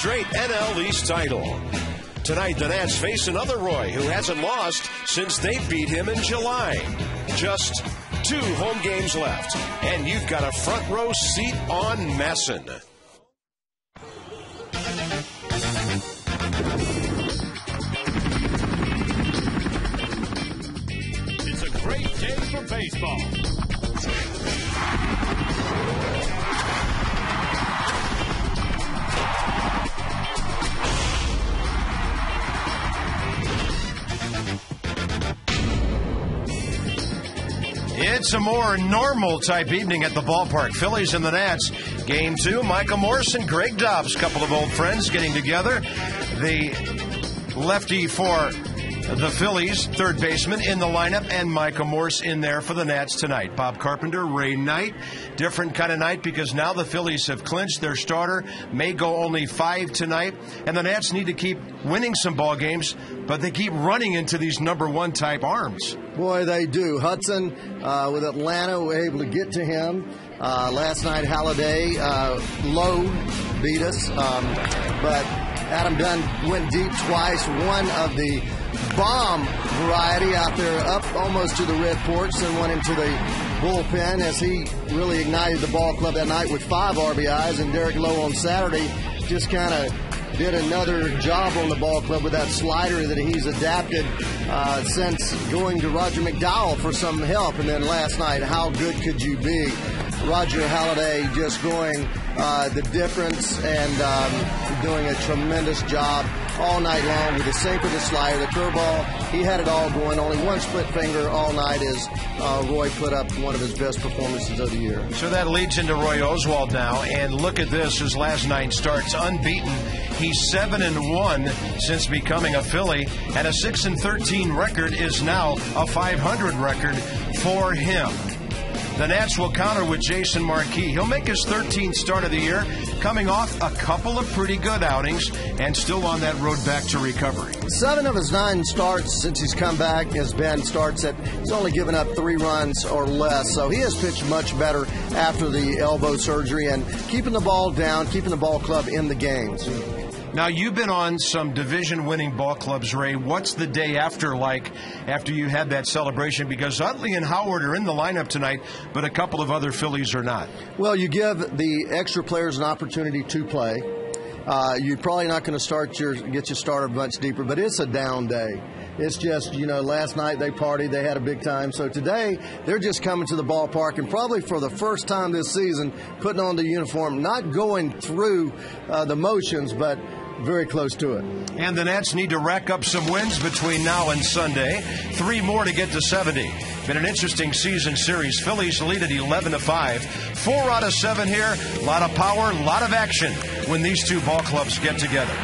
straight NL East title. Tonight, the Nats face another Roy who hasn't lost since they beat him in July. Just 2 home games left, and you've got a front row seat on Masson. It's a great day for baseball. It's a more normal type evening at the ballpark. Phillies and the Nats. Game 2, Michael Morse and Greg Dobbs, couple of old friends getting together. The lefty for the Phillies, third baseman in the lineup, and Michael Morse in there for the Nats tonight. Bob Carpenter, Ray Knight. Different kind of night because now the Phillies have clinched. Their starter may go only 5 tonight, and the Nats need to keep winning some ball games, but they keep running into these number 1 type arms. Boy, they do. Hudson with Atlanta were able to get to him. Last night, Halladay low beat us, but Adam Dunn went deep twice. One of the bomb variety out there up almost to the red porch, then went into the bullpen as he really ignited the ball club that night with 5 RBIs. And Derek Lowe on Saturday just kind of did another job on the ball club with that slider that he's adapted since going to Roger McDowell for some help. And then last night, how good could you be? Roger Halladay just going the difference and doing a tremendous job all night long with the sinker, the slider, the curveball. He had it all going. Only one split finger all night as Roy put up one of his best performances of the year. So that leads into Roy Oswald now. And look at this. His last 9 starts unbeaten. He's 7-1 since becoming a Philly. And a 6-13 record is now a 500 record for him. The Nats will counter with Jason Marquis. He'll make his 13th start of the year, coming off a couple of pretty good outings and still on that road back to recovery. 7 of his 9 starts since he's come back has been starts that he's only given up 3 runs or less. So he has pitched much better after the elbow surgery and keeping the ball down, keeping the ball club in the games. Now, you've been on some division-winning ball clubs, Ray. What's the day after like after you had that celebration? Because Utley and Howard are in the lineup tonight, but a couple of other Phillies are not. Well, you give the extra players an opportunity to play. You're probably not going to get you started much deeper, but it's a down day. It's just, last night they partied, they had a big time. So today, they're just coming to the ballpark and probably for the first time this season, putting on the uniform, not going through the motions, but very close to it. And the Nats need to rack up some wins between now and Sunday. 3 more to get to 70. Been an interesting season series. Phillies lead at 11-5. 4 out of 7 here. A lot of power, a lot of action when these 2 ball clubs get together.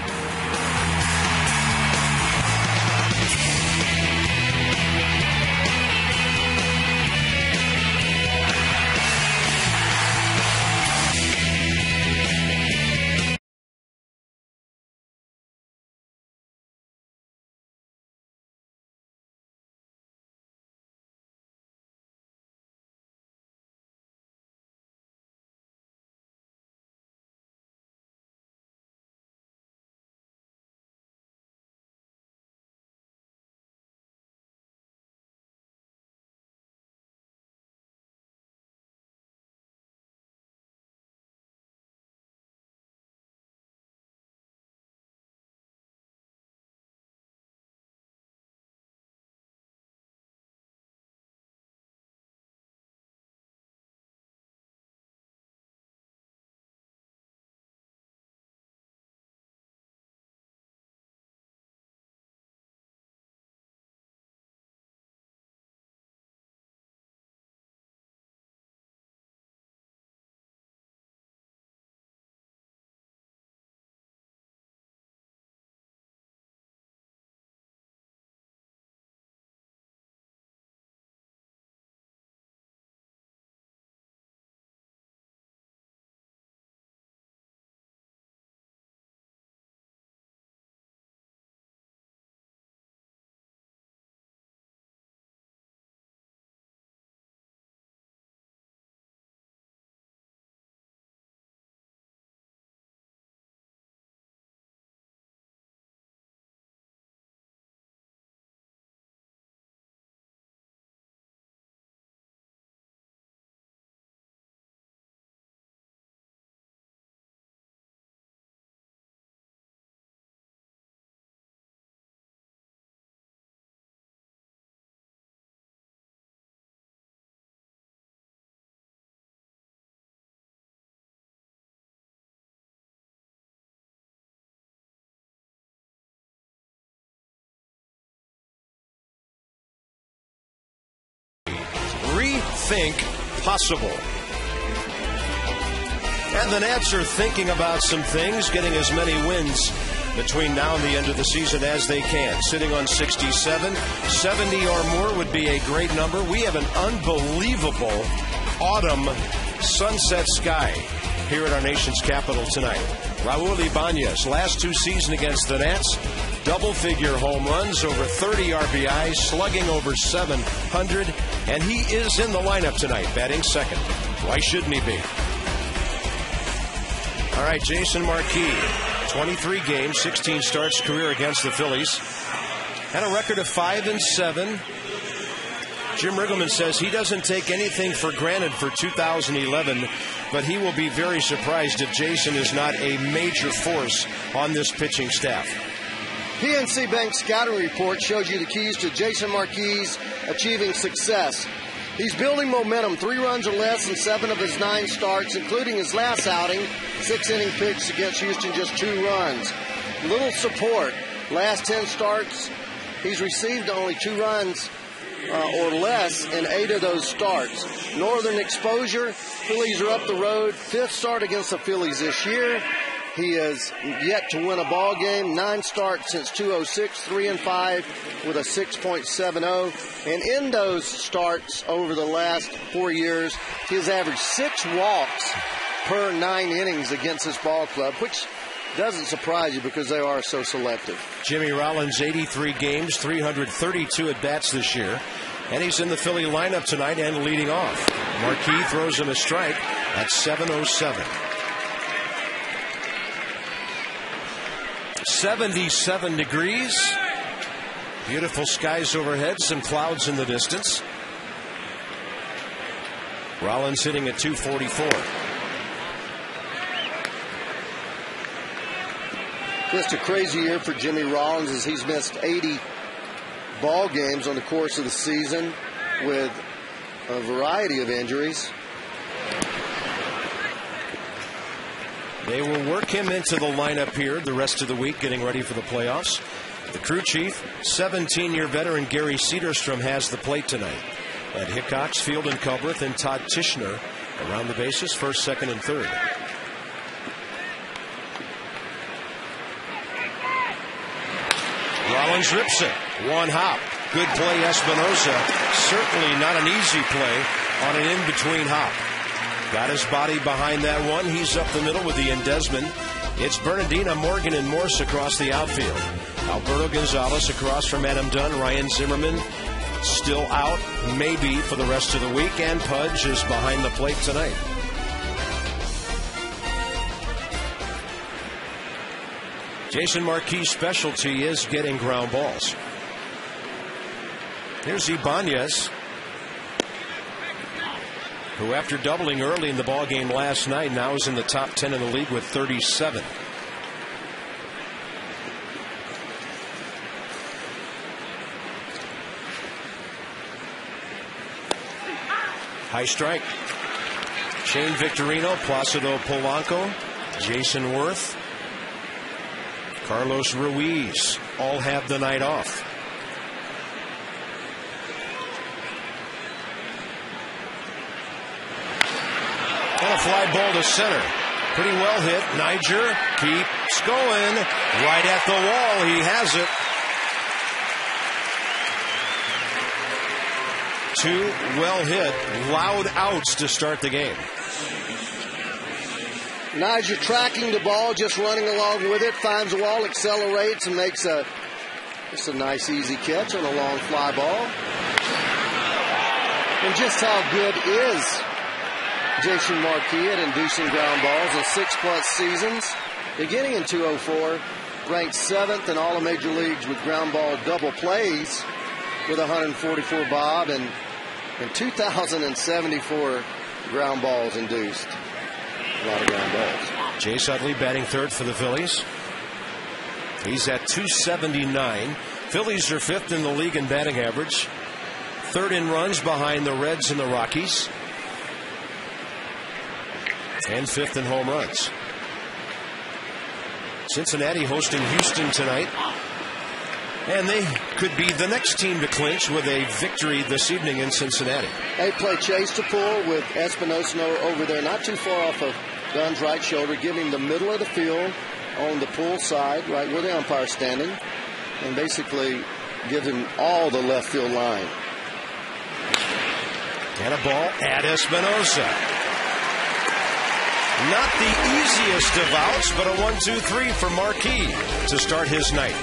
think possible. And the Nats are thinking about some things, getting as many wins between now and the end of the season as they can. Sitting on 67, 70 or more would be a great number. We have an unbelievable autumn sunset sky here at our nation's capital tonight. RAUL IBANEZ, last 2 seasons against the Nats, double-figure home runs, over 30 RBIs, slugging over 700, and he is in the lineup tonight, batting second. Why shouldn't he be? All right, Jason Marquis, 23 games, 16 starts, career against the Phillies, and a record of 5-7. Jim Riggleman says he doesn't take anything for granted for 2011, but he will be very surprised if Jason is not a major force on this pitching staff. PNC Bank scouting report shows you the keys to Jason Marquis achieving success. He's building momentum, 3 runs or less in 7 of his 9 starts, including his last outing, 6-inning pitch against Houston, just 2 runs. Little support. Last 10 starts, he's received only 2 runs or less in 8 of those starts. Northern exposure, Phillies are up the road. 5th start against the Phillies this year. He has yet to win a ball game. 9 starts since 2006, 3-5 with a 6.70. And in those starts over the last 4 years, he has averaged 6 walks per 9 innings against this ball club, which doesn't surprise you because they are so selective. Jimmy Rollins, 83 games, 332 at-bats this year. And he's in the Philly lineup tonight and leading off. Marquis throws him a strike at 7:07. 77 degrees. Beautiful skies overhead, some clouds in the distance. Rollins hitting at 244. Just a crazy year for Jimmy Rollins as he's missed 80 ball games on the course of the season with a variety of injuries. They will work him into the lineup here the rest of the week, getting ready for the playoffs. The crew chief, 17-year veteran Gary Cedarstrom, has the plate tonight. Ed Hickox, Field and Culbreth, and Todd Tishner around the bases, first, second, and third. Rollins rips it. 1 hop. Good play, Espinosa. Certainly not an easy play on an in-between hop. Got his body behind that one. He's up the middle with the Desmond. It's Bernadina, Morgan, and Morse across the outfield. Alberto Gonzalez across from Adam Dunn. Ryan Zimmerman still out, maybe for the rest of the week. And Pudge is behind the plate tonight. Jason Marquis' specialty is getting ground balls. Here's IBANEZ, who after doubling early in the ballgame last night now is in the top 10 in the league with 37. High strike. Shane Victorino, Placido Polanco, Jason Worth, Carlos Ruiz all have the night off. And a fly ball to center. Pretty well hit. Niger keeps going. Right at the wall. He has it. 2 well hit. Loud outs to start the game. Niger tracking the ball, just running along with it, finds the wall, accelerates, and makes just a nice, easy catch on a long fly ball. And just how good is Jason Marquis at inducing ground balls in 6+ seasons, beginning in 2004, ranked 7th in all of major leagues with ground ball double plays with 144 bob, and 2,074 ground balls induced. A lot of ground balls. Chase Utley batting third for the Phillies. He's at 279. Phillies are 5th in the league in batting average. 3rd in runs behind the Reds and the Rockies. And 5th in home runs. Cincinnati hosting Houston tonight. And they could be the next team to clinch with a victory this evening in Cincinnati. They play chase to pull with Espinosa over there, not too far off of Dunn's right shoulder, giving the middle of the field on the pull side, right where the umpire's standing, and basically give him all the left field line. And a ball at Espinosa. Not the easiest of outs, but a 1-2-3 for Marquis to start his night.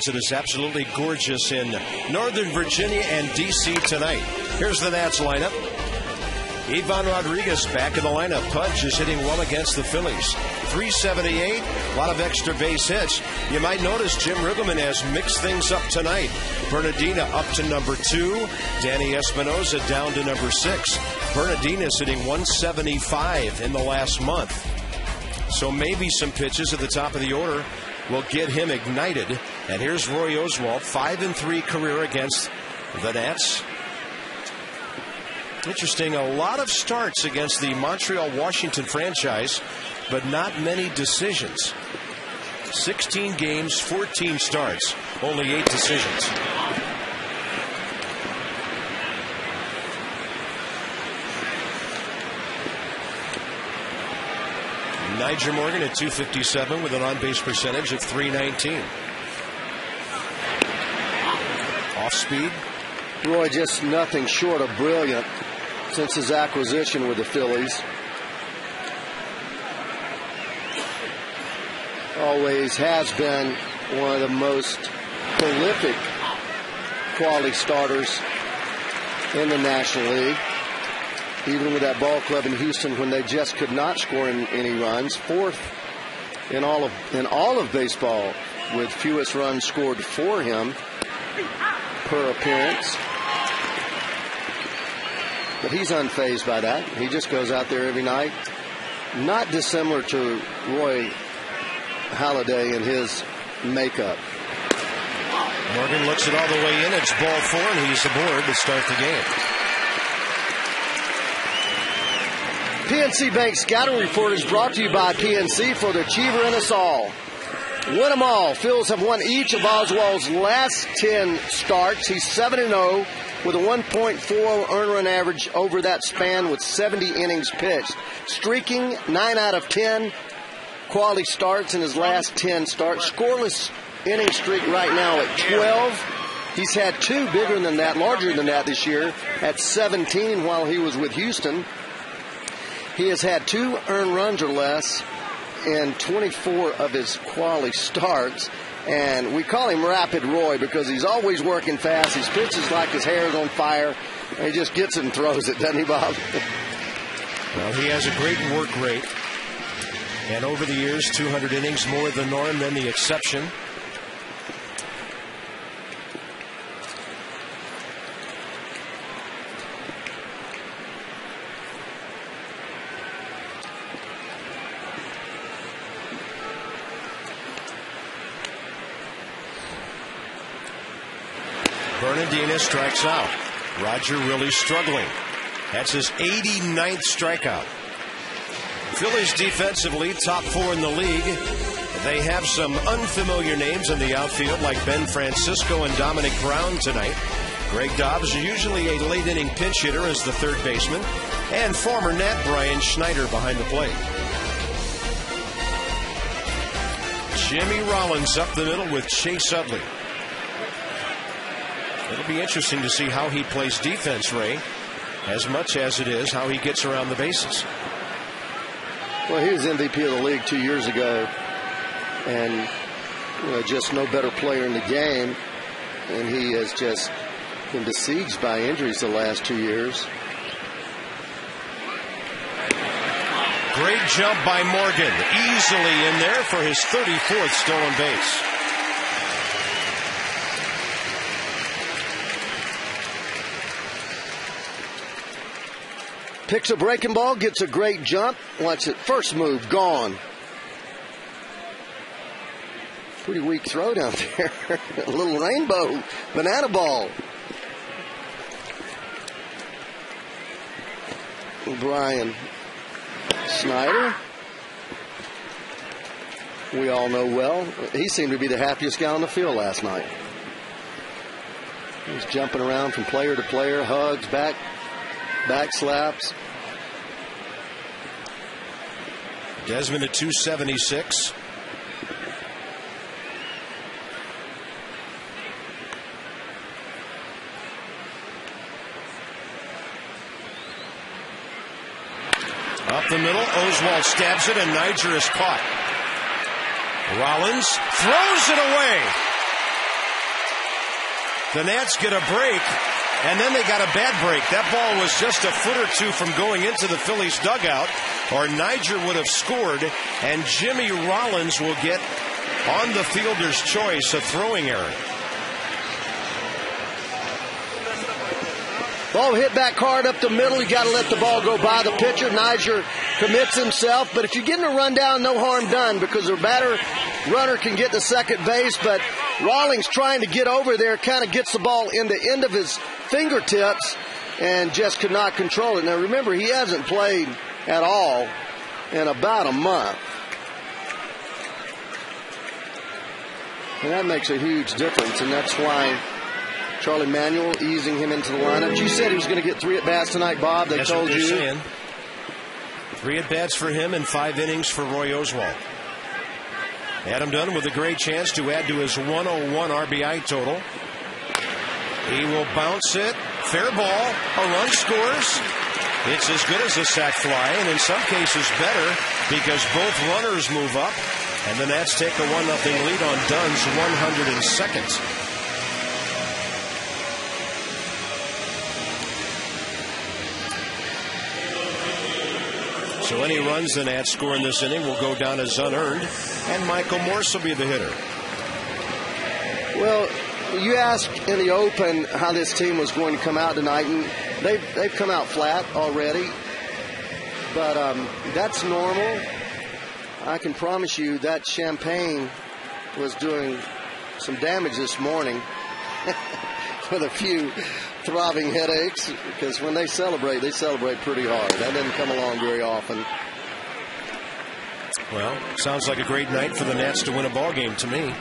It is absolutely gorgeous in Northern Virginia and D.C. tonight. Here's the Nats lineup. Ivan Rodriguez back in the lineup. Pudge is hitting well against the Phillies. 378, a lot of extra base hits. You might notice Jim Riggleman has mixed things up tonight. Bernadina up to number 2. Danny Espinosa down to number 6. Bernadina is hitting 175 in the last month. So maybe some pitches at the top of the order will get him ignited. And here's Roy Oswalt, 5-3 career against the Nats. Interesting, a lot of starts against the Montreal-Washington franchise, but not many decisions. 16 games, 14 starts, only 8 decisions. Nyjer Morgan at 257 with an on-base percentage of .319. Off speed. Roy just nothing short of brilliant since his acquisition with the Phillies. Always has been one of the most prolific quality starters in the National League. Even with that ball club in Houston when they just could not score any runs. 4th in all of baseball with fewest runs scored for him per appearance. But he's unfazed by that. He just goes out there every night. Not dissimilar to Roy Halladay in his makeup. Morgan looks it all the way in. It's ball 4, and he's aboard to start the game. PNC Bank Scouting Report is brought to you by PNC for the achiever in us all. Win them all. Phils have won each of Oswald's last 10 starts. He's 7-0 with a 1.4 earned run average over that span with 70 innings pitched. Streaking 9 out of 10 quality starts in his last 10 starts. Scoreless inning streak right now at 12. He's had 2 bigger than that, larger than that this year at 17 while he was with Houston. He has had 2 earned runs or less in 24 of his quality starts. And we call him Rapid Roy because he's always working fast. His pitches like his hair is on fire. And he just gets it and throws it, doesn't he, Bob? Well, he has a great work rate. And over the years, 200 innings more the norm than the exception. Bernadina strikes out. Roger really struggling. That's his 89th strikeout. Phillies defensively, top 4 in the league. They have some unfamiliar names in the outfield like Ben Francisco and Dominic Brown tonight. Greg Dobbs, usually a late-inning pinch hitter, as the third baseman. And former Nat Brian Schneider behind the plate. Jimmy Rollins up the middle with Chase Utley. It'll be interesting to see how he plays defense, Ray, as much as it is how he gets around the bases. Well, he was MVP of the league 2 years ago, and just no better player in the game. And he has just been besieged by injuries the last 2 years. Great jump by Morgan, easily in there for his 34th stolen base. Picks a breaking ball, gets a great jump. Watch it. First move, gone. Pretty weak throw down there. A little rainbow banana ball. Brian Schneider. We all know well. He seemed to be the happiest guy on the field last night. He was jumping around from player to player, hugs, back slaps. Desmond at 276. Up the middle, Oswald stabs it, and Niger is caught. Rollins throws it away. The Nats get a break, and then they got a bad break. That ball was just a foot or two from going into the Phillies dugout, or Niger would have scored, and Jimmy Rollins will get on the fielder's choice, a throwing error. Ball hit back hard up the middle. You got to let the ball go by the pitcher. Niger commits himself, but if you're getting a run down, no harm done, because the batter runner can get to second base, but Rawlings trying to get over there kind of gets the ball in the end of his fingertips and just could not control it. Now remember, he hasn't played at all in about a month. And that makes a huge difference, and that's why Charlie Manuel easing him into the lineup. You said he was going to get 3 at-bats tonight, Bob. They told you. Saying. 3 at-bats for him and 5 innings for Roy Oswalt. Adam Dunn with a great chance to add to his 101 RBI total. He will bounce it. Fair ball. A run scores. It's as good as a sac fly, and in some cases better, because both runners move up, and the Nats take a 1-0 lead on Dunn's 102nd. So any runs the Nats score in this inning will go down as unearned, and Michael Morse will be the hitter. Well, you asked in the open how this team was going to come out tonight, and they've come out flat already. But that's normal. I can promise you that champagne was doing some damage this morning with a few throbbing headaches, because when they celebrate pretty hard. That doesn't come along very often. Well, sounds like a great night for the Nats to win a ball game to me.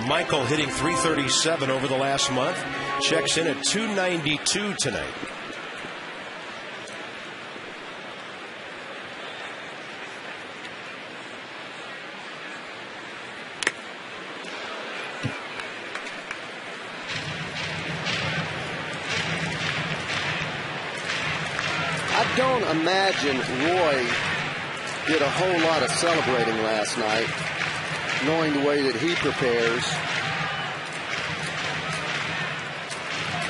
Michael hitting .337 over the last month. Checks in at .292 tonight. I don't imagine Roy did a whole lot of celebrating last night, knowing the way that he prepares.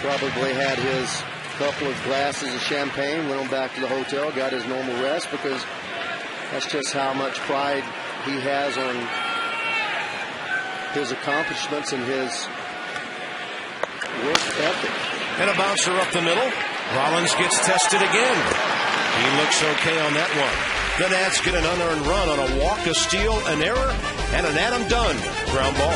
Probably had his couple of glasses of champagne, went on back to the hotel, got his normal rest, because that's just how much pride he has on his accomplishments and his work ethic. And a bouncer up the middle. Rollins gets tested again. He looks okay on that one. The Nats get an unearned run on a walk, a steal, an error, and an Adam Dunn ground ball.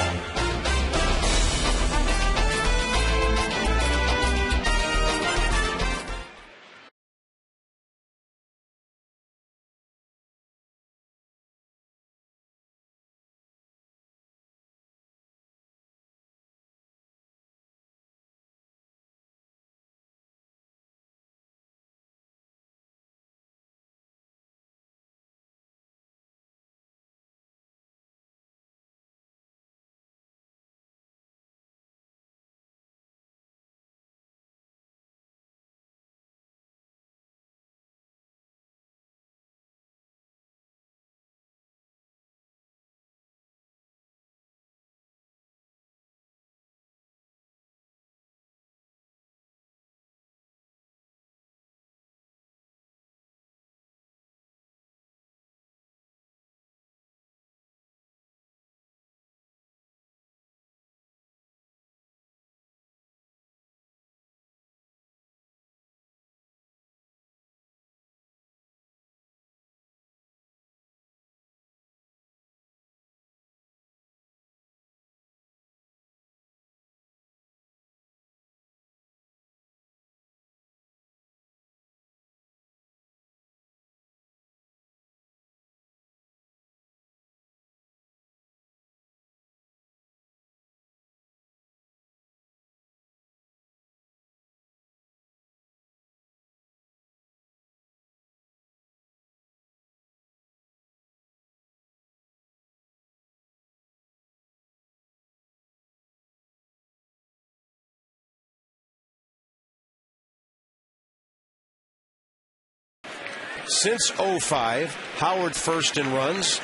since 05. Howard first in runs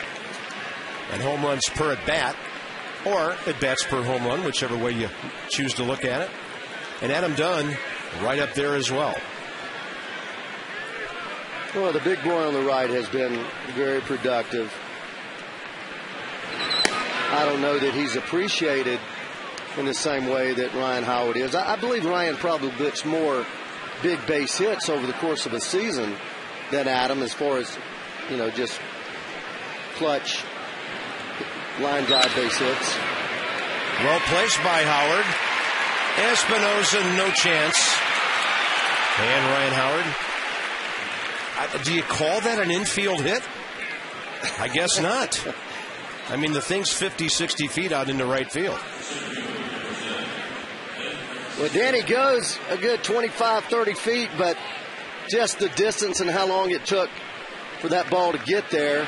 and home runs per at bat, or at bats per home run, whichever way you choose to look at it. And Adam Dunn right up there as well. Well, the big boy on the right has been very productive. I don't know that he's appreciated in the same way that Ryan Howard is. I believe Ryan probably gets more big base hits over the course of a season than Adam, as far as, you know, just clutch line drive base hits. Well placed by Howard. Espinosa, no chance. And Ryan Howard. Do you call that an infield hit? I guess not. I mean, the thing's 50, 60 feet out into right field. Well, Danny goes a good 25, 30 feet, but just the distance and how long it took for that ball to get there.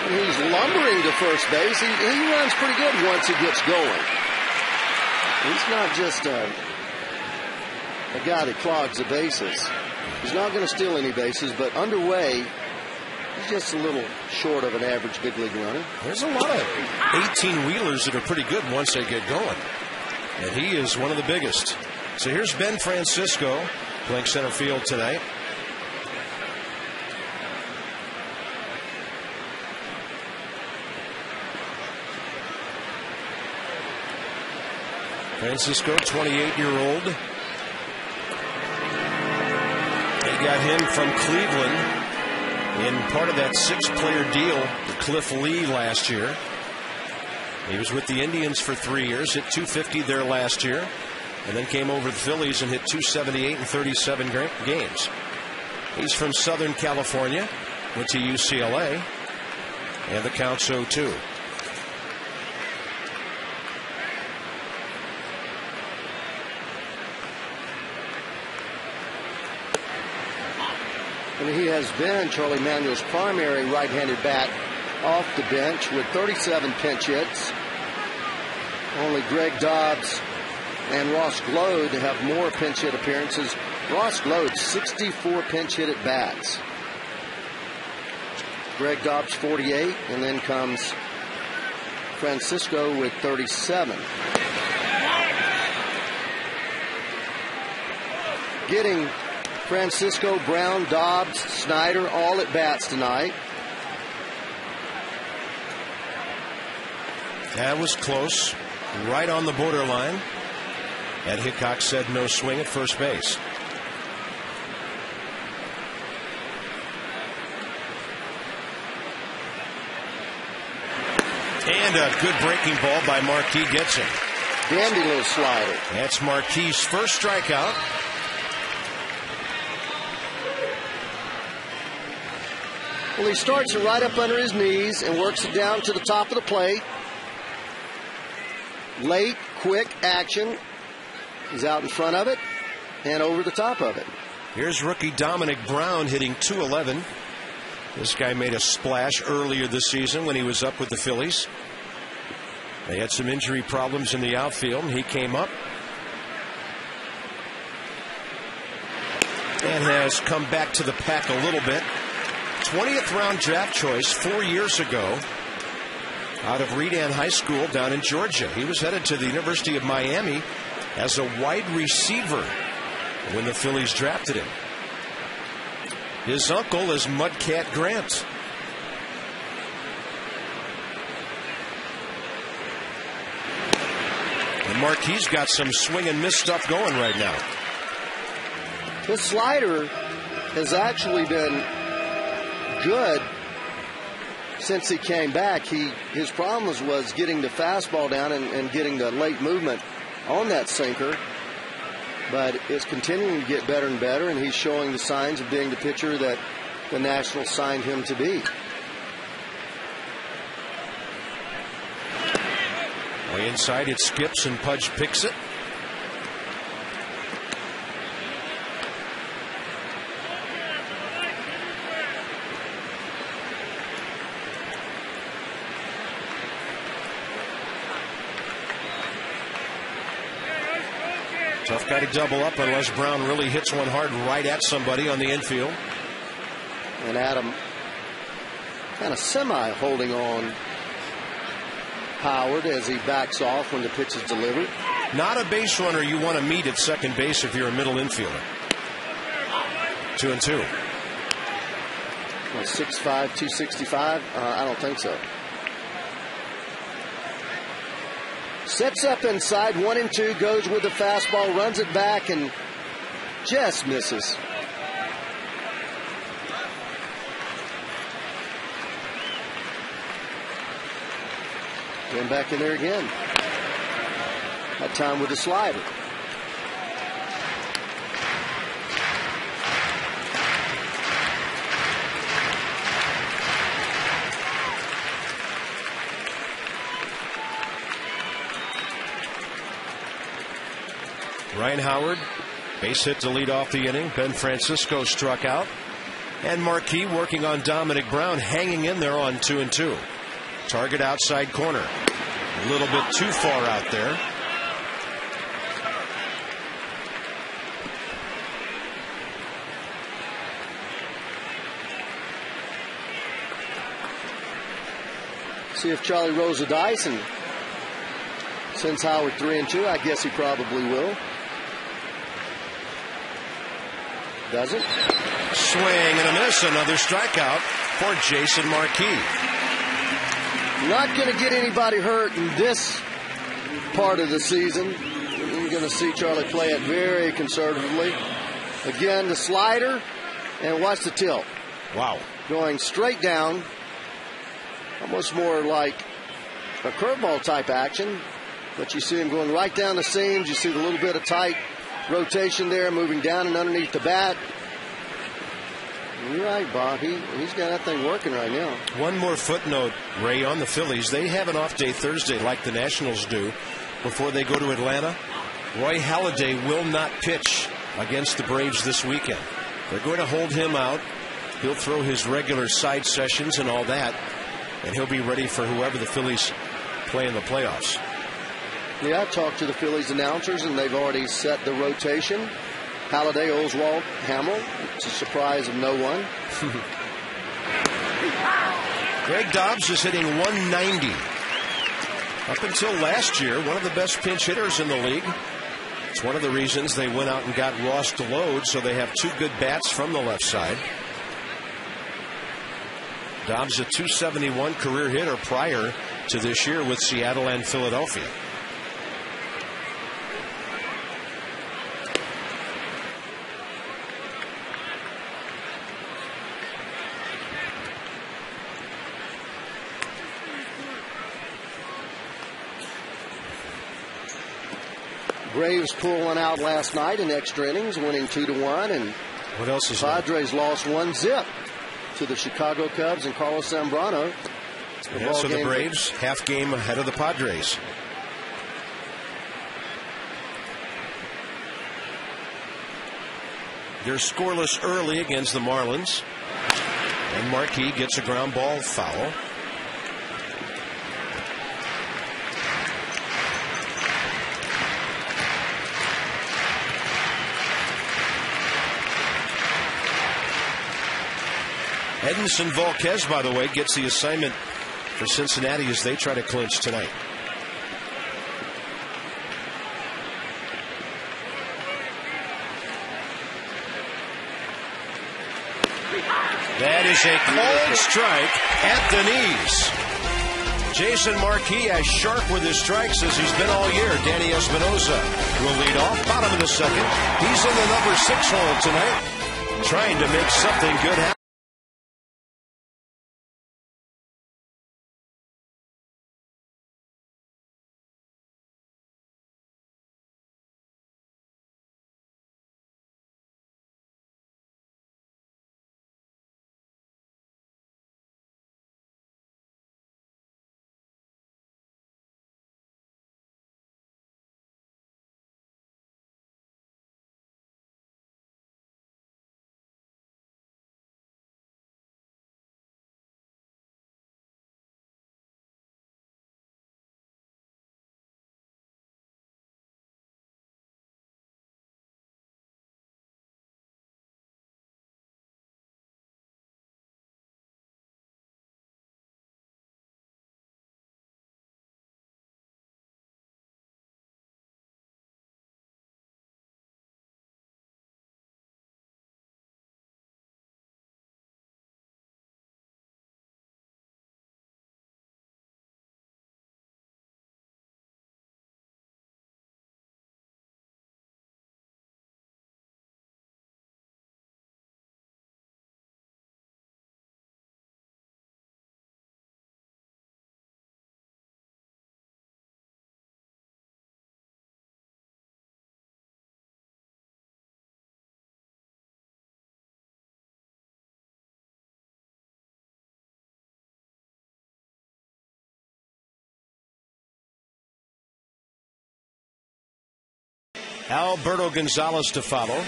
And he's lumbering to first base. He runs pretty good once he gets going. He's not just a guy that clogs the bases. He's not going to steal any bases, but underway, he's just a little short of an average big league runner. There's a lot of 18-wheelers that are pretty good once they get going. And he is one of the biggest. So here's Ben Francisco playing center field tonight. Francisco, 28-year-old. They got him from Cleveland in part of that 6-player deal with Cliff Lee last year. He was with the Indians for 3 years, hit .250 there last year, and then came over to the Phillies and hit .278 in 37 games. He's from Southern California, went to UCLA, and the count's 0-2. And he has been Charlie Manuel's primary right-handed bat off the bench with 37 pinch hits. Only Greg Dobbs and Ross Glode have more pinch hit appearances. Ross Glode, 64 pinch hit at bats. Greg Dobbs, 48, and then comes Francisco with 37. Getting Francisco, Brown, Dobbs, Schneider all at bats tonight. That was close, right on the borderline. Ed Hickok said no swing at first base. And a good breaking ball by Marquis gets him. Dandy little slider. That's Marquis' first strikeout. Well, he starts it right up under his knees and works it down to the top of the plate. Late, quick action. He's out in front of it and over the top of it. Here's rookie Dominic Brown hitting .211. This guy made a splash earlier this season when he was up with the Phillies. They had some injury problems in the outfield, and he came up and has come back to the pack a little bit. 20th round draft choice 4 years ago out of Redan High School down in Georgia. He was headed to the University of Miami as a wide receiver when the Phillies drafted him. His uncle is Mudcat Grant. And Marquis got some swing and miss stuff going right now. The slider has actually been good since he came back. His problem was getting the fastball down and getting the late movement on that sinker. But it's continuing to get better and better, and he's showing the signs of being the pitcher that the Nationals signed him to be. Way inside, it skips, and Pudge picks it. Tough guy to double up unless Brown really hits one hard right at somebody on the infield. And Adam kind of semi-holding on Howard as he backs off when the pitch is delivered. Not a base runner you want to meet at second base if you're a middle infielder. 2-2. 6'5", 265? I don't think so. Sets up inside, 1-2, goes with the fastball, runs it back, and just misses. Going back in there again. That time with the slider. Ryan Howard, base hit to lead off the inning. Ben Francisco struck out. And Marquis working on Dominic Brown, hanging in there on 2-2. Target outside corner. A little bit too far out there. See if Charlie rolls the dice and sends Howard 3-2. I guess he probably will. Doesn't. Swing and a miss. Another strikeout for Jason Marquis. Not going to get anybody hurt in this part of the season. You're going to see Charlie play it very conservatively. Again, the slider, and watch the tilt. Wow. Going straight down. Almost more like a curveball type action. But you see him going right down the seams. You see the little bit of tight rotation there, moving down and underneath the bat. You're right, Bob. He's got that thing working right now. One more footnote, Ray, on the Phillies. They have an off day Thursday like the Nationals do before they go to Atlanta. Roy Halladay will not pitch against the Braves this weekend. They're going to hold him out. He'll throw his regular side sessions and all that, and he'll be ready for whoever the Phillies play in the playoffs. Yeah, I talked to the Phillies announcers, and they've already set the rotation. Halladay, Oswalt, Hamill. It's a surprise of no one. Greg Dobbs is hitting 190. Up until last year, one of the best pinch hitters in the league. It's one of the reasons they went out and got Ross DeLode, so they have two good bats from the left side. Dobbs a .271 career hitter prior to this year with Seattle and Philadelphia. Braves pulled one out last night in extra innings, winning 2-1, and what else is Padres lost 1-0 to the Chicago Cubs and Carlos Zambrano. Yeah, so the Braves half game ahead of the Padres. They're scoreless early against the Marlins, and Marquis gets a ground ball foul. Edinson Volquez, by the way, gets the assignment for Cincinnati as they try to clinch tonight. That is a cold strike at the knees. Jason Marquis as sharp with his strikes as he's been all year. Danny Espinosa will lead off. Bottom of the second. He's in the number 6 hole tonight, trying to make something good happen. Alberto Gonzalez to follow.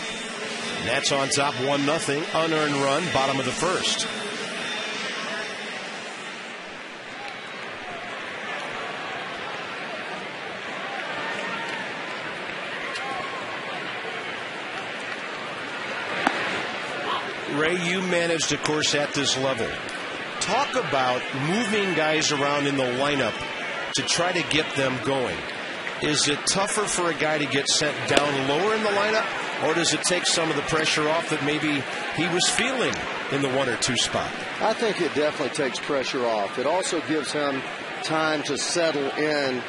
Nats on top 1-0. Unearned run, bottom of the first. Ray, you managed, of course, at this level. Talk about moving guys around in the lineup to try to get them going. Is it tougher for a guy to get sent down lower in the lineup, or does it take some of the pressure off that maybe he was feeling in the 1 or 2 spot? I think it definitely takes pressure off. It also gives him time to settle in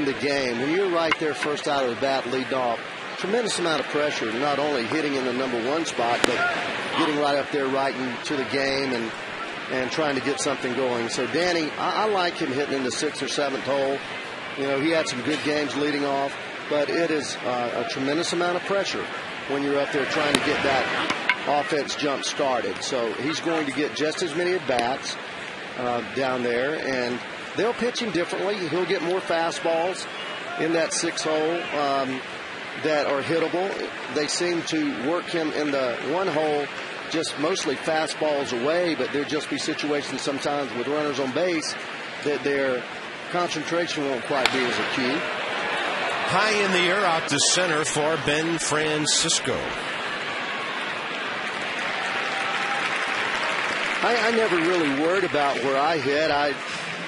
the game. When you're right there first out of the bat, leading off, tremendous amount of pressure, not only hitting in the number 1 spot, but getting right up there right into the game and trying to get something going. So Danny, I like him hitting in the 6th or 7th hole. You know, he had some good games leading off, but it is a tremendous amount of pressure when you're up there trying to get that offense jump started. So he's going to get just as many at-bats down there, and they'll pitch him differently. He'll get more fastballs in that 6th hole that are hittable. They seem to work him in the 1 hole just mostly fastballs away, but there'll just be situations sometimes with runners on base that their concentration won't quite be as acute. High in the air out to center for Ben Francisco. I never really worried about where I hit. I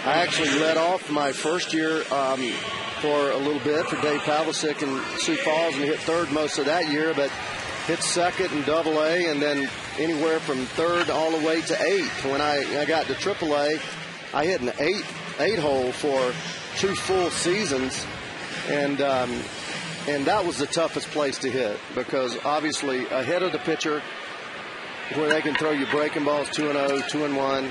actually led off my first year for a little bit for Dave Pavlicek in Sioux Falls and hit 3rd most of that year, but hit 2nd in Double-A, and then anywhere from 3rd all the way to 8th. When I got to Triple-A, I hit an 8 hole for 2 full seasons, and that was the toughest place to hit, because obviously ahead of the pitcher, where they can throw you breaking balls 2-0, 2-1,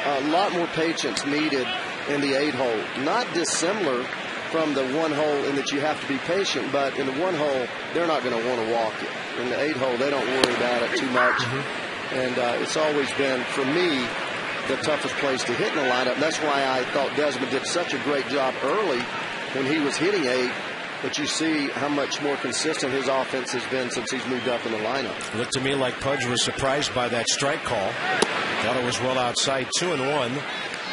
a lot more patience needed in the 8 hole. Not dissimilar from the 1 hole in that you have to be patient, but in the 1 hole, they're not going to want to walk it. In the 8 hole, they don't worry about it too much. And it's always been, for me, the toughest place to hit in the lineup. And that's why I thought Desmond did such a great job early when he was hitting 8. But you see how much more consistent his offense has been since he's moved up in the lineup. Looked to me like Pudge was surprised by that strike call. Thought it was well outside, 2-1.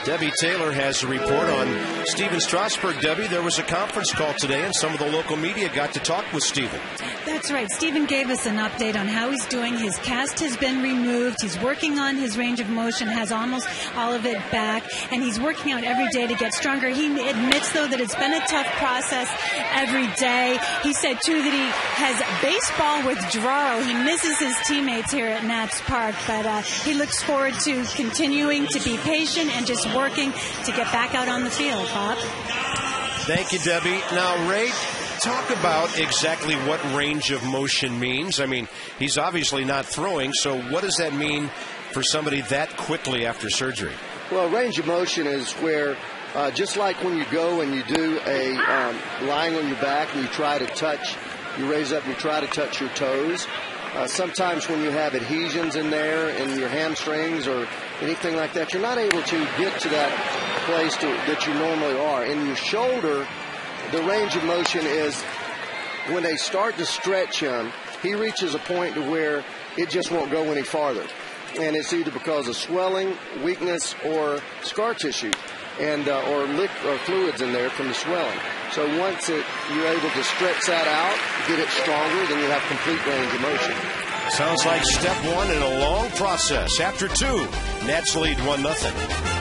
Debbie Taylor has a report on Stephen Strasburg. Debbie, there was a conference call today, and some of the local media got to talk with Stephen. That's right. Stephen gave us an update on how he's doing. His cast has been removed. He's working on his range of motion, has almost all of it back, and he's working out every day to get stronger. He admits, though, that it's been a tough process every day. He said, too, that he has baseball withdrawal. He misses his teammates here at Nats Park, but he looks forward to continuing to be patient and just working to get back out on the field. Bob? Thank you, Debbie. Now, Ray, talk about exactly what range of motion means. I mean, he's obviously not throwing, so what does that mean for somebody that quickly after surgery? Well, range of motion is where, just like when you go and you do a lying on your back and you try to touch, you raise up and you try to touch your toes. Sometimes when you have adhesions in there in your hamstrings or anything like that, you're not able to get to that place that you normally are. In your shoulder, the range of motion is when they start to stretch him, he reaches a point to where it just won't go any farther. And it's either because of swelling, weakness, or scar tissue, and or fluids in there from the swelling. So once you're able to stretch that out, get it stronger, then you have complete range of motion. Sounds like step 1 in a long process. After 2, Nats lead 1-0.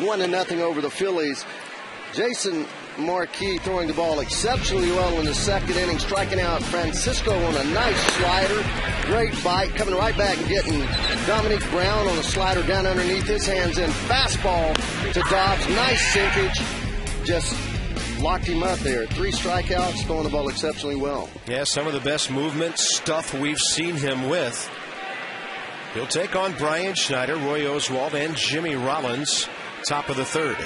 1-0 over the Phillies. Jason Marquis throwing the ball exceptionally well in the second inning, striking out Francisco on a nice slider. Great bite, coming right back and getting Dominique Brown on a slider down underneath his hands, and fastball to Dobbs. Nice sinkage. Just locked him up there. 3 strikeouts, throwing the ball exceptionally well. Yeah, some of the best movement stuff we've seen him with. He'll take on Brian Schneider, Roy Oswalt, and Jimmy Rollins, top of the third.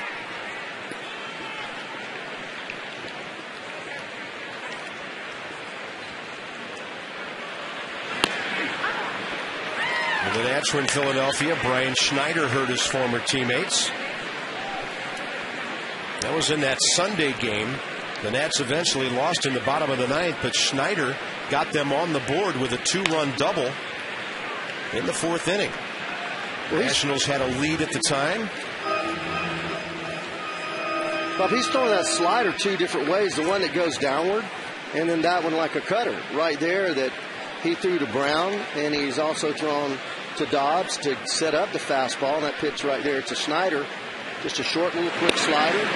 The Nats were in Philadelphia. Brian Schneider hurt his former teammates. That was in that Sunday game. The Nats eventually lost in the bottom of the ninth, but Schneider got them on the board with a 2-run double in the 4th inning. The Nationals had a lead at the time. Bob, he's throwing that slider 2 different ways. The one that goes downward, and then that one like a cutter right there that he threw to Brown, and he's also thrown to Dobbs to set up the fastball. And that pitch right there to Schneider, just a short little quick slider.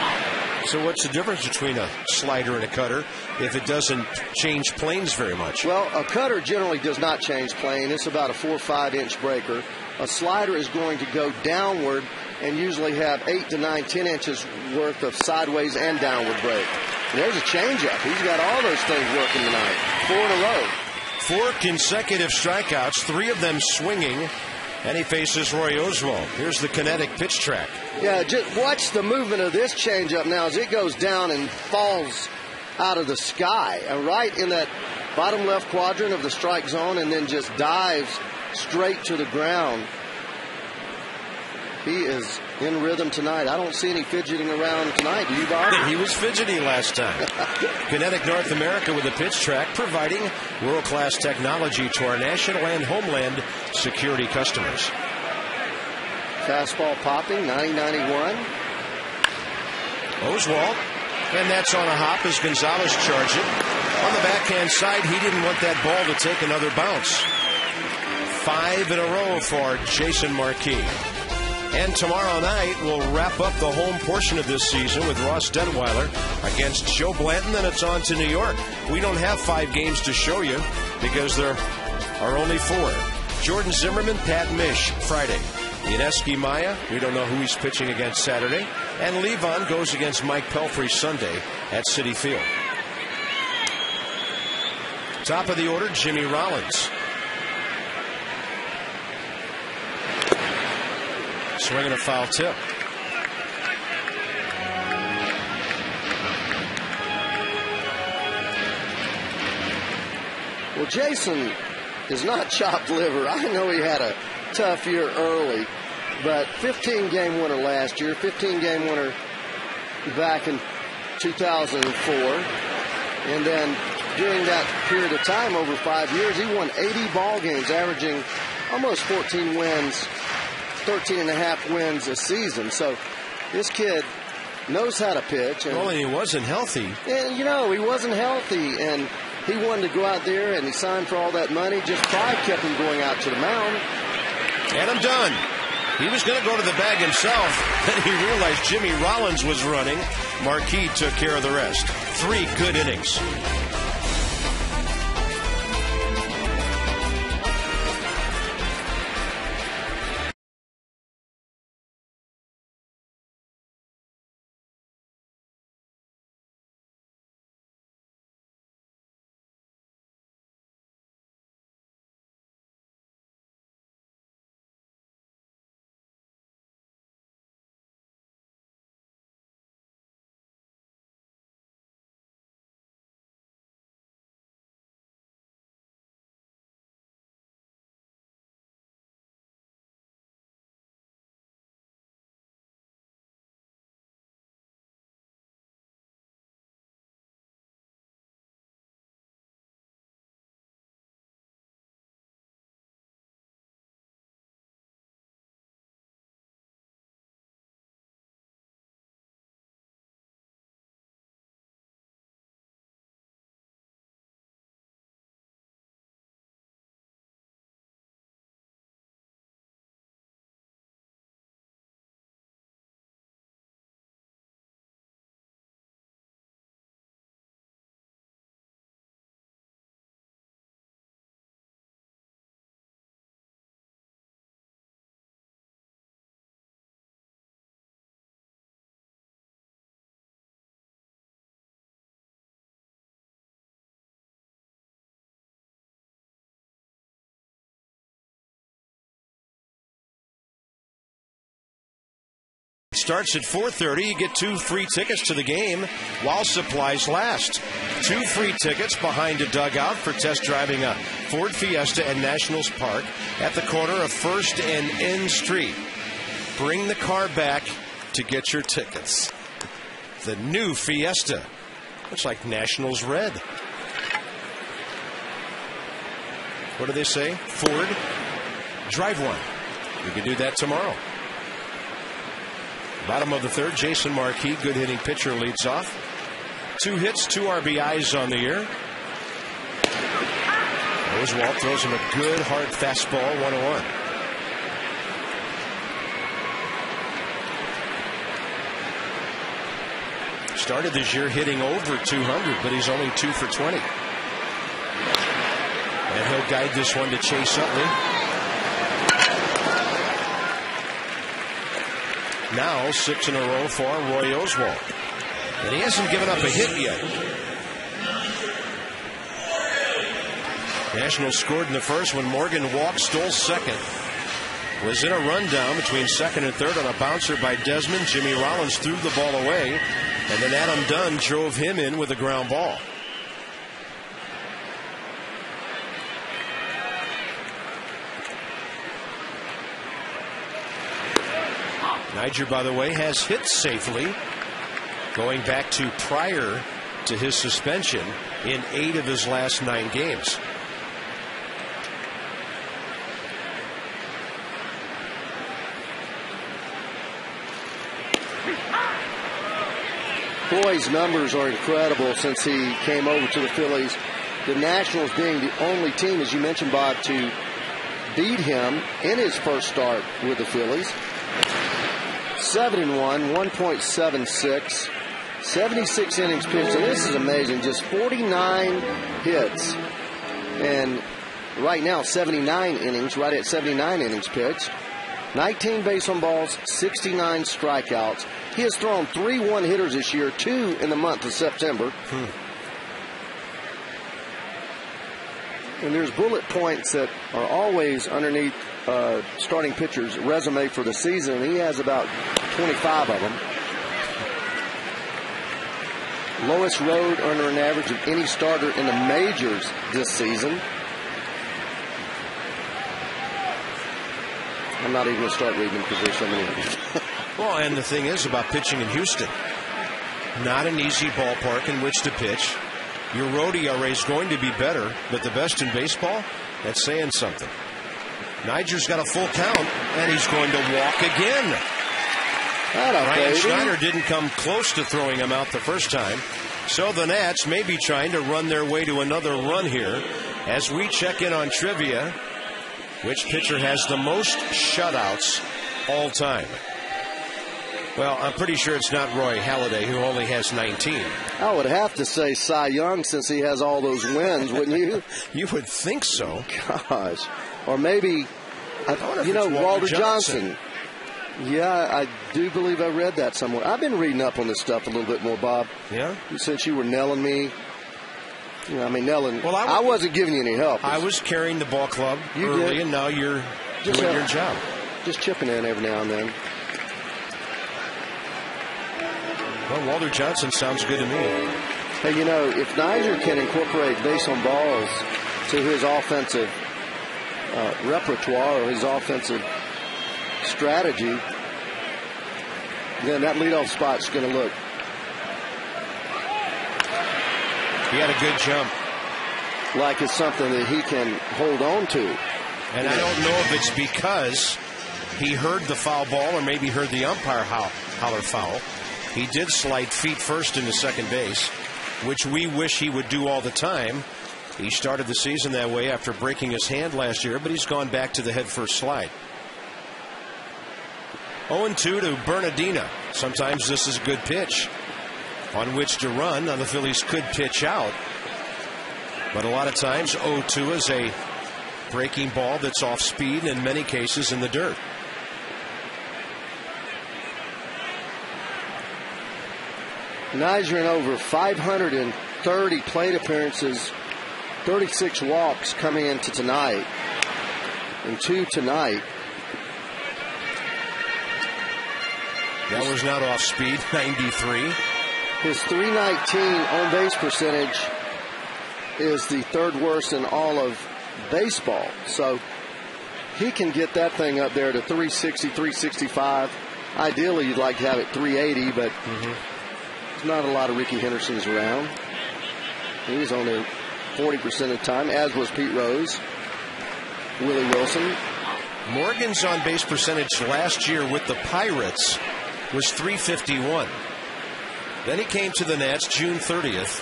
So what's the difference between a slider and a cutter if it doesn't change planes very much? Well, a cutter generally does not change plane. It's about a 4 or 5 inch breaker. A slider is going to go downward and usually have 8 to 9, 10 inches worth of sideways and downward break. And there's a changeup. He's got all those things working tonight. 4 in a row. 4 consecutive strikeouts, 3 of them swinging, and he faces Roy Oswalt. Here's the kinetic pitch track. Yeah, just watch the movement of this changeup now as it goes down and falls out of the sky, right in that bottom left quadrant of the strike zone, and then just dives straight to the ground. He is in rhythm tonight. I don't see any fidgeting around tonight. Do you, Bob? He was fidgety last time. Kinetic North America with a pitch track, providing world-class technology to our national and homeland security customers. Fastball popping, 90-91. Oswalt, and that's on a hop as Gonzalez charged it. On the backhand side, he didn't want that ball to take another bounce. 5 in a row for Jason Marquis. And tomorrow night, we'll wrap up the home portion of this season with Ross Detweiler against Joe Blanton. Then it's on to New York. We don't have 5 games to show you because there are only 4. Jordan Zimmerman, Pat Mish, Friday. Ineski Maya, we don't know who he's pitching against Saturday. And Levon goes against Mike Pelfrey Sunday at Citi Field. Top of the order, Jimmy Rollins. Swinging a foul tip. Well, Jason is not chopped liver. I know he had a tough year early, but 15-game winner last year, 15-game winner back in 2004. And then during that period of time, over 5 years, he won 80 ball games, averaging almost 14 wins, 13 and a half wins a season. So this kid knows how to pitch. And, well, and he wasn't healthy. And, you know, he wasn't healthy. And he wanted to go out there, and he signed for all that money. Just pride kept him going out to the mound. And I'm done. He was going to go to the bag himself. Then he realized Jimmy Rollins was running. Marquis took care of the rest. 3 good innings. starts at 4:30. You get 2 free tickets to the game while supplies last. 2 free tickets behind a dugout for test driving a Ford Fiesta at Nationals Park at the corner of 1st and N Street. Bring the car back to get your tickets. The new Fiesta. Looks like Nationals red. What do they say? Ford, drive one. We can do that tomorrow. Bottom of the 3rd, Jason Marquis, good hitting pitcher, leads off. 2 hits, 2 RBIs on the year. Oswalt throws him a good hard fastball, 1-1. Started this year hitting over 200, but he's only 2 for 20. And he'll guide this one to Chase Utley. Now 6 in a row for Roy Oswalt. And he hasn't given up a hit yet. Nationals scored in the first when Morgan walked, stole second. Was in a rundown between second and third on a bouncer by Desmond. Jimmy Rollins threw the ball away. And then Adam Dunn drove him in with a ground ball. Niger, by the way, has hit safely, going back to prior to his suspension in 8 of his last 9 games. Boy's numbers are incredible since he came over to the Phillies. The Nationals being the only team, as you mentioned, Bob, to beat him in his first start with the Phillies. 7-1, 1.76, 76 innings pitched, and this is amazing. Just 49 hits, and right now 79 innings, right at 79 innings pitched. 19 base on balls, 69 strikeouts. He has thrown 3 one-hitters this year, 2 in the month of September. And there's bullet points that are always underneath starting pitcher's resume for the season, and he has about 25 of them. Lowest road under an average of any starter in the majors this season. I'm not even going to start reading because there's so many. Well, and the thing is about pitching in Houston, not an easy ballpark in which to pitch. Your road ERA is going to be better, but the best in baseball, that's saying something. Niger's got a full count, and he's going to walk again. Ryan Schneider didn't come close to throwing him out the first time. So the Nats may be trying to run their way to another run here as we check in on trivia. Which pitcher has the most shutouts all time? Well, I'm pretty sure it's not Roy Halladay, who only has 19. I would have to say Cy Young, since he has all those wins, wouldn't you? You would think so. Gosh. Or maybe, Walter Johnson. Yeah, I do believe I read that somewhere. I've been reading up on this stuff a little bit more, Bob. Yeah? Since you were nailing me. Nailing. Well, I wasn't giving you any help. I was carrying the ball club early, and now you're doing your job. Just chipping in every now and then. Well, Walter Johnson sounds good to me. Hey, if Niger can incorporate base on balls to his offensive repertoire or his offensive strategy, then that leadoff spot's going to look. He had a good jump. Like it's something that he can hold on to. And I don't know if it's because he heard the foul ball or maybe heard the umpire holler foul. He did slide feet first into second base, which we wish he would do all the time. He started the season that way after breaking his hand last year, but he's gone back to the head first slide. 0-2 to Bernadina. Sometimes this is a good pitch on which to run. Now the Phillies could pitch out, but a lot of times 0-2 is a breaking ball that's off speed, and in many cases in the dirt. Niger in over 530 plate appearances, 36 walks coming into tonight, and 2 tonight. That was not off speed, 93. His .319 on-base percentage is the third worst in all of baseball. So he can get that thing up there to 360, 365. Ideally, you'd like to have it 380, but there's not a lot of Ricky Hendersons around. He was on there 40% of the time, as was Pete Rose, Willie Wilson. Morgan's on-base percentage last year with the Pirates was .351. Then he came to the Nats June 30th,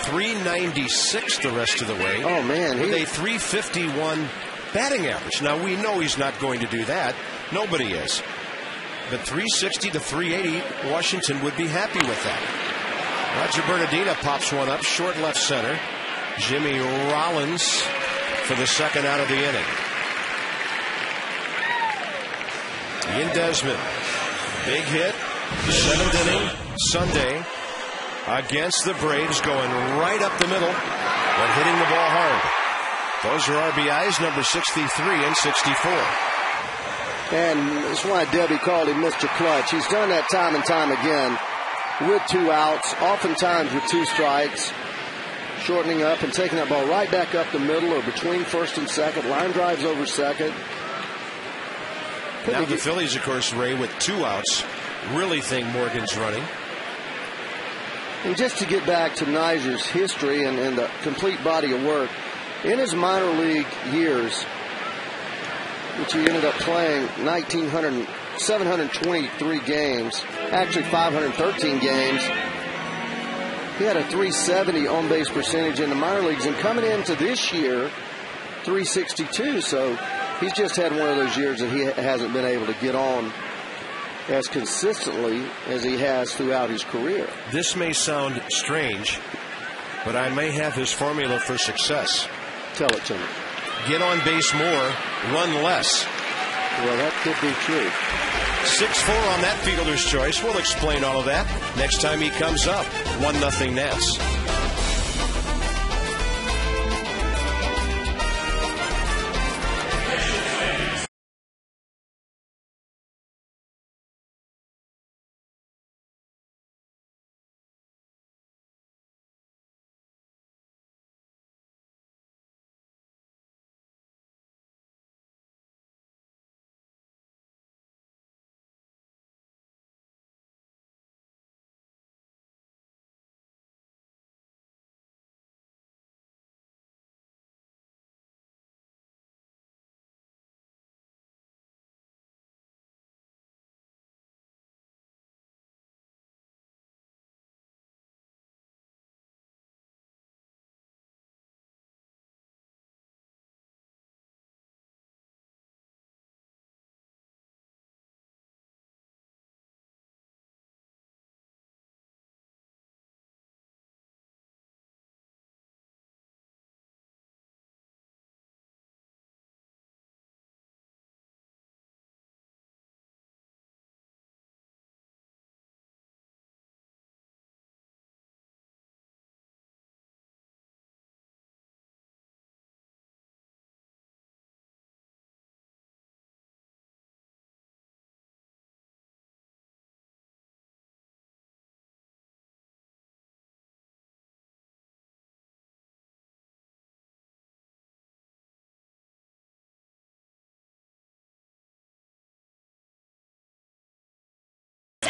.396 the rest of the way. Oh, man. With a .351 batting average. Now, we know he's not going to do that. Nobody is. But .360 to .380, Washington would be happy with that. Roger Bernadina pops one up, short left center. Jimmy Rollins for the second out of the inning. Ian Desmond, big hit, 7th inning, Sunday, against the Braves, going right up the middle, but hitting the ball hard. Those are RBIs, number 63 and 64. And that's why Debbie called him Mr. Clutch. He's done that time and time again with 2 outs, oftentimes with 2 strikes, shortening up and taking that ball right back up the middle or between first and second. Line drives over second. Now the Phillies, of course, Ray, with 2 outs, really think Morgan's running. And just to get back to Niger's history and the complete body of work, in his minor league years, which he ended up playing 723 games, actually 513 games, he had a .370 on-base percentage in the minor leagues, and coming into this year, .362, so he's just had one of those years that he hasn't been able to get on as consistently as he has throughout his career. This may sound strange, but I may have his formula for success. Tell it to me. Get on base more, run less. Well, that could be true. 6-4 on that fielder's choice. We'll explain all of that next time he comes up. 1-0 Nats.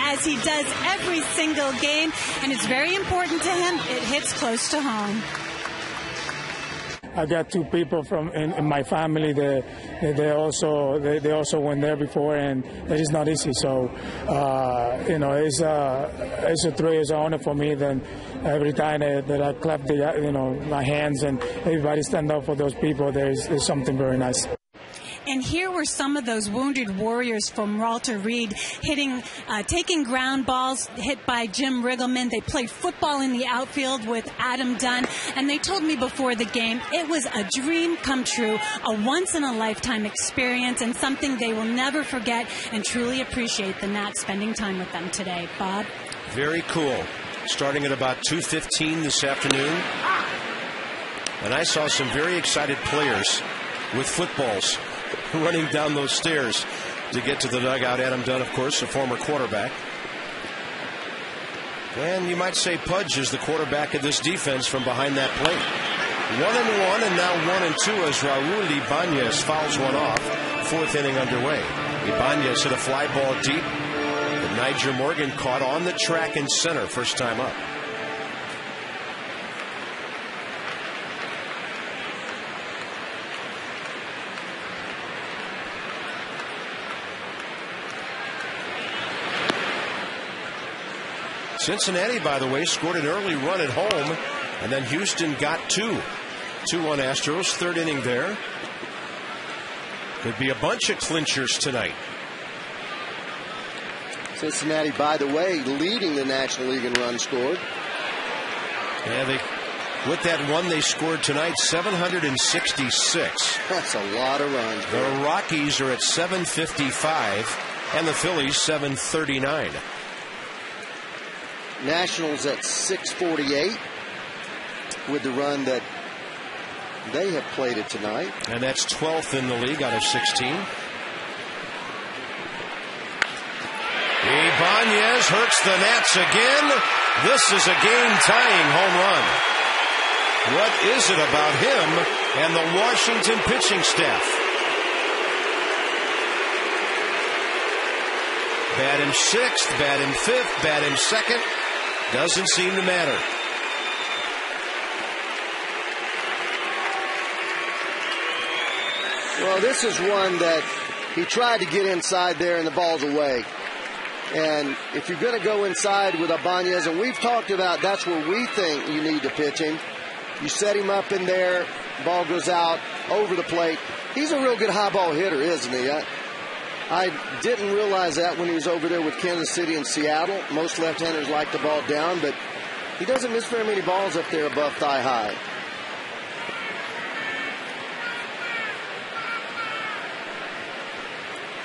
As he does every single game, and it's very important to him. It hits close to home. I got 2 people in my family that they also went there before, and it is not easy. So it's a thrill, it's an honor for me. Then every time that I clap my hands and everybody stand up for those people, there's something very nice. And here were some of those wounded warriors from Walter Reed taking ground balls hit by Jim Riggleman. They played football in the outfield with Adam Dunn. And they told me before the game it was a dream come true, a once-in-a-lifetime experience, and something they will never forget, and truly appreciate the Nats spending time with them today. Bob? Very cool. Starting at about 2:15 this afternoon. And I saw some very excited players with footballs running down those stairs to get to the dugout. Adam Dunn, of course, a former quarterback. And you might say Pudge is the quarterback of this defense from behind that plate. 1-1 and now 1-2 as Raul Ibanez fouls one off. 4th inning underway. Ibanez hit a fly ball deep that Niger Morgan caught on the track in center first time up. Cincinnati, by the way, scored an early run at home, and then Houston got 2. 2-1 Astros, 3rd inning there. Could be a bunch of clinchers tonight. Cincinnati, by the way, leading the National League in runs scored. Yeah, with that one they scored tonight, 766. That's a lot of runs. The Rockies are at 755, and the Phillies 739. Nationals at 648 with the run that they have played it tonight. And that's 12th in the league out of 16. Ibanez hurts the Nats again. This is a game-tying home run. What is it about him and the Washington pitching staff? Bat him 6th, bat him 5th, bat him 2nd. Doesn't seem to matter. Well, this is one that he tried to get inside there and the ball's away. And if you're going to go inside with Ibanez, and we've talked about that's where we think you need to pitch him. You set him up in there, ball goes out over the plate. He's a real good high ball hitter, isn't he? I didn't realize that when he was over there with Kansas City and Seattle. Most left-handers like the ball down, but he doesn't miss very many balls up there above thigh high.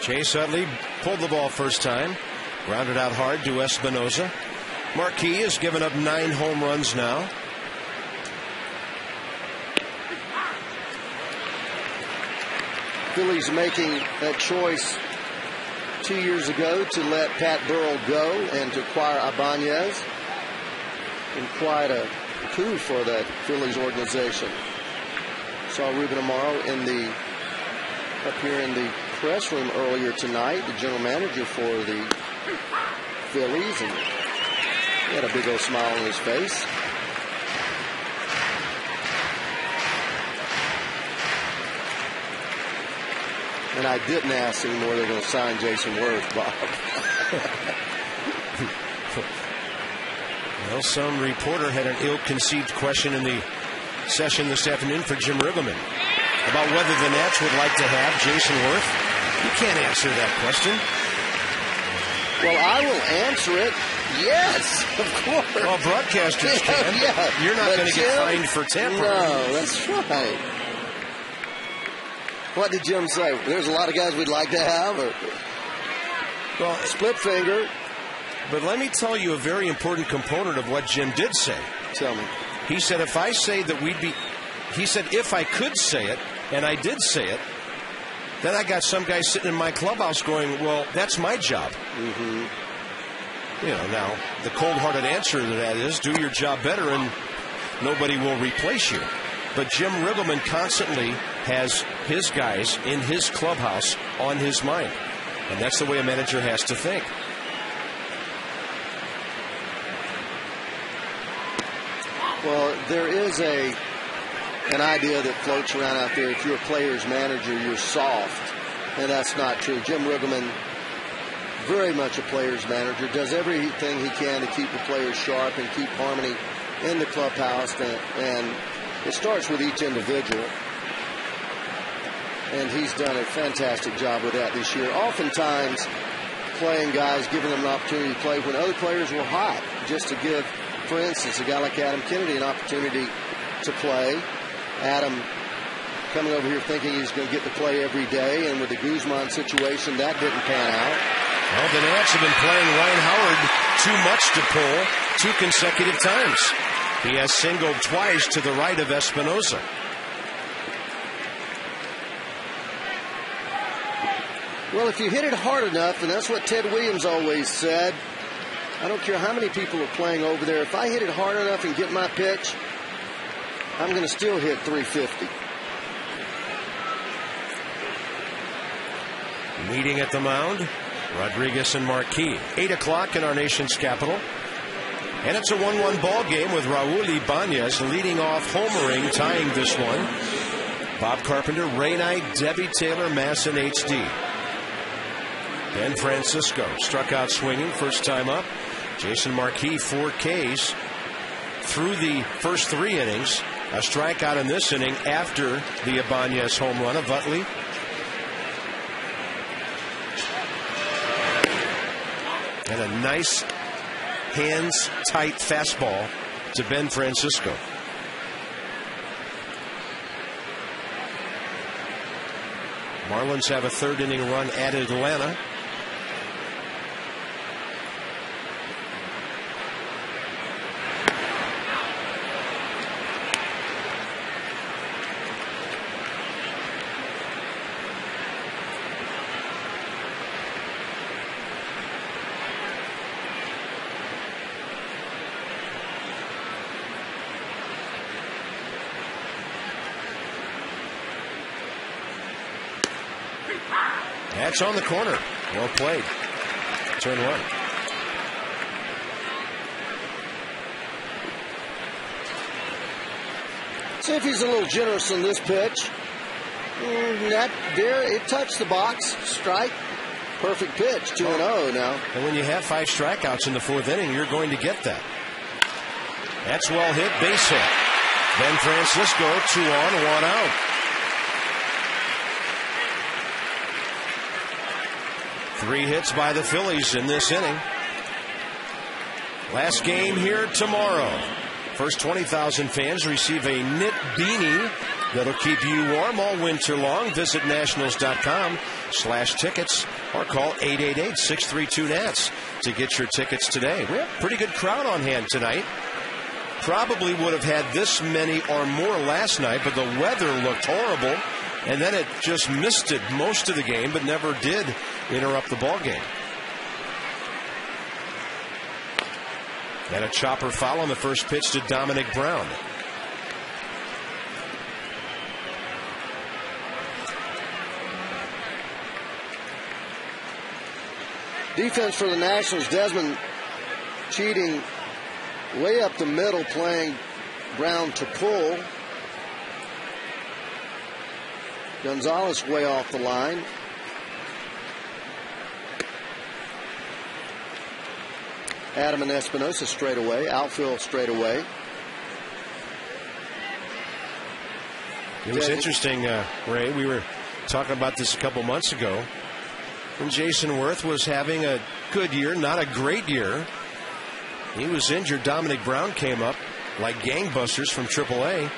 Chase Utley pulled the ball first time. Grounded out hard to Espinoza. Marquis has given up 9 home runs now. Phillies making that choice 2 years ago to let Pat Burrell go and to acquire Ibanez. And quite a coup for that Phillies organization. Saw Ruben Amaro up here in the press room earlier tonight, the general manager for the Phillies, and he had a big old smile on his face. And I didn't ask him where they're going to sign Jason Worth, Bob. Well, some reporter had an ill-conceived question in the session this afternoon for Jim Riggleman about whether the Nats would like to have Jason Worth. You can't answer that question. Well, I will answer it. Yes, of course. Well, broadcasters can. Yeah, you're not going to get fined for tampering. No, that's right. What did Jim say? There's a lot of guys we'd like to have. Well, split finger. But let me tell you a very important component of what Jim did say. Tell me. He said, if I say that he said, if I could say it, and I did say it, then I got some guy sitting in my clubhouse going, well, that's my job. Mm-hmm. Now, the cold-hearted answer to that is do your job better and nobody will replace you. But Jim Riggleman constantly has his guys in his clubhouse on his mind. And that's the way a manager has to think. Well, there is an idea that floats around out there. If you're a player's manager, you're soft. And that's not true. Jim Riggleman, very much a player's manager, does everything he can to keep the players sharp and keep harmony in the clubhouse. And it starts with each individual. And he's done a fantastic job with that this year. Oftentimes, playing guys, giving them an opportunity to play when other players were hot, just to give, for instance, a guy like Adam Kennedy an opportunity to play. Adam coming over here thinking he's going to get to play every day, and with the Guzman situation, that didn't pan out. Well, the Nats have been playing Ryan Howard too much to pull 2 consecutive times. He has singled twice to the right of Espinoza. Well, if you hit it hard enough, and that's what Ted Williams always said, I don't care how many people are playing over there. If I hit it hard enough and get my pitch, I'm going to still hit 350. Meeting at the mound, Rodriguez and Marquis. 8 o'clock in our nation's capital. And it's a 1-1 ball game with RAUL IBANEZ leading off, homering, tying this one. Bob Carpenter, Ray Knight, Debbie Taylor, Masson, HD. Ben Francisco struck out swinging, first time up. Jason Marquis, 4 Ks through the first 3 innings. A strikeout in this inning after the Ibanez home run of Utley. And a nice hands-tight fastball to Ben Francisco. Marlins have a 3rd inning run at Atlanta. That's on the corner. Well played. Turn 1. See if he's a little generous on this pitch. That there, it touched the box. Strike. Perfect pitch. 2-0 now. And when you have 5 strikeouts in the 4th inning, you're going to get that. That's well hit. Base hit. Ben Francisco, 2 on, 1 out. Three hits by the Phillies in this inning. Last game here tomorrow. First 20,000 fans receive a knit beanie that'll keep you warm all winter long. Visit nationals.com/tickets or call 888-632-NATS to get your tickets today. We have a pretty good crowd on hand tonight. Probably would have had this many or more last night, but the weather looked horrible. And then it just misted most of the game, but never did interrupt the ball game. And a chopper foul on the first pitch to Dominic Brown. Defense for the Nationals, Desmond cheating way up the middle, playing Brown to pull. Gonzalez way off the line. Adam and Espinosa straight away. Outfield straight away. It was interesting, Ray. We were talking about this a couple months ago. When Jason Worth was having a good year, not a great year. He was injured. Dominic Brown came up like gangbusters from AAA.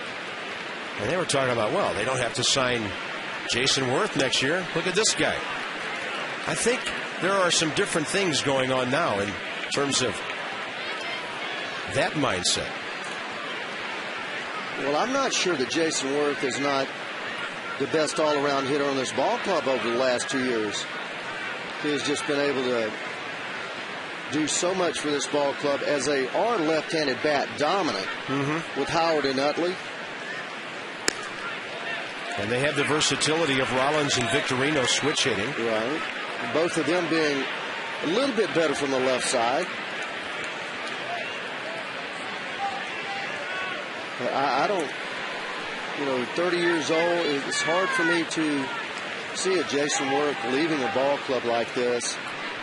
And they were talking about, well, they don't have to sign Jason Worth next year. Look at this guy. I think there are some different things going on now in terms of that mindset. Well, I'm not sure that Jason Worth is not the best all-around hitter on this ball club over the last 2 years. He has just been able to do so much for this ball club as they are left-handed bat dominant with Howard and Utley. And they have the versatility of Rollins and Victorino switch hitting. Right. Both of them being a little bit better from the left side. But I don't, 30 years old, it's hard for me to see a Jason Worth leaving a ball club like this,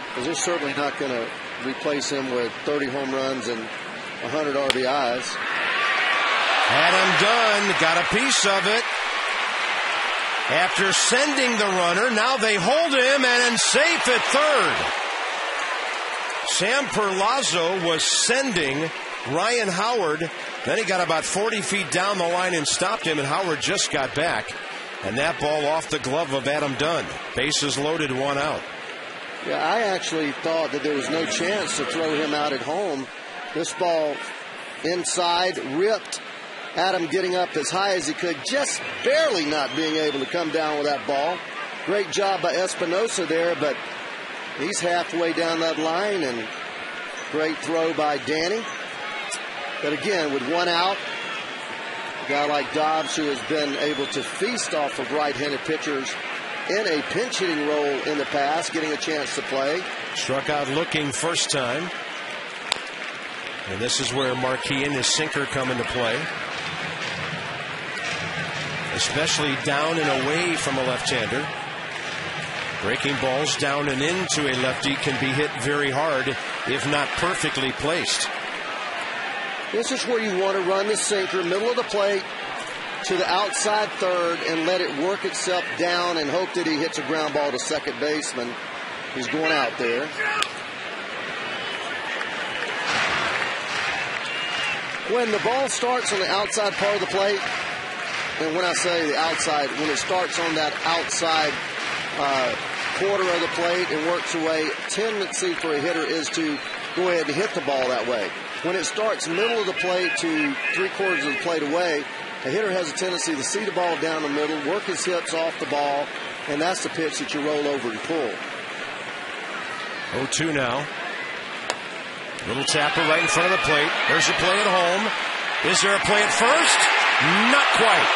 because they're certainly not going to replace him with 30 home runs and 100 RBIs. Adam Dunn got a piece of it. After sending the runner, now they hold him and safe at third. Sam Perlazzo was sending Ryan Howard. Then he got about 40 feet down the line and stopped him, and Howard just got back. And that ball off the glove of Adam Dunn. Bases loaded, 1 out. Yeah, I actually thought that there was no chance to throw him out at home. This ball inside, ripped. Adam getting up as high as he could, just barely not being able to come down with that ball. Great job by Espinosa there, but he's halfway down that line, and great throw by Danny. But again, with one out, a guy like Dobbs, who has been able to feast off of right-handed pitchers in a pinch-hitting role in the past, getting a chance to play. Struck out looking first time. And this is where Marquis and his sinker come into play. Especially down and away from a left-hander. Breaking balls down and into a lefty can be hit very hard, if not perfectly placed. This is where you want to run the sinker, middle of the plate, to the outside third and let it work itself down and hope that he hits a ground ball to second baseman. He's going out there. When the ball starts on the outside part of the plate, and when I say the outside, when it starts on that outside quarter of the plate and works away, tendency for a hitter is to go ahead and hit the ball that way. When it starts middle of the plate to 3/4 of the plate away, a hitter has a tendency to see the ball down the middle, work his hips off the ball, and that's the pitch that you roll over and pull. 0-2 now. Little tapper right in front of the plate. There's a play at home. Is there a play at first? Not quite.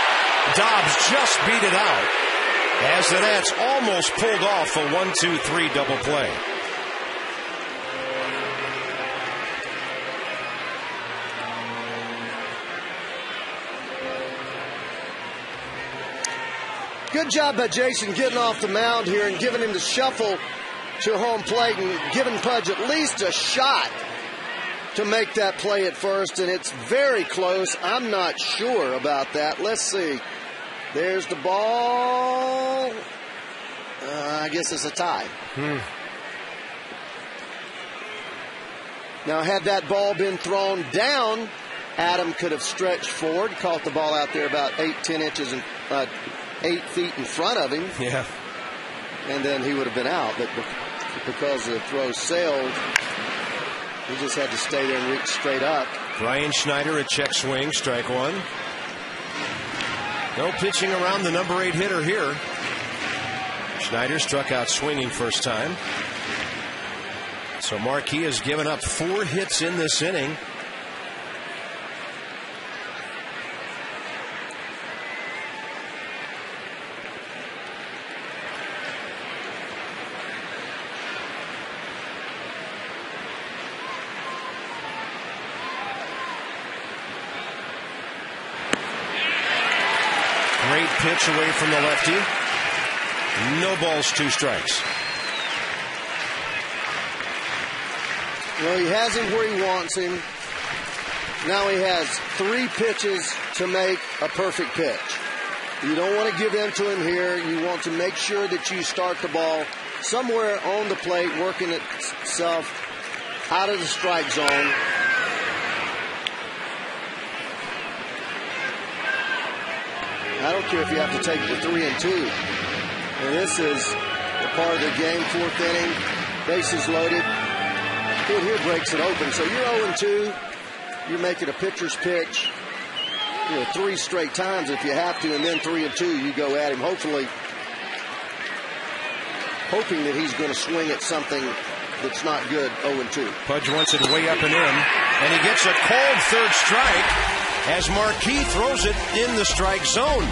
Dobbs just beat it out as the Nats almost pulled off a 1-2-3 double play. Good job by Jason getting off the mound here and giving him the shuffle to home plate and giving Pudge at least a shot to make that play at first, and it's very close. I'm not sure about that. Let's see. There's the ball. I guess it's a tie. Now, had that ball been thrown down, Adam could have stretched forward, caught the ball out there about 8-10 inches and 8 feet in front of him. Yeah. And then he would have been out. But because the throw sailed, he just had to stay there and reach straight up. Brian Schneider, a check swing, strike one. No pitching around the number 8 hitter here. Schneider struck out swinging first time. So Marquis has given up 4 hits in this inning. Great pitch away from the lefty. No balls, 2 strikes. Well, he has him where he wants him. Now he has 3 pitches to make a perfect pitch. You don't want to give in to him here. You want to make sure that you start the ball somewhere on the plate, working itself out of the strike zone. I don't care if you have to take the 3-2. And this is the part of the game, 4th inning, bases loaded. Kid here breaks it open. So you're 0-2. You're making a pitcher's pitch, 3 straight times if you have to, and then 3-2, you go at him, hoping that he's going to swing at something that's not good, 0-2. Pudge wants it way up and in, and he gets a called 3rd strike as Marquis throws it in the strike zone.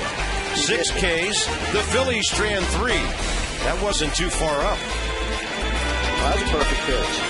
6 Ks, the Phillies strand 3. That wasn't too far up. That was a perfect pitch.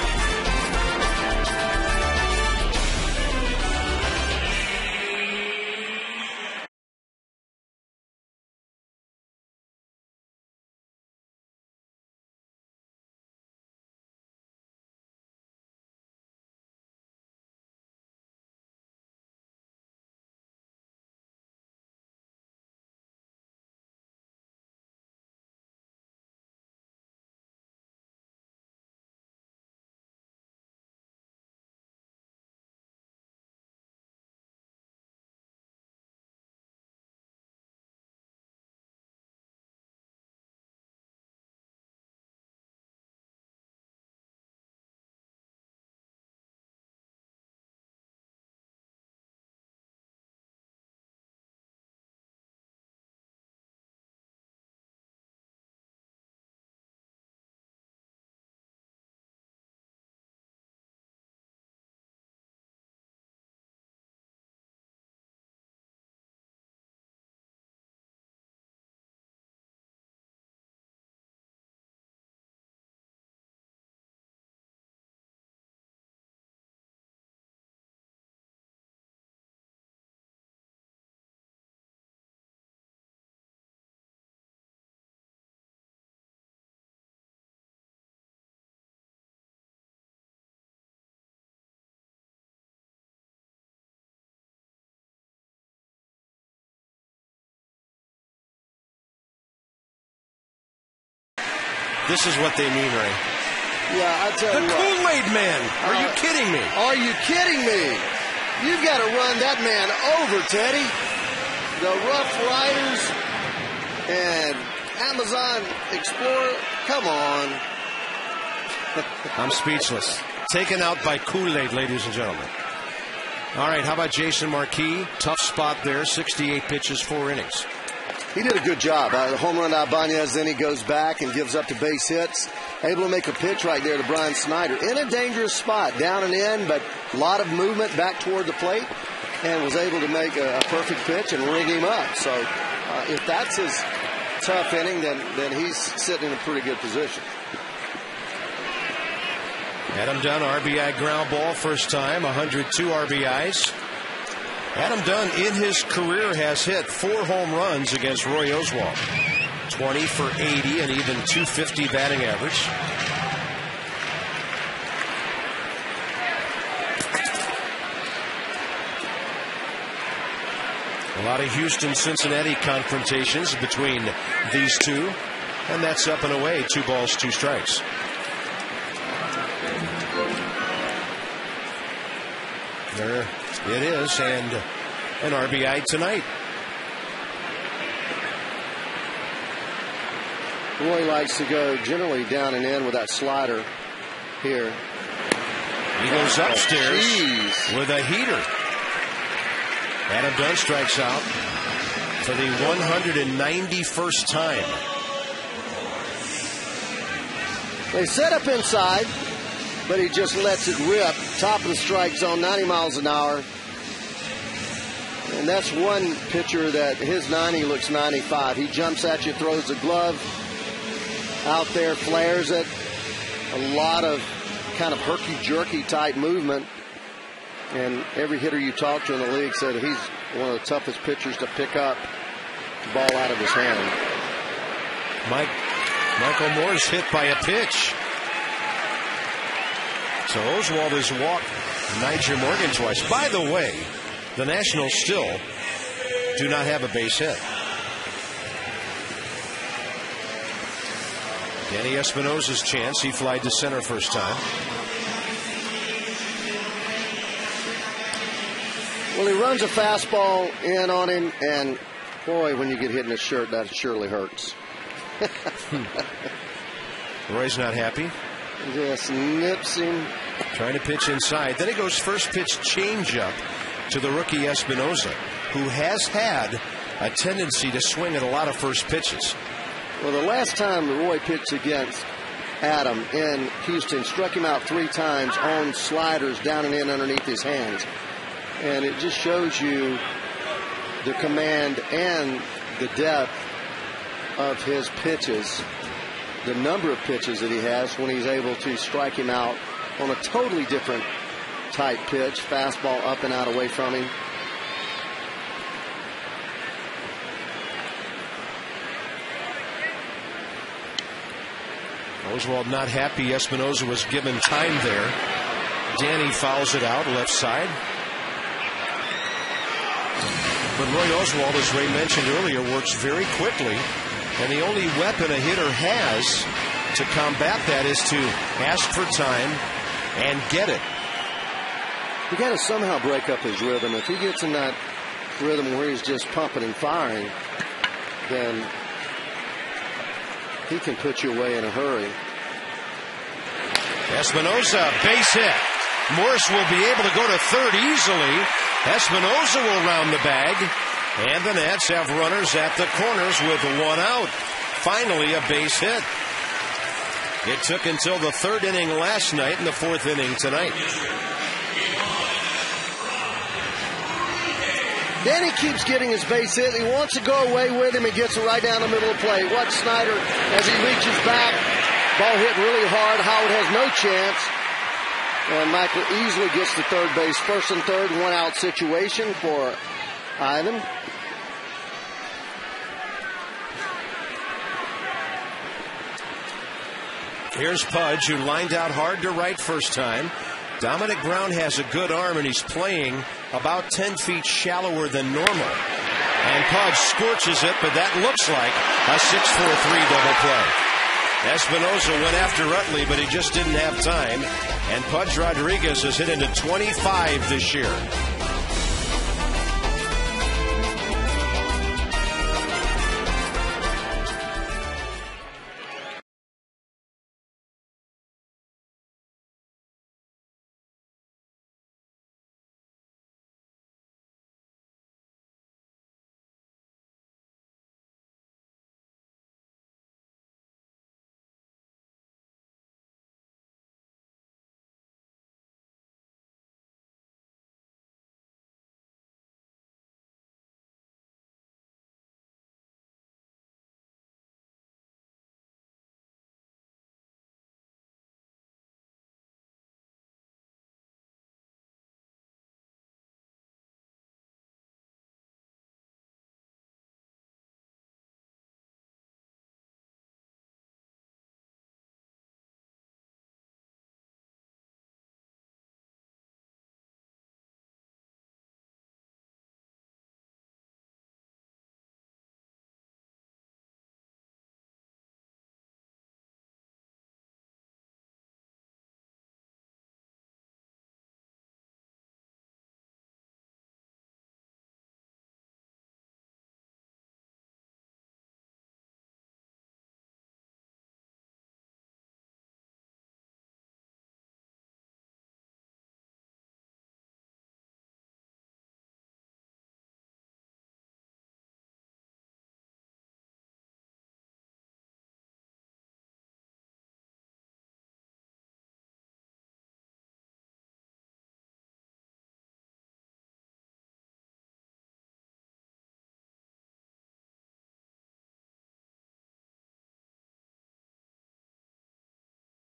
This is what they mean, Ray. Yeah, I tell you The what. Kool-Aid Man. Are you kidding me? Are you kidding me? You've got to run that man over, Teddy. The Rough Riders and Amazon Explorer. Come on. I'm speechless. Taken out by Kool-Aid, ladies and gentlemen. All right, how about Jason Marquis? Tough spot there, 68 pitches, 4 innings. He did a good job. The home run to IBANEZ, then he goes back and gives up the base hits. Able to make a pitch right there to Brian Schneider. In a dangerous spot, down and in, but a lot of movement back toward the plate, and was able to make a perfect pitch and ring him up. So if that's his tough inning, then he's sitting in a pretty good position. Adam Dunn, RBI ground ball, first time, 102 RBIs. Adam Dunn, in his career, has hit 4 home runs against Roy Oswalt. 20 for 80 and even 250 batting average. A lot of Houston-Cincinnati confrontations between these two. And that's up and away, 2 balls, 2 strikes. There it is, and an RBI tonight. Roy likes to go generally down and in with that slider here. He goes upstairs with a heater. Adam Dunn strikes out for the 191st time. They set up inside, but he just lets it rip. Top of the strike zone, 90 miles an hour. And that's one pitcher that his 90 looks 95. He jumps at you, throws the glove out there, flares it. A lot of kind of herky-jerky type movement. And every hitter you talk to in the league said he's one of the toughest pitchers to pick up the ball out of his hand. Michael Morse hit by a pitch. So Oswalt has walked Niger Morgan twice. By the way, the Nationals still do not have a base hit. Danny Espinosa's chance. He flied to center first time. Well, he runs a fastball in on him, and boy, when you get hit in the shirt, that surely hurts. Roy's not happy. Just nips him. Trying to pitch inside. Then he goes first pitch changeup to the rookie Espinosa, who has had a tendency to swing at a lot of first pitches. Well, the last time Roy pitched against Adam in Houston, struck him out 3 times on sliders down and in underneath his hands. And it just shows you the command and the depth of his pitches, the number of pitches that he has when he's able to strike him out on a totally different type pitch, fastball up and out away from him. Oswalt not happy. Espinosa was given time there. Danny fouls it out left side. But Roy Oswalt, as Ray mentioned earlier, works very quickly. And the only weapon a hitter has to combat that is to ask for time and get it. You got to somehow break up his rhythm. If he gets in that rhythm where he's just pumping and firing, then he can put you away in a hurry. Espinosa, base hit. Morse will be able to go to third easily. Espinosa will round the bag. And the Nats have runners at the corners with 1 out. Finally, a base hit. It took until the 3rd inning last night and the 4th inning tonight. Then he keeps getting his base hit. He wants to go away with him. He gets it right down the middle of the plate. Watch Schneider as he reaches back. Ball hit really hard. Howard has no chance. And Michael easily gets to third base. 1st and 3rd, 1 out situation for Ivan. Here's Pudge, who lined out hard to right first time. Dominic Brown has a good arm, and he's playing about 10 feet shallower than normal. And Pudge scorches it, but that looks like a 6-4-3 double play. Espinosa went after Utley, but he just didn't have time. And Pudge Rodriguez has hit into 25 this year.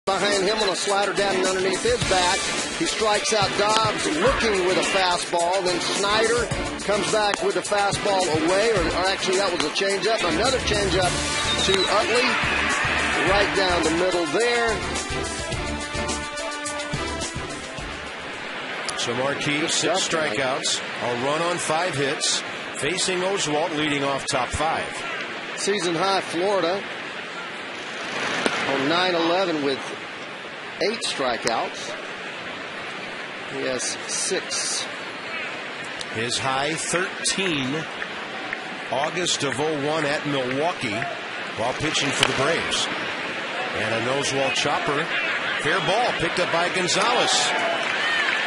Behind him on a slider down and underneath his back. He strikes out Dobbs looking with a fastball. Then Schneider comes back with a fastball away, or actually that was a changeup. Another changeup to Utley. Right down the middle there. So Marquis, 6 strikeouts, a run on 5 hits, facing Oswalt leading off top 5. Season high Florida on 9-11 with 8 strikeouts. He has 6. His high 13 August of 01 at Milwaukee while pitching for the Braves. And a Oswalt chopper. Fair ball picked up by Gonzalez.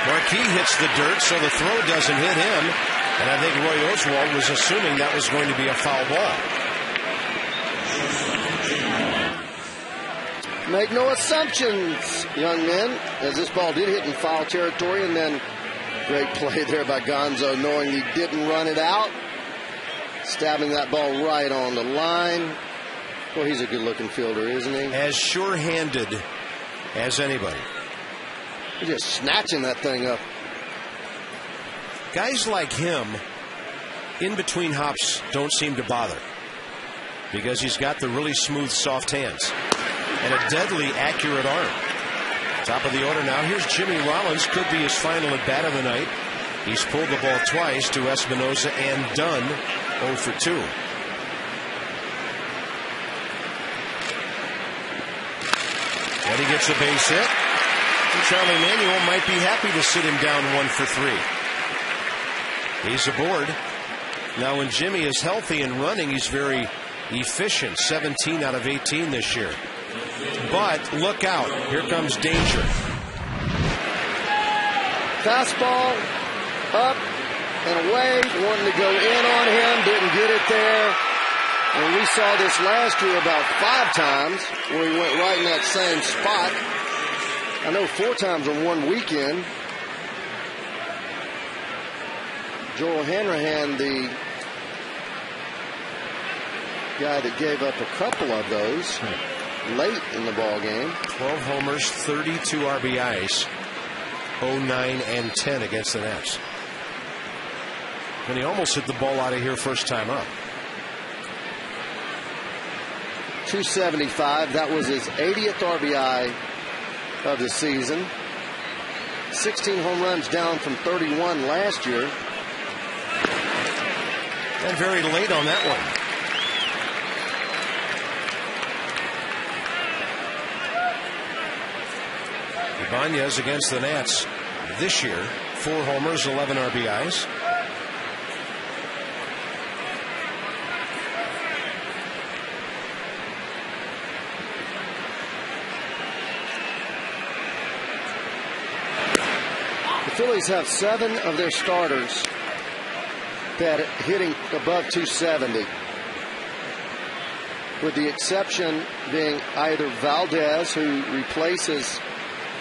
Marquis hits the dirt, so the throw doesn't hit him. And I think Roy Oswalt was assuming that was going to be a foul ball. Make no assumptions, young men, as this ball did hit in foul territory. And then great play there by Gonzo, knowing he didn't run it out. Stabbing that ball right on the line. Well, he's a good-looking fielder, isn't he? As sure-handed as anybody. He's just snatching that thing up. Guys like him, in between hops, don't seem to bother. Because he's got the really smooth, soft hands. And a deadly accurate arm. Top of the order now. Here's Jimmy Rollins. Could be his final at bat of the night. He's pulled the ball twice to Espinosa and Dunn. 0 for 2. And he gets a base hit. And Charlie Manuel might be happy to sit him down 1 for 3. He's aboard. Now when Jimmy is healthy and running, he's very efficient. 17 out of 18 this year. But look out. Here comes danger. Fastball up and away. Wanting to go in on him. Didn't get it there. And we saw this last year about 5 times where he went right in that same spot. I know 4 times on one weekend. Joel Hanrahan, the guy that gave up a couple of those late in the ball game. 12 homers, 32 RBIs, 09 and 10 against the Nats. And he almost hit the ball out of here first time up. 275. That was his 80th RBI of the season. 16 home runs down from 31 last year. And very late on that one. IBANEZ against the Nats this year, 4 homers, 11 RBIs. The Phillies have 7 of their starters that are hitting above 270, with the exception being either Valdez, who replaces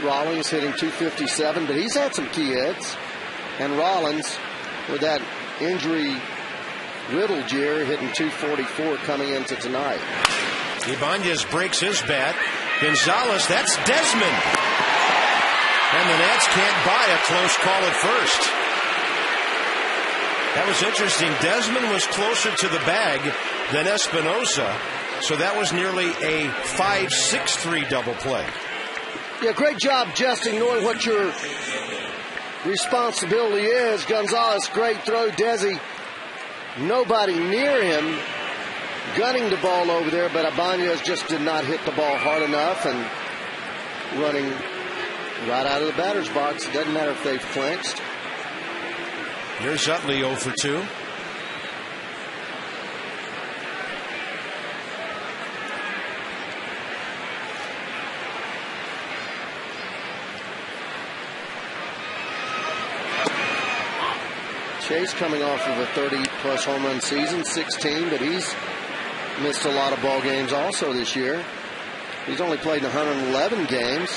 Rollins, hitting 257, but he's had some key hits, and Rollins, with that injury-riddled year, hitting 244 coming into tonight. IBANEZ breaks his bat. Gonzalez, that's Desmond. And the Nats can't buy a close call at first. That was interesting. Desmond was closer to the bag than Espinosa, so that was nearly a 5-6-3 double play. Yeah, great job, Justin, knowing what your responsibility is. Gonzalez, great throw. Desi, nobody near him, gunning the ball over there, but IBANEZ just did not hit the ball hard enough and running right out of the batter's box. It doesn't matter if they've clinched. Here's Utley 0 for 2. Chase coming off of a 30-plus home run season, 16, but he's missed a lot of ball games also this year. He's only played in 111 games.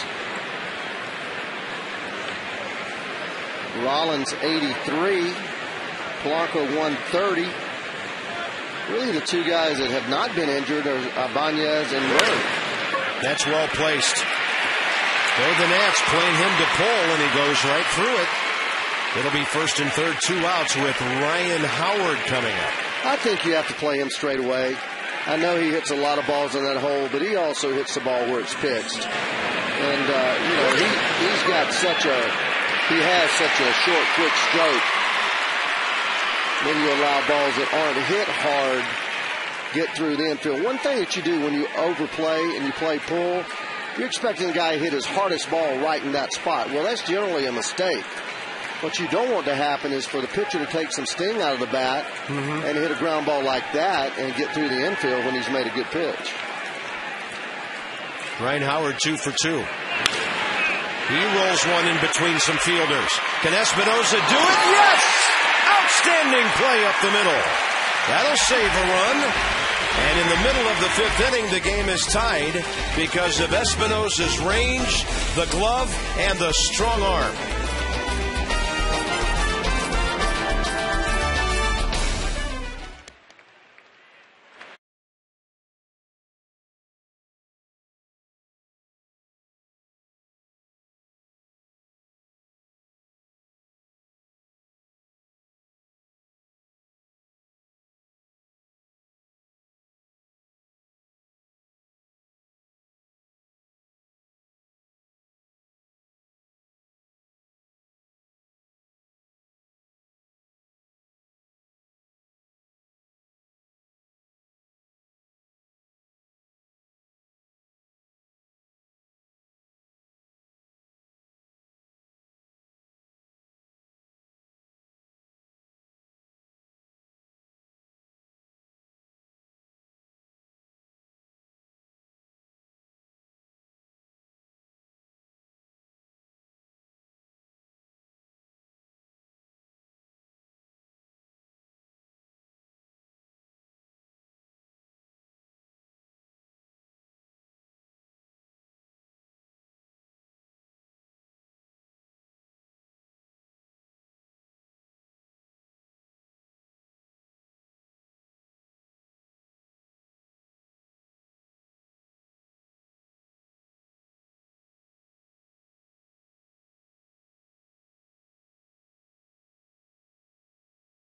Rollins 83, Polanco 130. Really the two guys that have not been injured are IBANEZ and Rowe. That's well placed. There the Nats playing him to pull, and he goes right through it. It'll be first and third, 2 outs with Ryan Howard coming up. I think you have to play him straight away. I know he hits a lot of balls in that hole, but he also hits the ball where it's pitched. And, you know, he's got such a... He has such a short, quick stroke. Then you allow balls that aren't hit hard get through the infield. One thing that you do when you overplay and you play pull, you're expecting the guy to hit his hardest ball right in that spot. Well, that's generally a mistake. What you don't want to happen is for the pitcher to take some sting out of the bat and hit a ground ball like that and get through the infield when he's made a good pitch. Ryan Howard 2 for 2. He rolls one in between some fielders. Can Espinosa do it? Yes! Outstanding play up the middle. That'll save a run. And in the middle of the 5th inning, the game is tied because of Espinosa's range, the glove, and the strong arm.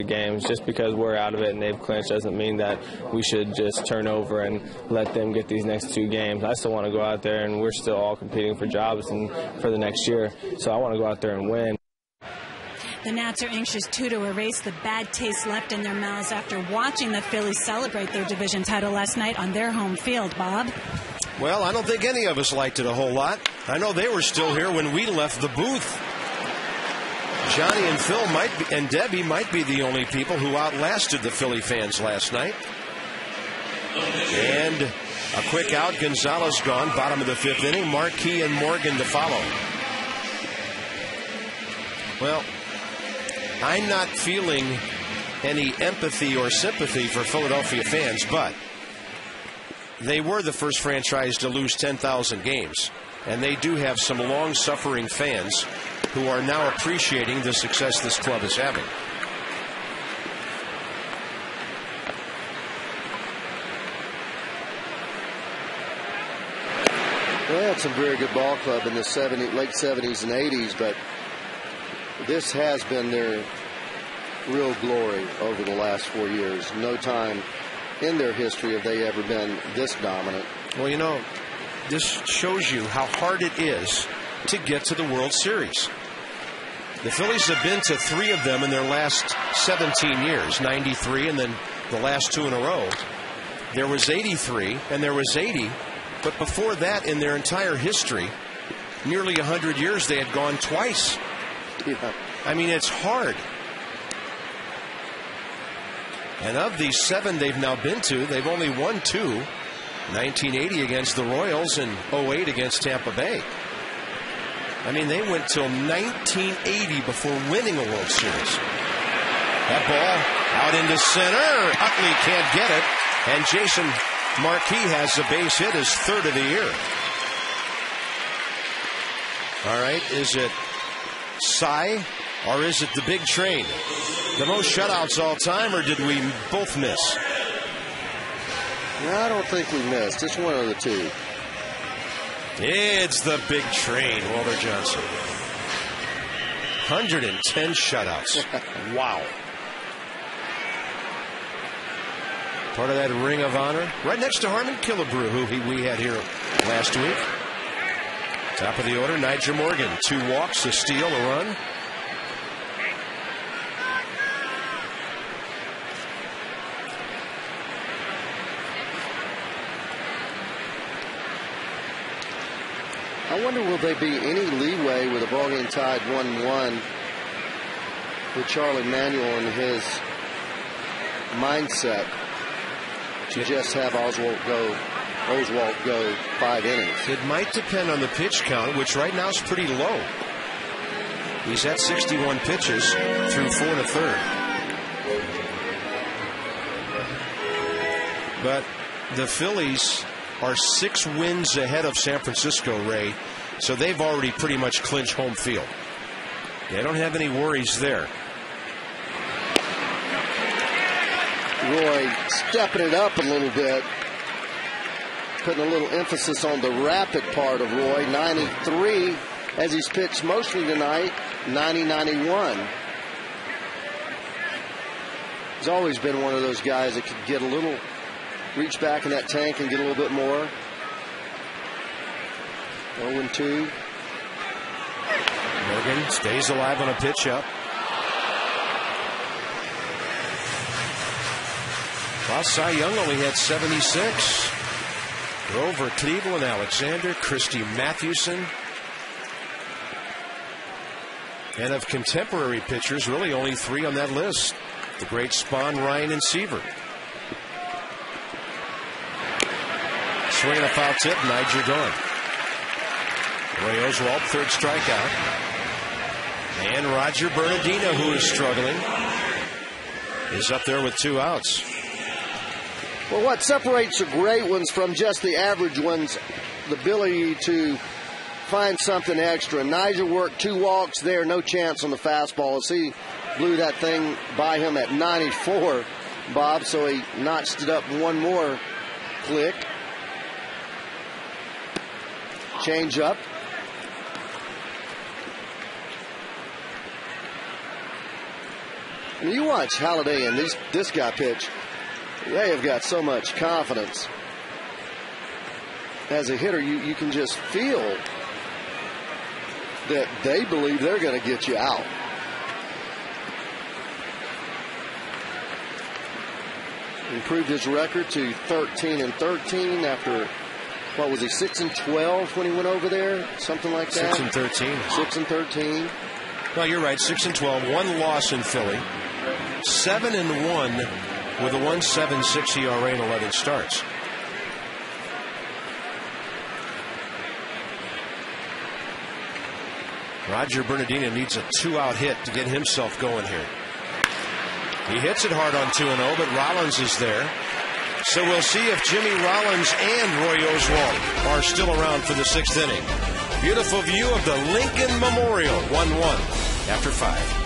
Games just because we're out of it and they've clinched doesn't mean that we should just turn over and let them get these next 2 games. I still want to go out there, and we're still all competing for jobs and for the next year, so I want to go out there and win. The Nats are anxious, too, to erase the bad taste left in their mouths after watching the Phillies celebrate their division title last night on their home field. Bob? Well, I don't think any of us liked it a whole lot. I know they were still here when we left the booth. Johnny and Phil and Debbie might be the only people who outlasted the Philly fans last night. And a quick out, Gonzalez gone, bottom of the 5th inning. Marquis and Morgan to follow. Well, I'm not feeling any empathy or sympathy for Philadelphia fans, but they were the first franchise to lose 10,000 games. And they do have some long-suffering fans who are now appreciating the success this club is having. They had some very good ball club in the late 70s and 80s, but this has been their real glory over the last 4 years. No time in their history have they ever been this dominant. Well, you know, this shows you how hard it is to get to the World Series. The Phillies have been to 3 of them in their last 17 years, 93 and then the last 2 in a row. There was 83 and there was 80, but before that in their entire history, nearly 100 years, they had gone twice. Yeah. I mean, it's hard. And of these 7 they've now been to, they've only won 2. 1980 against the Royals and 08 against Tampa Bay. I mean, they went till 1980 before winning a World Series. That ball out into center. Utley can't get it. And Jason Marquis has a base hit, his 3rd of the year. All right, is it Cy or is it the big train? The most shutouts all time, or did we both miss? No, I don't think we missed. It's one of the 2. It's the big train, Walter Johnson. 110 shutouts. Wow. Part of that Ring of Honor. Right next to Harmon Killebrew, who we had here last week. Top of the order, Nigel Morgan. 2 walks, a steal, a run. I wonder, will there be any leeway with a ball game tied 1-1 with Charlie Manuel and his mindset to just have Oswalt go 5 innings? It might depend on the pitch count, which right now is pretty low. He's at 61 pitches through 4 1/3. But the Phillies are 6 wins ahead of San Francisco, Ray, so they've already pretty much clinched home field. They don't have any worries there. Roy stepping it up a little bit, putting a little emphasis on the rapid part of Roy. 93 as he's pitched mostly tonight, 90-91. He's always been one of those guys that could get a little, reach back in that tank and get a little bit more. 0-2. Morgan stays alive on a pitch up. Well, Cy Young only had 76. Grover, Cleveland, Alexander, Christy Mathewson. And of contemporary pitchers, really only 3 on that list. The great Spahn, Ryan, and Seaver. Swinging a foul tip, Niger gone. Ray Oswalt, 3rd strikeout. And Roger Bernadina, who is struggling, is up there with 2 outs. Well, what separates the great ones from just the average ones, the ability to find something extra. Nigel worked 2 walks there, no chance on the fastball as he blew that thing by him at 94, Bob, so he notched it up 1 more click. Change up. And you watch Halladay and this guy pitch. They have got so much confidence. As a hitter, you can just feel that they believe they're going to get you out. Improved his record to 13-13 after what was he, 6-12 when he went over there? Something like that? 6-13. 6-13. Well, you're right, 6-12. One loss in Philly. 7-1 with a 1.76 ERA in 11 starts. Roger Bernadina needs a 2-out hit to get himself going here. He hits it hard on 2-0, but Rollins is there. So we'll see if Jimmy Rollins and Roy Oswalt are still around for the 6th inning. Beautiful view of the Lincoln Memorial, 1-1 after 5.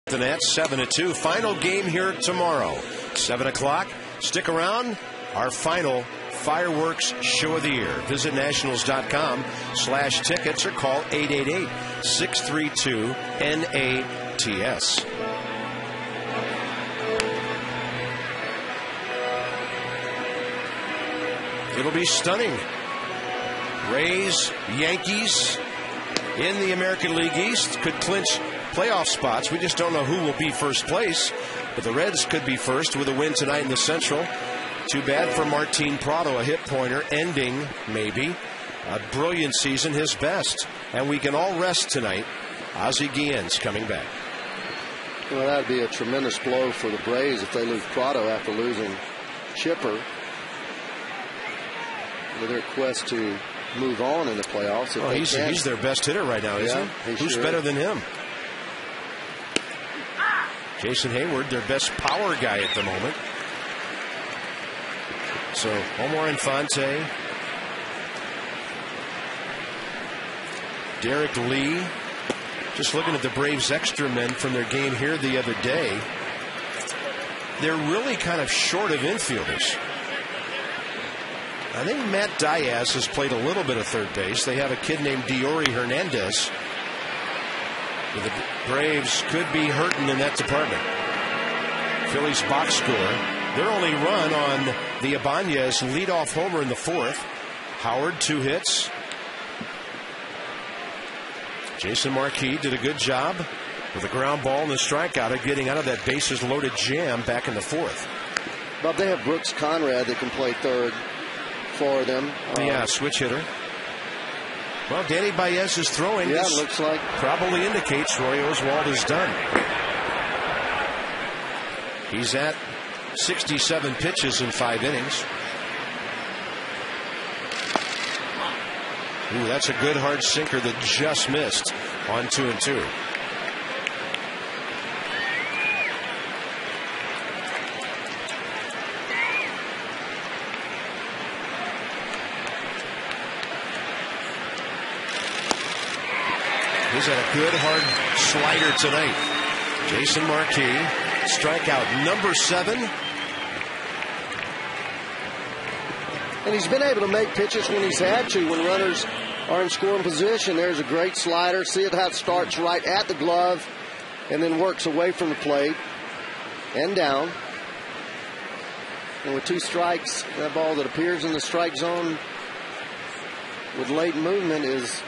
The Nats 7-2. Final game here tomorrow, 7 o'clock. Stick around. Our final fireworks show of the year. Visit nationals.com/tickets or call 888-632-NATS. It'll be stunning. Rays, Yankees in the American League East could clinch playoff spots. We just don't know who will be first place, but the Reds could be first with a win tonight in the Central. Too bad for Martin Prado, a hit pointer, ending maybe a brilliant season, his best. And we can all rest tonight. Ozzie Guillen's coming back. Well, that would be a tremendous blow for the Braves if they lose Prado after losing Chipper. With their quest to move on in the playoffs. Oh, he's their best hitter right now, isn't he? Who's sure better than him? Jason Hayward, their best power guy at the moment. So Omar Infante, Derek Lee. Just looking at the Braves extra men from their game here the other day. They're really kind of short of infielders. I think Matt Diaz has played a little bit of third base. They have a kid named Diori Hernandez. The Braves could be hurting in that department. Phillies box score. Their only run on the IBANEZ leadoff homer in the 4th. Howard, 2 hits. Jason Marquis did a good job with a ground ball and a strikeout of getting out of that bases loaded jam back in the 4th. But they have Brooks Conrad that can play third for them. Yeah, switch hitter. Well, Danny Baez is throwing. Yeah, it looks like. Probably indicates Roy Oswalt is done. He's at 67 pitches in 5 innings. Ooh, that's a good hard sinker that just missed on 2-2. He's had a good hard slider tonight. Jason Marquis, strikeout number 7. And he's been able to make pitches when he's had to, when runners are in scoring position. There's a great slider. See it how it starts right at the glove and then works away from the plate. and down. And with 2 strikes, that ball that appears in the strike zone with late movement is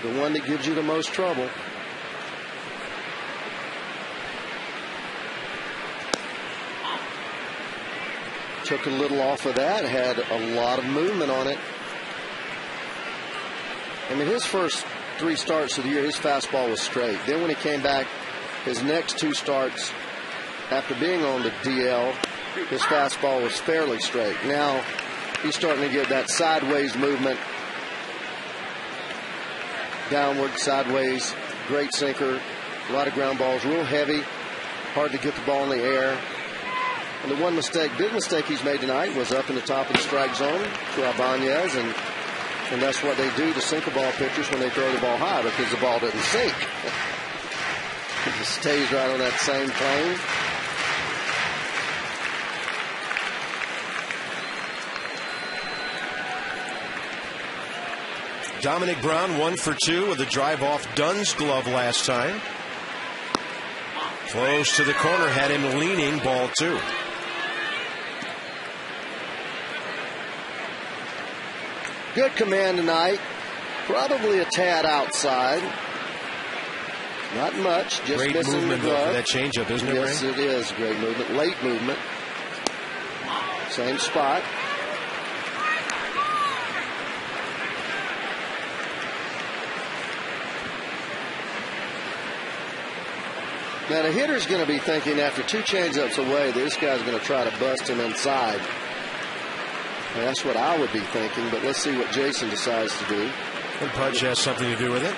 the one that gives you the most trouble. Took a little off of that, had a lot of movement on it. I mean, his first 3 starts of the year, his fastball was straight. Then when he came back, his next 2 starts after being on the DL, his fastball was fairly straight. Now he's starting to get that sideways movement. Downward, sideways, great sinker, a lot of ground balls, real heavy, hard to get the ball in the air. And the one mistake, big mistake he's made tonight was up in the top of the strike zone to IBANEZ, and that's what they do to sinker ball pitchers when they throw the ball high, because the ball doesn't sink. It just stays right on that same plane. Dominic Brown 1 for 2 with a drive off Dunn's glove last time. Close to the corner, had him leaning, ball 2. Good command tonight. Probably a tad outside. Not much, just great missing movement the glove. For that changeup, isn't it, Yes, Ray? it is. Great movement. Late movement. Same spot. Now the hitter's going to be thinking after 2 changeups away, this guy's going to try to bust him inside. And that's what I would be thinking, but let's see what Jason decides to do. And Pudge has something to do with it.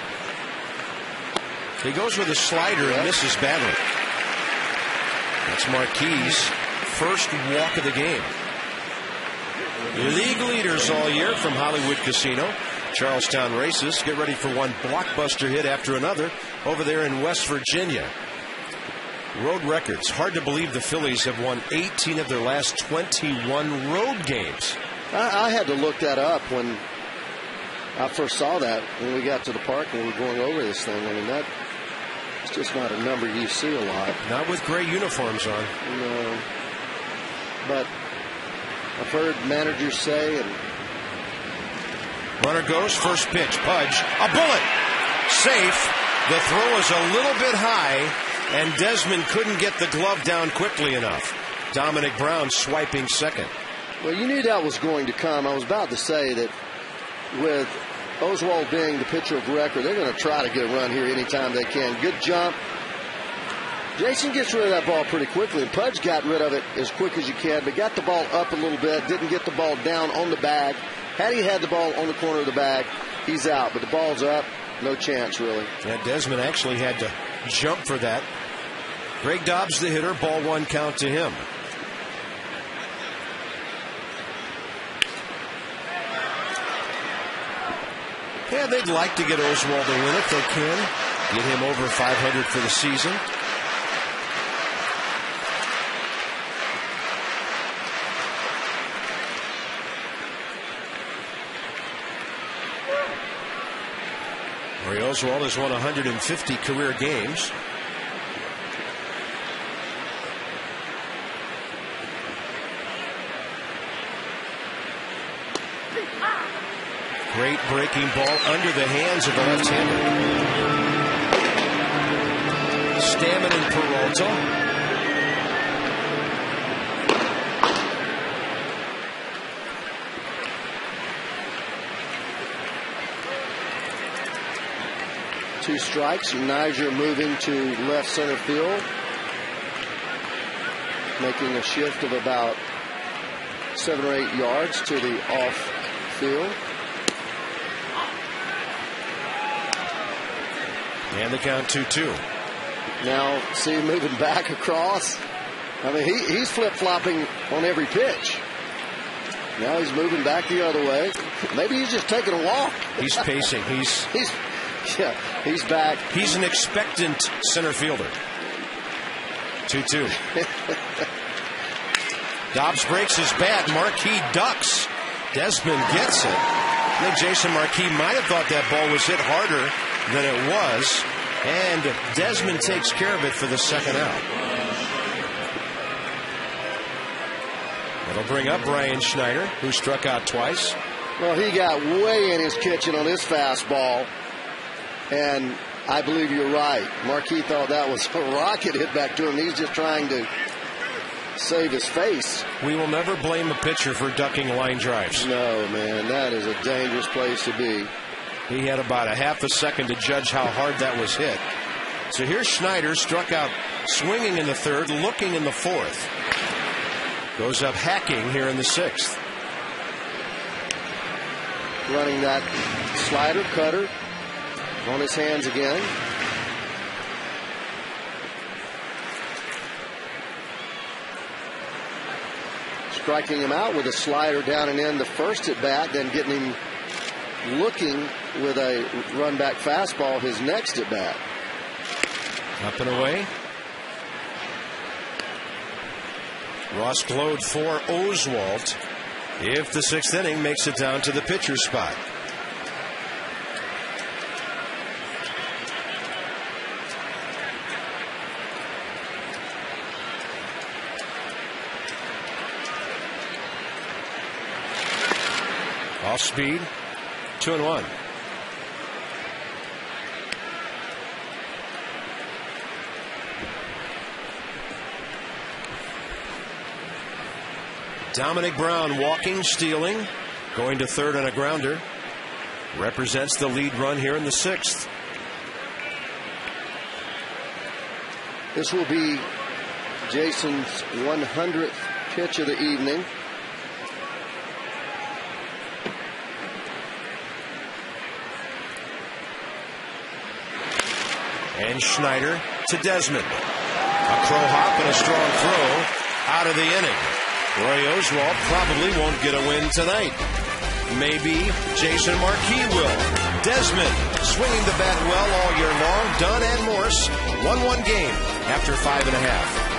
He goes with a slider and misses badly. That's Marquis' first walk of the game. League leaders all year from Hollywood Casino. Charlestown Races get ready for one blockbuster hit after another over there in West Virginia. Road records. Hard to believe the Phillies have won 18 of their last 21 road games. I had to look that up when I first saw that when we got to the park and we were going over this thing. I mean, that's just not a number you see a lot. Not with gray uniforms on. No. But I've heard managers say, and runner goes, first pitch, Pudge, a bullet, safe. The throw is a little bit high, and Desmond couldn't get the glove down quickly enough. Dominic Brown swiping second. Well, you knew that was going to come. I was about to say that with Oswald being the pitcher of record, they're going to try to get a run here anytime they can. Good jump. Jason gets rid of that ball pretty quickly, and Pudge got rid of it as quick as you can, but got the ball up a little bit, didn't get the ball down on the bag. Had he had the ball on the corner of the bag, he's out, but the ball's up, no chance really. Yeah, Desmond actually had to jump for that. Greg Dobbs, the hitter, ball 1 count to him. Yeah, they'd like to get Oswald a win if they can. Get him over 500 for the season. Ray Oswald has won 150 career games. Great breaking ball under the hands of the left-hander. Stammen and Peralta. Two strikes. Niger moving to left center field, making a shift of about 7 or 8 yards to the off field. And the count 2-2. Now see him moving back across. I mean, he's flip-flopping on every pitch. Now he's moving back the other way. Maybe he's just taking a walk. He's pacing. He's back. He's an expectant center fielder. 2-2. Dobbs breaks his bat. Marquis ducks. Desmond gets it. I think Jason Marquis might have thought that ball was hit harder than it was. And Desmond takes care of it for the second out. That'll bring up Brian Schneider, who struck out twice. Well, he got way in his kitchen on his fastball, and I believe you're right. Marquis thought that was a rocket hit back to him. He's just trying to save his face. We will never blame a pitcher for ducking line drives. No, man, that is a dangerous place to be. He had about a half a second to judge how hard that was hit. So here's Schneider, struck out swinging in the third, looking in the fourth. Goes up hacking here in the sixth. Running that slider, cutter on his hands again. Striking him out with a slider down and in the first at bat, then getting him looking with a run back fastball his next at bat. Up and away. Ross Glode for Oswalt if the sixth inning makes it down to the pitcher's spot. Off speed, 2-1. Dominic Brown walking, stealing, going to third on a grounder. Represents the lead run here in the sixth. This will be Jason's 100th pitch of the evening. And Schneider to Desmond. A crow hop and a strong throw out of the inning. Roy Oswalt probably won't get a win tonight. Maybe Jason Marquis will. Desmond swinging the bat well all year long. Dunn and Morse 1-1 game after 5.5.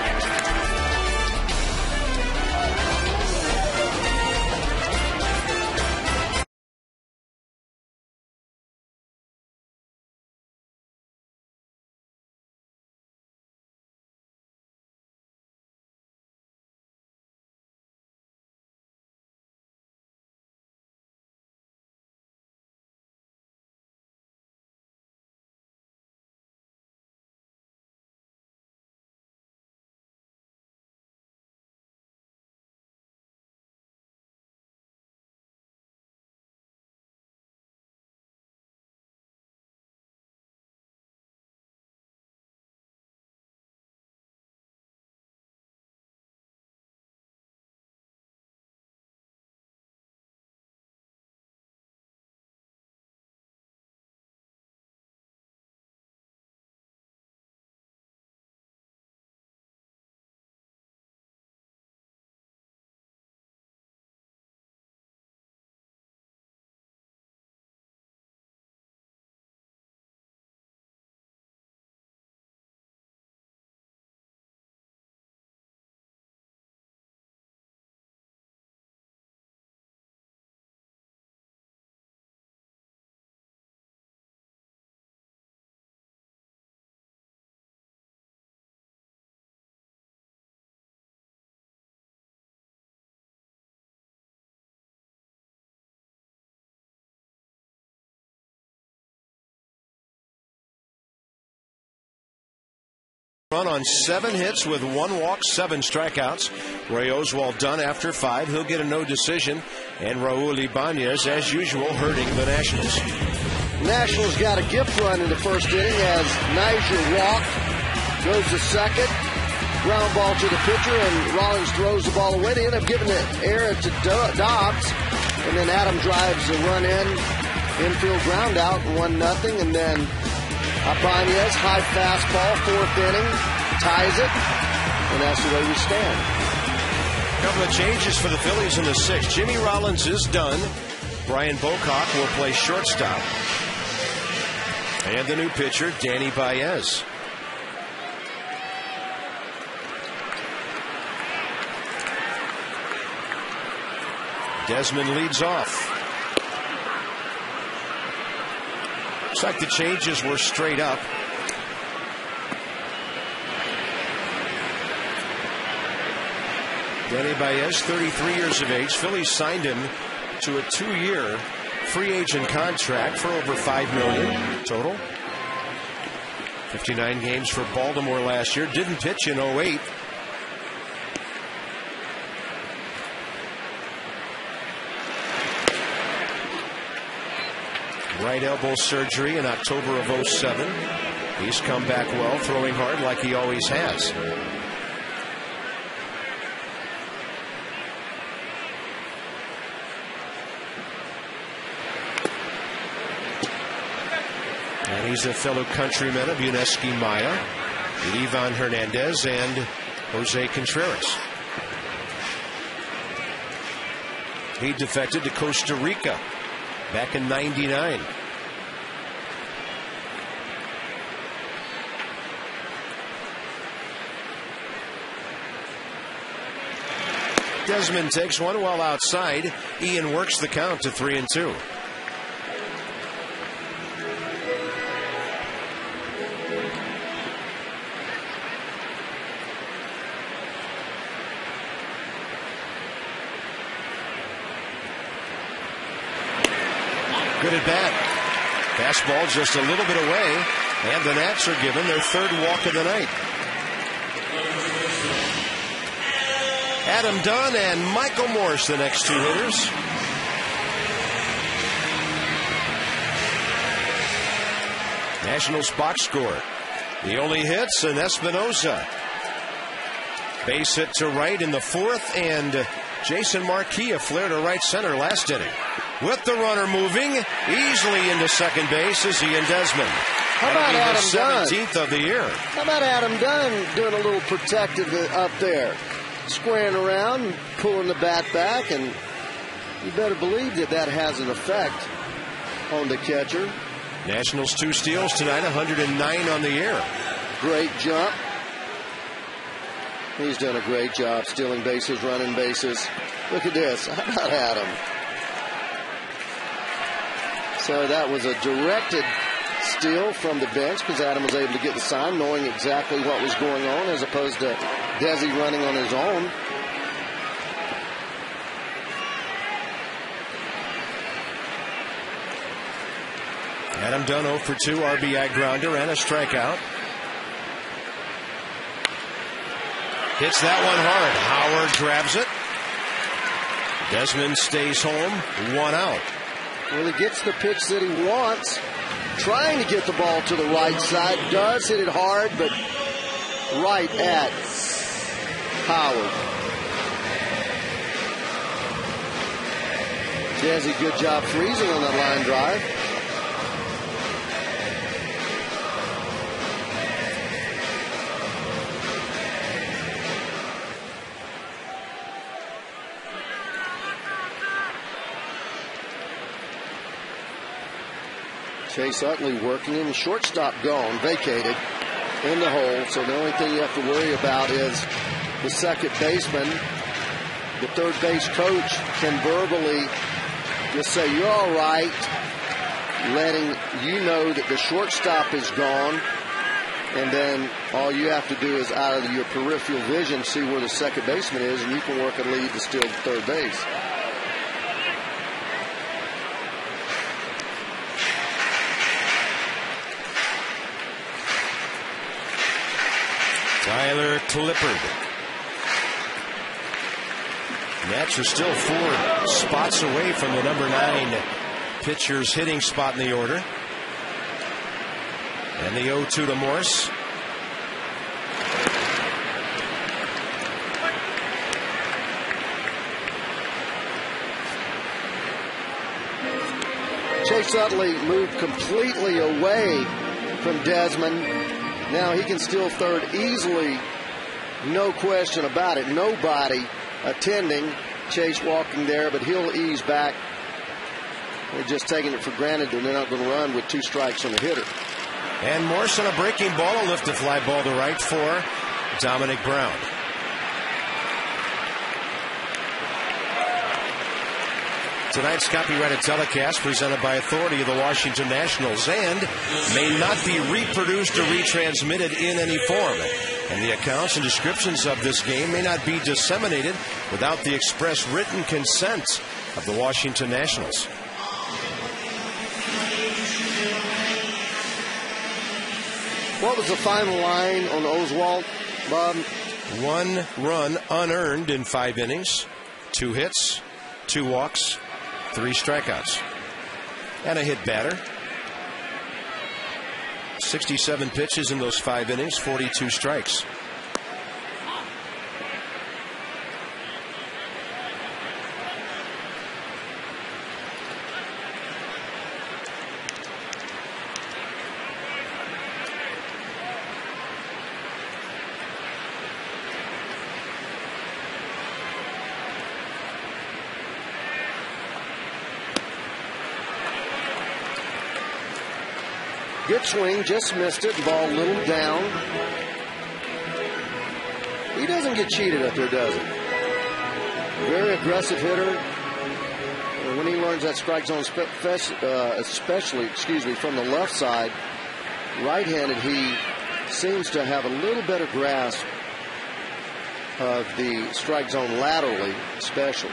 Run on 7 hits with 1 walk, 7 strikeouts. Roy Oswalt done after 5. He'll get a no decision. And RAUL IBANEZ, as usual, hurting the Nationals. Nationals got a gift run in the first inning as Niger walked, goes to second, ground ball to the pitcher, and Rollins throws the ball away. They end up giving the error to Dobbs, and then Adam drives the run in, infield ground out, 1-0, and then IBANEZ, high fastball, 4th inning, ties it, and that's the way we stand. A couple of changes for the Phillies in the 6th. Jimmy Rollins is done. Brian Bocock will play shortstop. And the new pitcher, Danny Baez. Desmond leads off. Looks like the changes were straight up. Danny Baez, 33 years of age. Phillies signed him to a 2-year free agent contract for over $5 million total. 59 games for Baltimore last year. Didn't pitch in 08. Right elbow surgery in October of 07. He's come back well, throwing hard like he always has. And he's a fellow countryman of Yuneski Maya, Livan Hernandez, and Jose Contreras. He defected to Costa Rica back in '99. Desmond takes one well outside. Ian works the count to 3-2. Good at bat. Fastball just a little bit away, and the Nats are given their 3rd walk of the night. Adam Dunn and Michael Morse, the next 2 hitters. Nationals box score. The only hits, and Espinosa. Base hit to right in the 4th, and Jason Marquis a flare to right center last inning. With the runner moving easily into second base is Ian Desmond. How about Adam Dunn? 17th of the year. How about Adam Dunn doing a little protective up there? Squaring around, pulling the bat back, and you better believe that has an effect on the catcher. Nationals 2 steals tonight, 109 on the year. Great jump. He's done a great job stealing bases, running bases. Look at this. How about Adam? So that was a directed steal from the bench because Adam was able to get the sign knowing exactly what was going on as opposed to Desi running on his own. Adam Dunn 0 for 2, RBI grounder and a strikeout. Hits that one hard. Howard grabs it. Desmond stays home, 1 out. Well, he gets the pitch that he wants. Trying to get the ball to the right side. Does hit it hard, but right at Howard. Desi, good job freezing on that line drive. Chase Utley working in, the shortstop gone, vacated in the hole. So the only thing you have to worry about is the second baseman. The third base coach can verbally just say, "You're all right," letting you know that the shortstop is gone. And then all you have to do is out of your peripheral vision see where the second baseman is, and you can work a lead to steal the third base. Tyler Clippard. Nats are still 4 spots away from the number 9 pitcher's hitting spot in the order. And the 0-2 to Morse. Chase Utley moved completely away from Desmond. Now he can steal third easily, no question about it. Nobody attending. Chase walking there, but he'll ease back. They're just taking it for granted that they're not going to run with 2 strikes on the hitter. And Morse on a breaking ball, a lift a fly ball to right for Dominic Brown. Tonight's copyrighted telecast presented by authority of the Washington Nationals and may not be reproduced or retransmitted in any form. And the accounts and descriptions of this game may not be disseminated without the express written consent of the Washington Nationals. What was the final line on Oswalt, Bob? 1 run unearned in 5 innings, 2 hits, 2 walks, 3 strikeouts, and a hit batter. 67 pitches in those 5 innings, 42 strikes. Good swing, just missed it. Ball a little down. He doesn't get cheated up there, does he? Very aggressive hitter. And when he learns that strike zone, especially, from the left side, right-handed, he seems to have a little better grasp of the strike zone laterally, especially.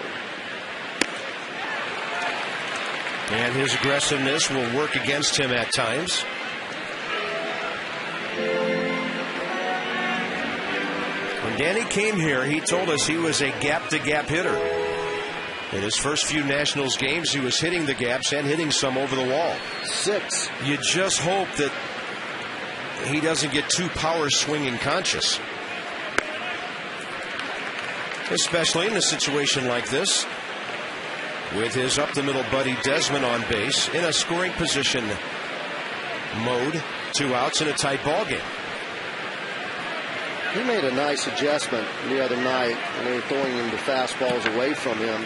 And his aggressiveness will work against him at times. When Danny came here, he told us he was a gap-to-gap hitter. In his first few Nationals games, he was hitting the gaps and hitting some over the wall. 6. You just hope that he doesn't get too power swinging conscious. Especially in a situation like this, with his up-the-middle buddy Desmond on base in a scoring position mode, 2 outs in a tight ball game. He made a nice adjustment the other night when they were throwing him the fastballs away from him.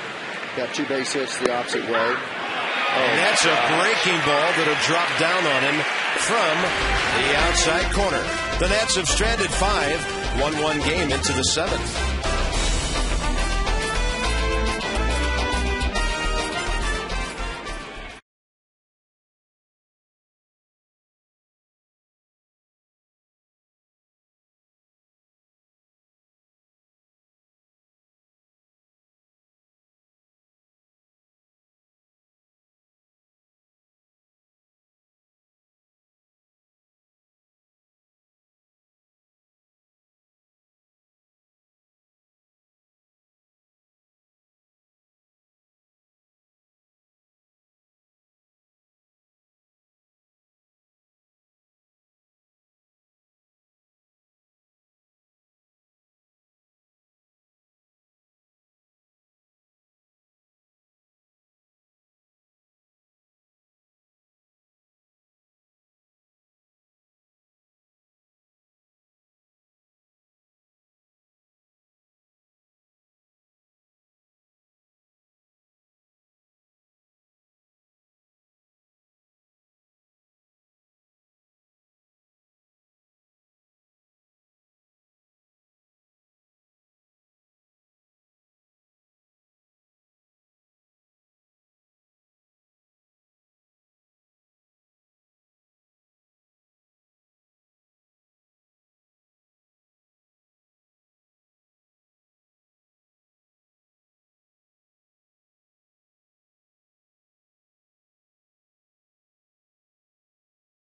Got 2 base hits the opposite way. And that's a breaking ball that'll drop down on him from the outside corner. The Nats have stranded 5, 1-1 game into the 7th.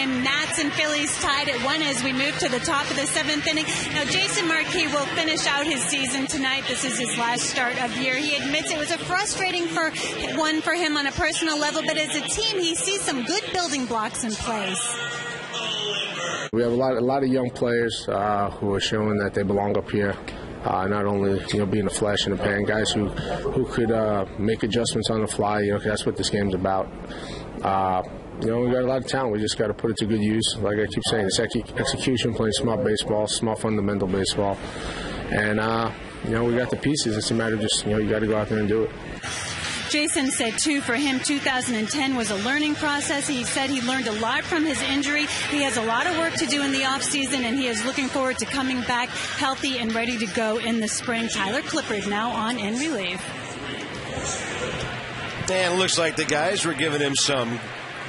And Nats and Phillies tied at 1 as we move to the top of the 7th inning. Now, Jason Marquis will finish out his season tonight. This is his last start of year. He admits it was a frustrating one for him on a personal level, but as a team, he sees some good building blocks in place. We have a lot of young players who are showing that they belong up here. Not only being a flash in the pan, guys who could make adjustments on the fly. That's what this game's about. We got a lot of talent. We just got to put it to good use. Like I keep saying, it's execution, playing smart baseball, smart fundamental baseball. And, we got the pieces. It's a matter of just, you got to go out there and do it. Jason said, too, for him, 2010 was a learning process. He said he learned a lot from his injury. He has a lot of work to do in the offseason, and he is looking forward to coming back healthy and ready to go in the spring. Tyler Clippard now on in relief. And it looks like the guys were giving him some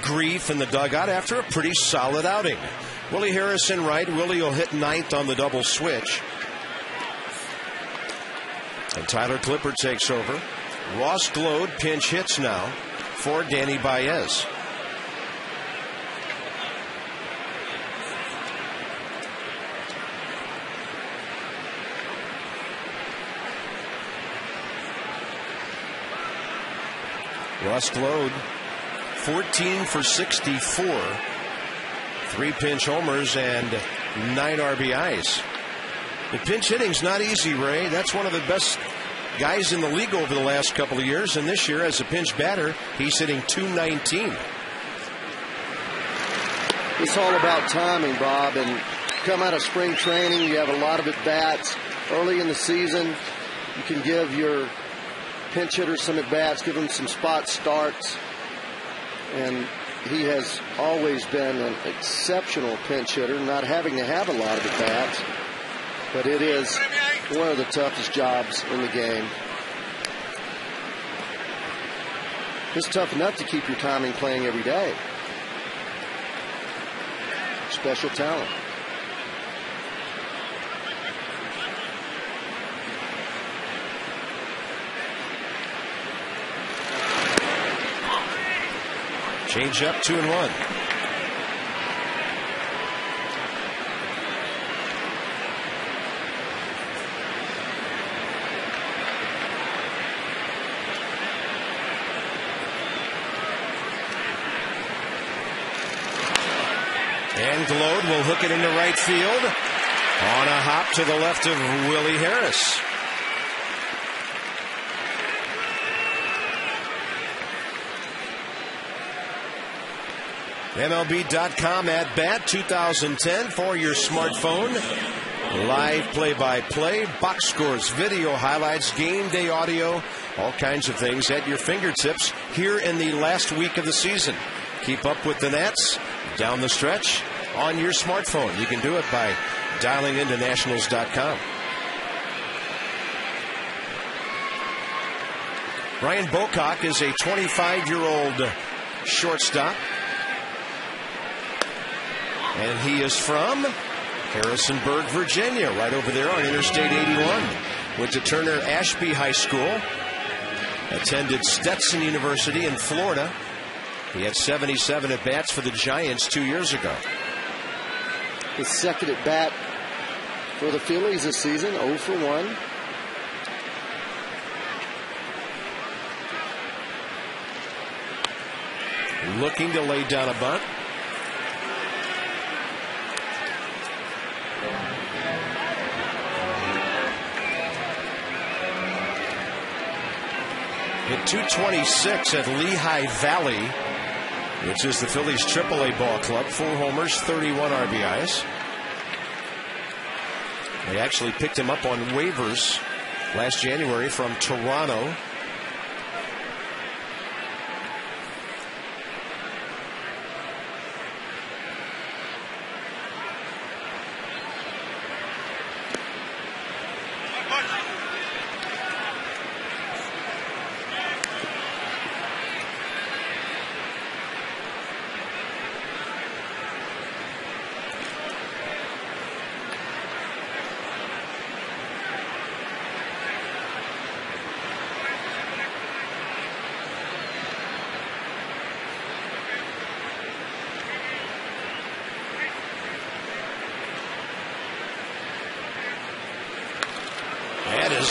grief in the dugout after a pretty solid outing. Willie Harrison right. Willie will hit ninth on the double switch. And Tyler Clippard takes over. Ross Glode pinch hits now for Danny Baez. Ross Glode, 14 for 64. 3 pinch homers and 9 RBIs. The pinch hitting's not easy, Ray. That's one of the best guys in the league over the last couple of years. And this year, as a pinch batter, he's hitting .219. It's all about timing, Bob. And come out of spring training, you have a lot of at-bats. Early in the season, you can give your pinch hitters some at-bats, give them some spot starts. And he has always been an exceptional pinch hitter, not having to have a lot of at-bats. But it is one of the toughest jobs in the game. It's tough enough to keep your timing playing every day. Special talent. Change up 2-1. And Glode will hook it into right field on a hop to the left of Willie Harris. MLB.com at bat 2010 for your smartphone. Live play-by-play, box scores, video highlights, game day audio, all kinds of things at your fingertips here in the last week of the season. Keep up with the Nats down the stretch on your smartphone. You can do it by dialing into Nationals.com. Ryan Bocock is a 25-year-old shortstop. And he is from Harrisonburg, Virginia, right over there on Interstate 81. Went to Turner Ashby High School. Attended Stetson University in Florida. He had 77 at-bats for the Giants 2 years ago. His second at-bat for the Phillies this season, 0 for 1. Looking to lay down a bunt. Hit .226 at Lehigh Valley, which is the Phillies AAA ball club. 4 homers, 31 RBIs. They actually picked him up on waivers last January from Toronto.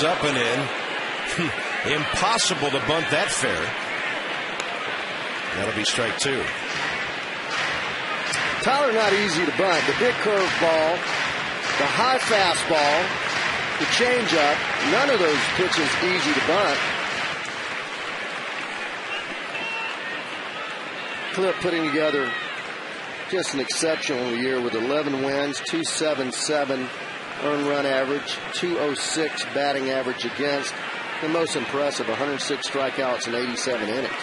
Up and in. Impossible to bunt that fair. That'll be strike 2. Tyler, not easy to bunt. The big curveball, the high fastball, the changeup, none of those pitches easy to bunt. Clip putting together just an exceptional year with 11 wins, 277 earned run average, 206 batting average against. The most impressive, 106 strikeouts in 87 innings.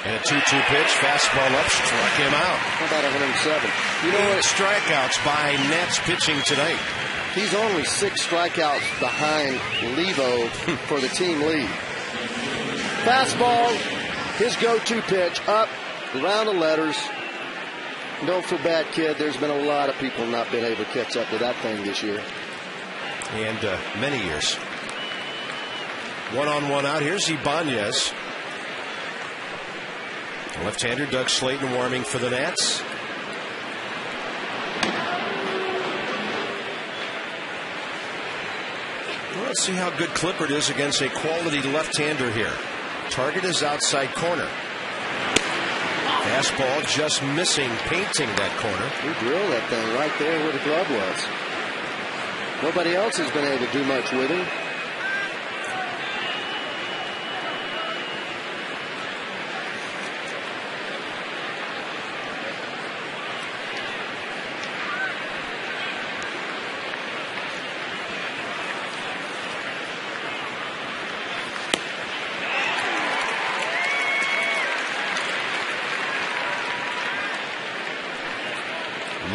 And a 2-2 pitch, fastball up, struck him out. How about 107? You know what? Strikeouts by Nats pitching tonight. He's only 6 strikeouts behind Levo for the team lead. Fastball, his go-to pitch, up, around the letters. Don't feel bad, kid. There's been a lot of people not been able to catch up to that thing this year. And many years. 1-on-1 out. Here's IBANEZ. Left-hander Doug Slayton warming for the Nats. Well, let's see how good Clippard is against a quality left-hander here. Target is outside corner. Fastball just missing, painting that corner. He drilled that thing right there where the glove was. Nobody else has been able to do much with him.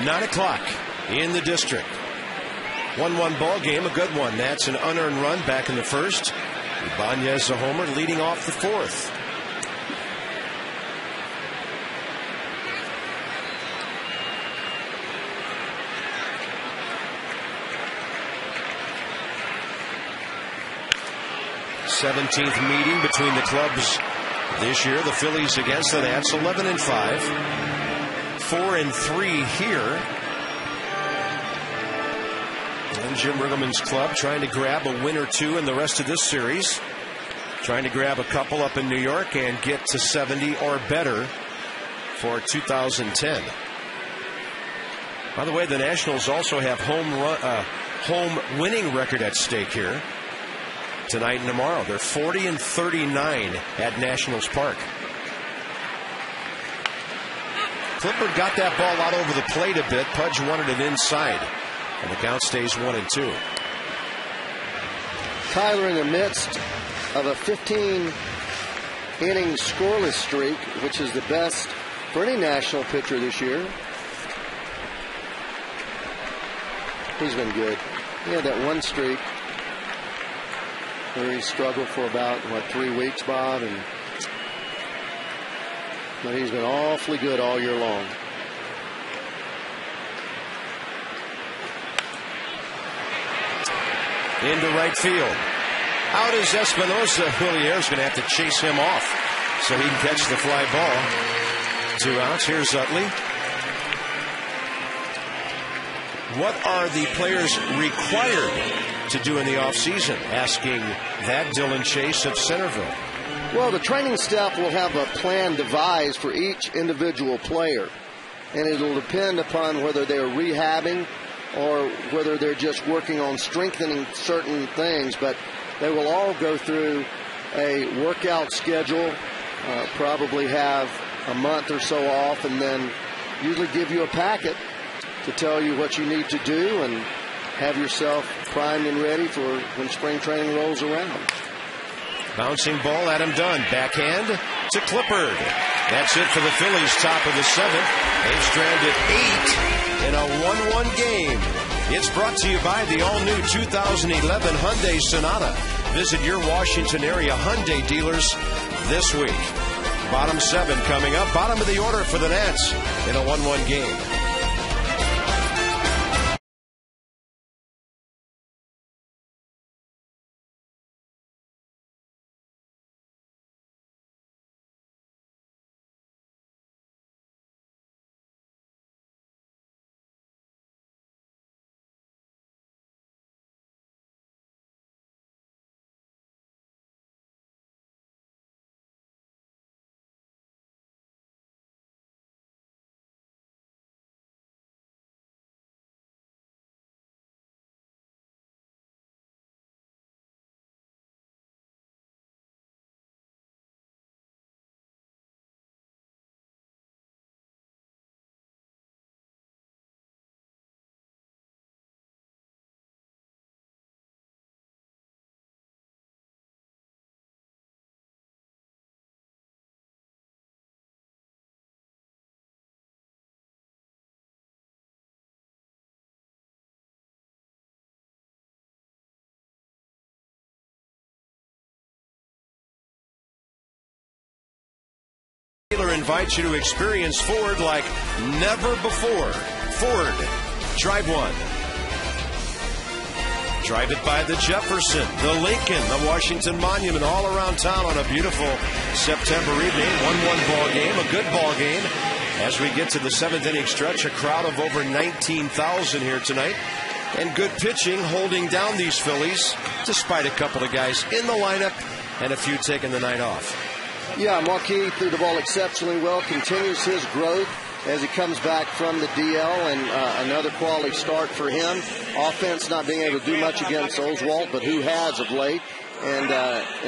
Nine o'clock in the district. 1-1 ball game, a good one. That's an unearned run back in the first. IBANEZ a homer leading off the fourth. Seventeenth meeting between the clubs this year. The Phillies against the Nats, 11-5. 4-3 here. And Jim Riggleman's club trying to grab a win or two in the rest of this series. Trying to grab a couple up in New York and get to 70 or better for 2010. By the way, the Nationals also have home winning record at stake here tonight and tomorrow. They're 40-39 at Nationals Park. Clippard got that ball out over the plate a bit. Pudge wanted it inside. And the count stays 1-2. Tyler in the midst of a 15-inning scoreless streak, which is the best for any National pitcher this year. He's been good. He had that one streak where he struggled for about, 3 weeks, Bob? But he's been awfully good all year long. Into right field. Out is Espinosa. Julier's going to have to chase him off so he can catch the fly ball. 2 outs. Here's Utley. What are the players required to do in the offseason? Asking that Dylan Chase of Centerville. Well, the training staff will have a plan devised for each individual player, and it'll depend upon whether they're rehabbing or whether they're just working on strengthening certain things. But they will all go through a workout schedule, probably have a month or so off, and then usually give you a packet to tell you what you need to do and have yourself primed and ready for when spring training rolls around. Bouncing ball, Adam Dunn. Backhand to Clippard. That's it for the Phillies, top of the 7th. They've stranded 8 in a 1-1 game. It's brought to you by the all-new 2011 Hyundai Sonata. Visit your Washington area Hyundai dealers this week. Bottom 7 coming up. Bottom of the order for the Nats in a 1-1 game. invite you to experience Ford like never before. Ford, drive one. Drive it by the Jefferson, the Lincoln, the Washington Monument, all around town on a beautiful September evening. 1-1 ball game, a good ball game. As we get to the 7th inning stretch, a crowd of over 19,000 here tonight. And good pitching holding down these Phillies, despite a couple of guys in the lineup and a few taking the night off. Yeah, Marquis threw the ball exceptionally well, continues his growth as he comes back from the DL, and another quality start for him. Offense not being able to do much against Oswalt, but who has of late. And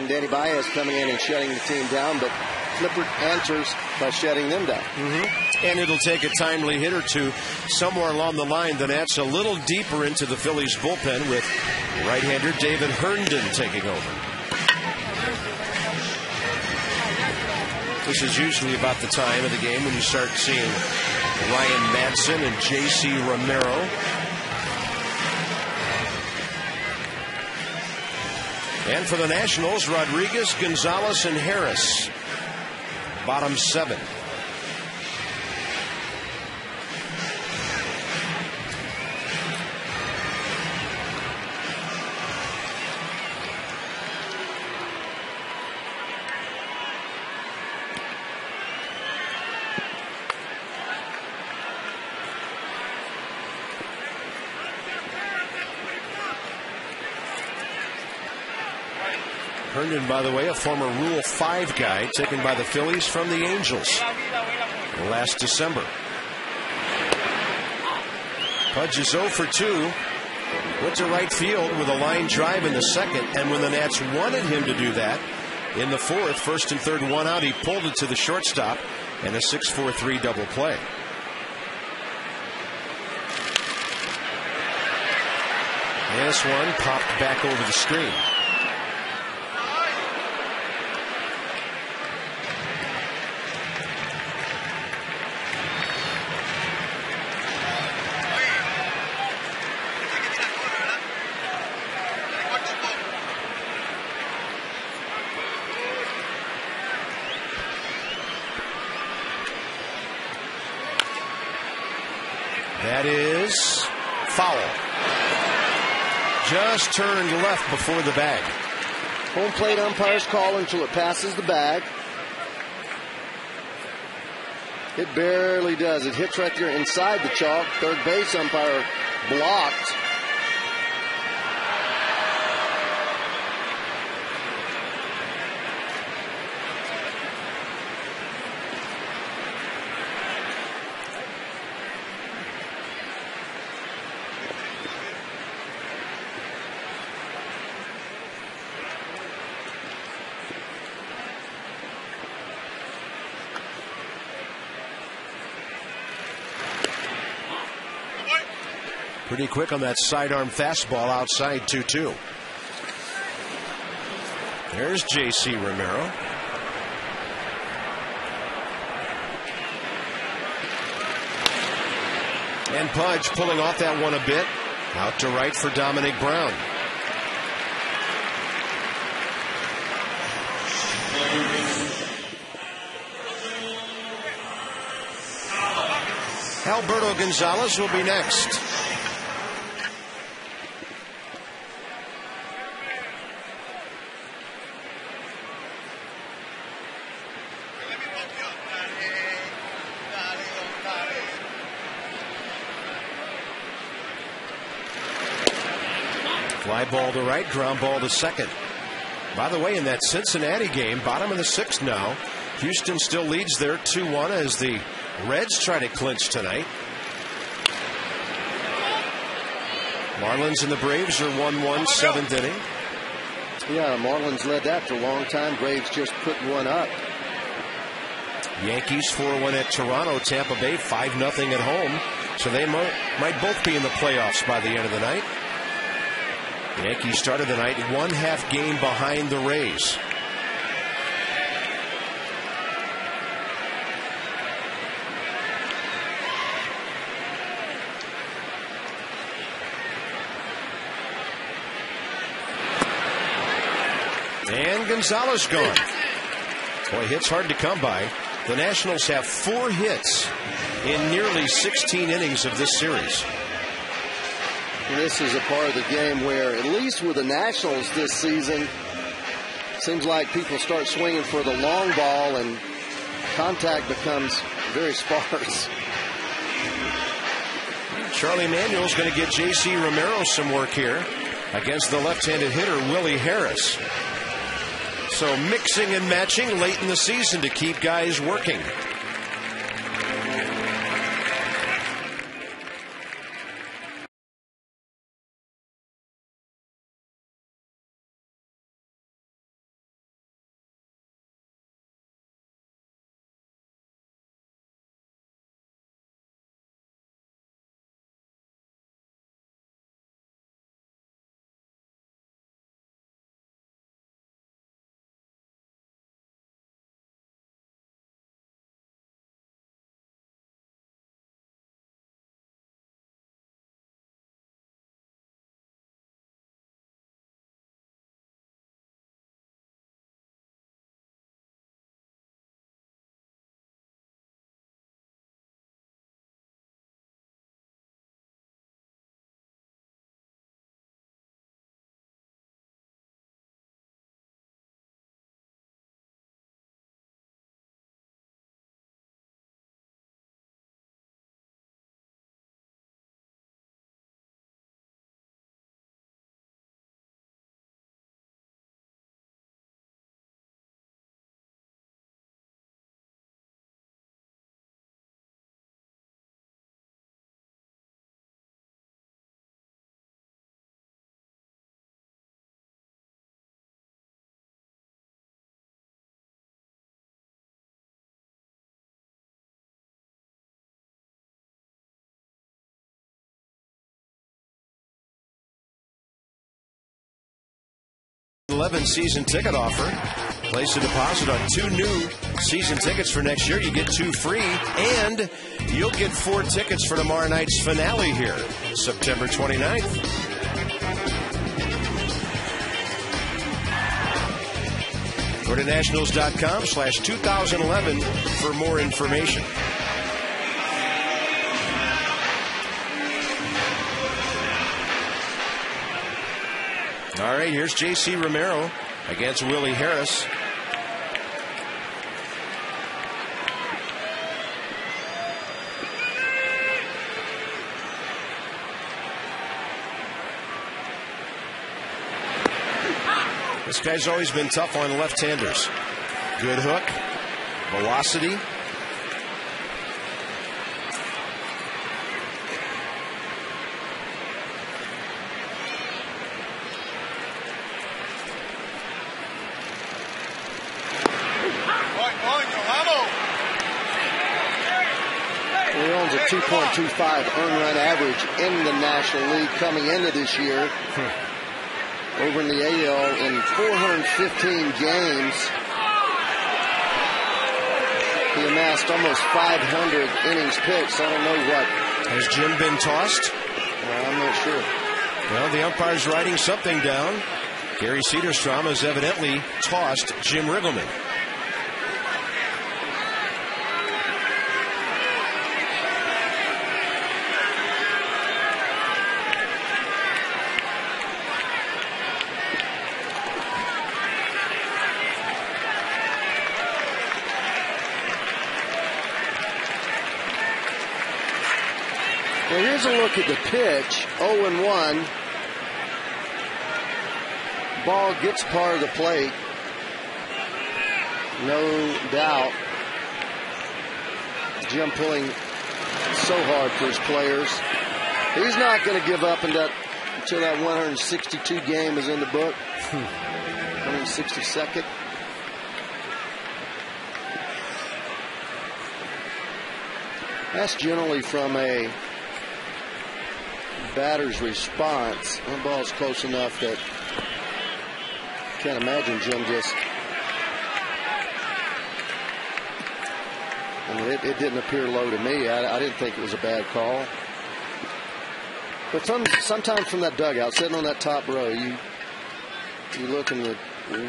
Danny Baez coming in and shutting the team down, but Clippard answers by shutting them down. And it'll take a timely hit or two somewhere along the line. The Nats a little deeper into the Phillies bullpen with right-hander David Herndon taking over. This is usually about the time of the game when you start seeing Ryan Madsen and J.C. Romero. And for the Nationals, Rodriguez, Gonzalez, and Harris. Bottom 7. Herndon, by the way, a former Rule 5 guy taken by the Phillies from the Angels last December. Pudge is 0 for 2. Went to right field with a line drive in the second, and when the Nats wanted him to do that in the fourth, first and third, one out, he pulled it to the shortstop and a 6-4-3 double play. This one popped back over the screen. That is foul. Just turned left before the bag. Home plate umpire's call until it passes the bag. It barely does. It hits right there inside the chalk. Third base umpire blocked. Pretty quick on that sidearm fastball outside 2-2. There's J.C. Romero. And Pudge pulling off that one a bit. Out to right for Dominic Brown. Alberto Gonzalez will be next. Fly ball to right, ground ball to second. By the way, in that Cincinnati game, bottom of the 6th now, Houston still leads there 2-1 as the Reds try to clinch tonight. Marlins and the Braves are 1-1, 7th inning. Yeah, the Marlins led that for a long time. Braves just put one up. Yankees 4-1 at Toronto. Tampa Bay 5-0 at home. So they might both be in the playoffs by the end of the night. The Yankees started the night 1/2 game behind the Rays. And Gonzalez gone. Boy, hits hard to come by. The Nationals have 4 hits in nearly 16 innings of this series. And this is a part of the game where, at least with the Nationals this season, seems like people start swinging for the long ball and contact becomes very sparse. Charlie Manuel's going to get J.C. Romero some work here against the left-handed hitter Willie Harris. So mixing and matching late in the season to keep guys working. Season ticket offer. Place a deposit on 2 new season tickets for next year. You get 2 free, and you'll get 4 tickets for tomorrow night's finale here, September 29th. Go to nationals.com/2011 for more information. All right, here's J.C. Romero against Willie Harris. This guy's always been tough on left-handers. Good hook, velocity. He owns a 2.25 earned run average in the National League coming into this year. Over in the AL in 415 games, he amassed almost 500 innings pitched. I don't know what. Has Jim been tossed? Well, I'm not sure. Well, the umpire's writing something down. Gary Cederstrom has evidently tossed Jim Riggleman. Well, here's a look at the pitch. 0-1. Ball gets part of the plate. No doubt. Jim pulling so hard for his players. He's not going to give up until that 162 game is in the book. 162nd. That's generally from a batter's response. That ball's close enough that I can't imagine Jim just. I mean, it didn't appear low to me. I didn't think it was a bad call. But sometimes from that dugout, sitting on that top row, you look and you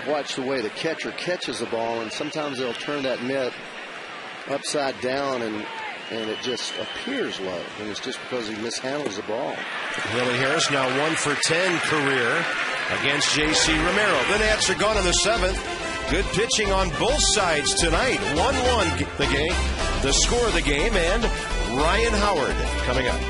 watch the way the catcher catches the ball, and sometimes they'll turn that mitt upside down, and it just appears low, and it's just because he mishandles the ball. Willie Harris now 1 for 10 career against J.C. Romero. The Nats are gone in the 7th. Good pitching on both sides tonight. 1-1 the game, the score of the game, and Ryan Howard coming up.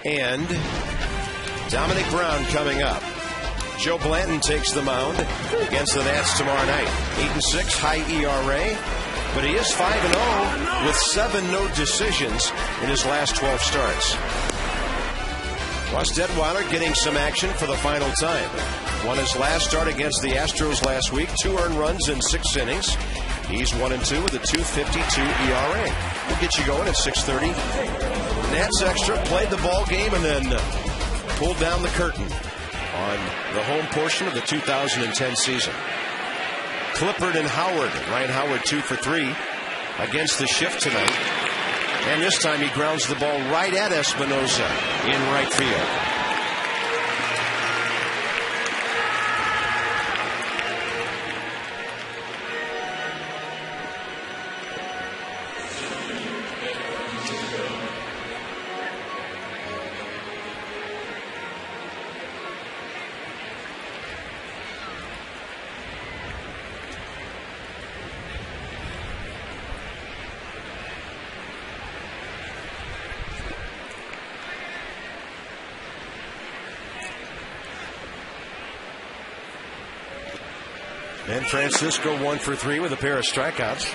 And Dominic Brown coming up. Joe Blanton takes the mound against the Nats tomorrow night. 8-6, high ERA, but he is 5-0 with 7 no decisions in his last 12 starts. Russ Detweiler getting some action for the final time. Won his last start against the Astros last week. 2 earned runs in 6 innings. He's 1-2 with a 2.52 ERA. We'll get you going at 6:30. Nats Extra played the ball game and then pulled down the curtain on the home portion of the 2010 season. Clippard and Howard. Ryan Howard 2 for 3 against the shift tonight. And this time he grounds the ball right at Espinosa in right field. And Francisco 1 for 3 with a pair of strikeouts.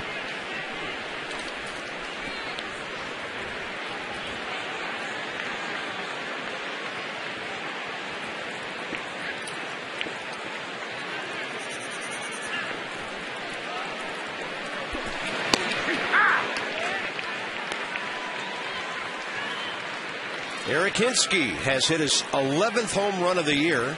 Eric Hinsky has hit his 11th home run of the year.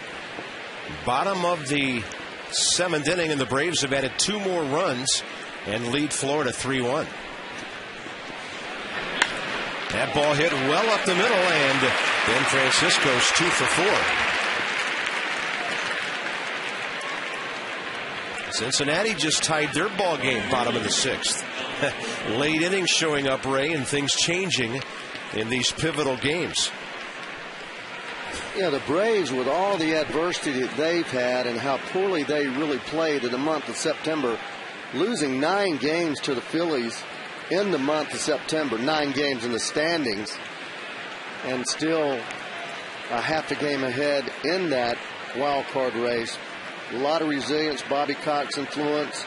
Bottom of the 7th inning, and the Braves have added 2 more runs and lead Florida 3-1. That ball hit well up the middle, and then Francisco's 2 for 4. Cincinnati just tied their ball game, bottom of the 6th. Late innings showing up, Ray, and things changing in these pivotal games. Yeah, the Braves, with all the adversity that they've had and how poorly they really played in the month of September, losing 9 games to the Phillies in the month of September, 9 games in the standings, and still a half a game ahead in that wild card race. A lot of resilience, Bobby Cox influence,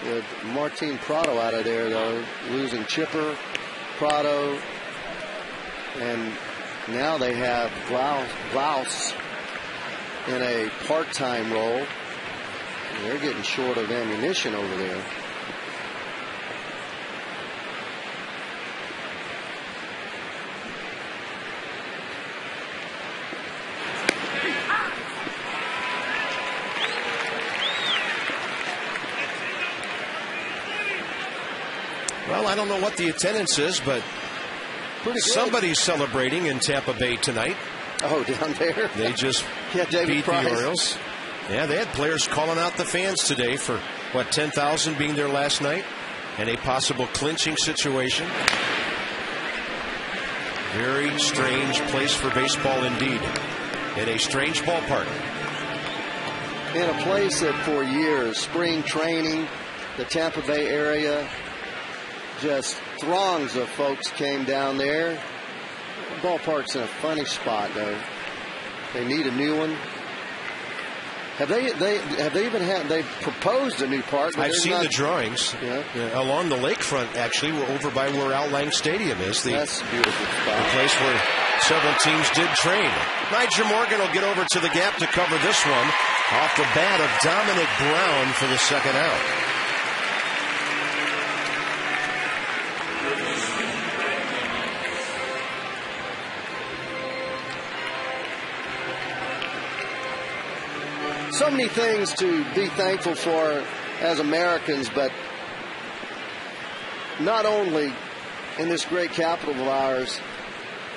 with Martin Prado out of there, though, losing Chipper, Prado, and now they have Glaus in a part-time role. They're getting short of ammunition over there. Well, I don't know what the attendance is, but somebody's celebrating in Tampa Bay tonight. Oh, down there? They just David beat the Orioles. Yeah, they had players calling out the fans today for, 10,000 being there last night and a possible clinching situation. Very strange place for baseball indeed. In a strange ballpark. In a place that for years, spring training, the Tampa Bay area, just throngs of folks came down there. The ballpark's in a funny spot, though. They need a new one. Have they even had? They proposed a new park. I've seen the drawings. Yeah, along the lakefront, actually, over by where Outline Stadium is. That's a beautiful spot. The place where several teams did train. Nigel Morgan will get over to the gap to cover this one off the bat of Dominic Brown for the second out. So many things to be thankful for as Americans, but not only in this great capital of ours,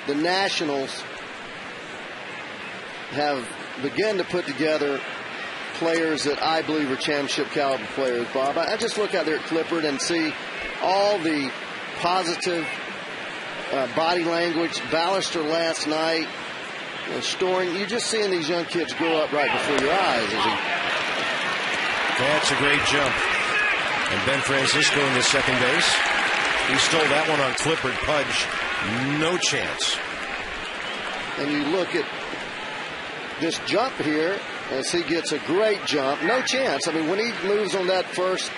the Nationals have begun to put together players that I believe are championship caliber players, Bob. I just look out there at Clippard and see all the positive body language. Ballister last night, Storing, you're just seeing these young kids grow up right before your eyes. That's a great jump. And Ben Francisco in the second base. He stole that one on Clippard. Pudge, no chance. And you look at this jump here as he gets a great jump. No chance. I mean, when he moves on that first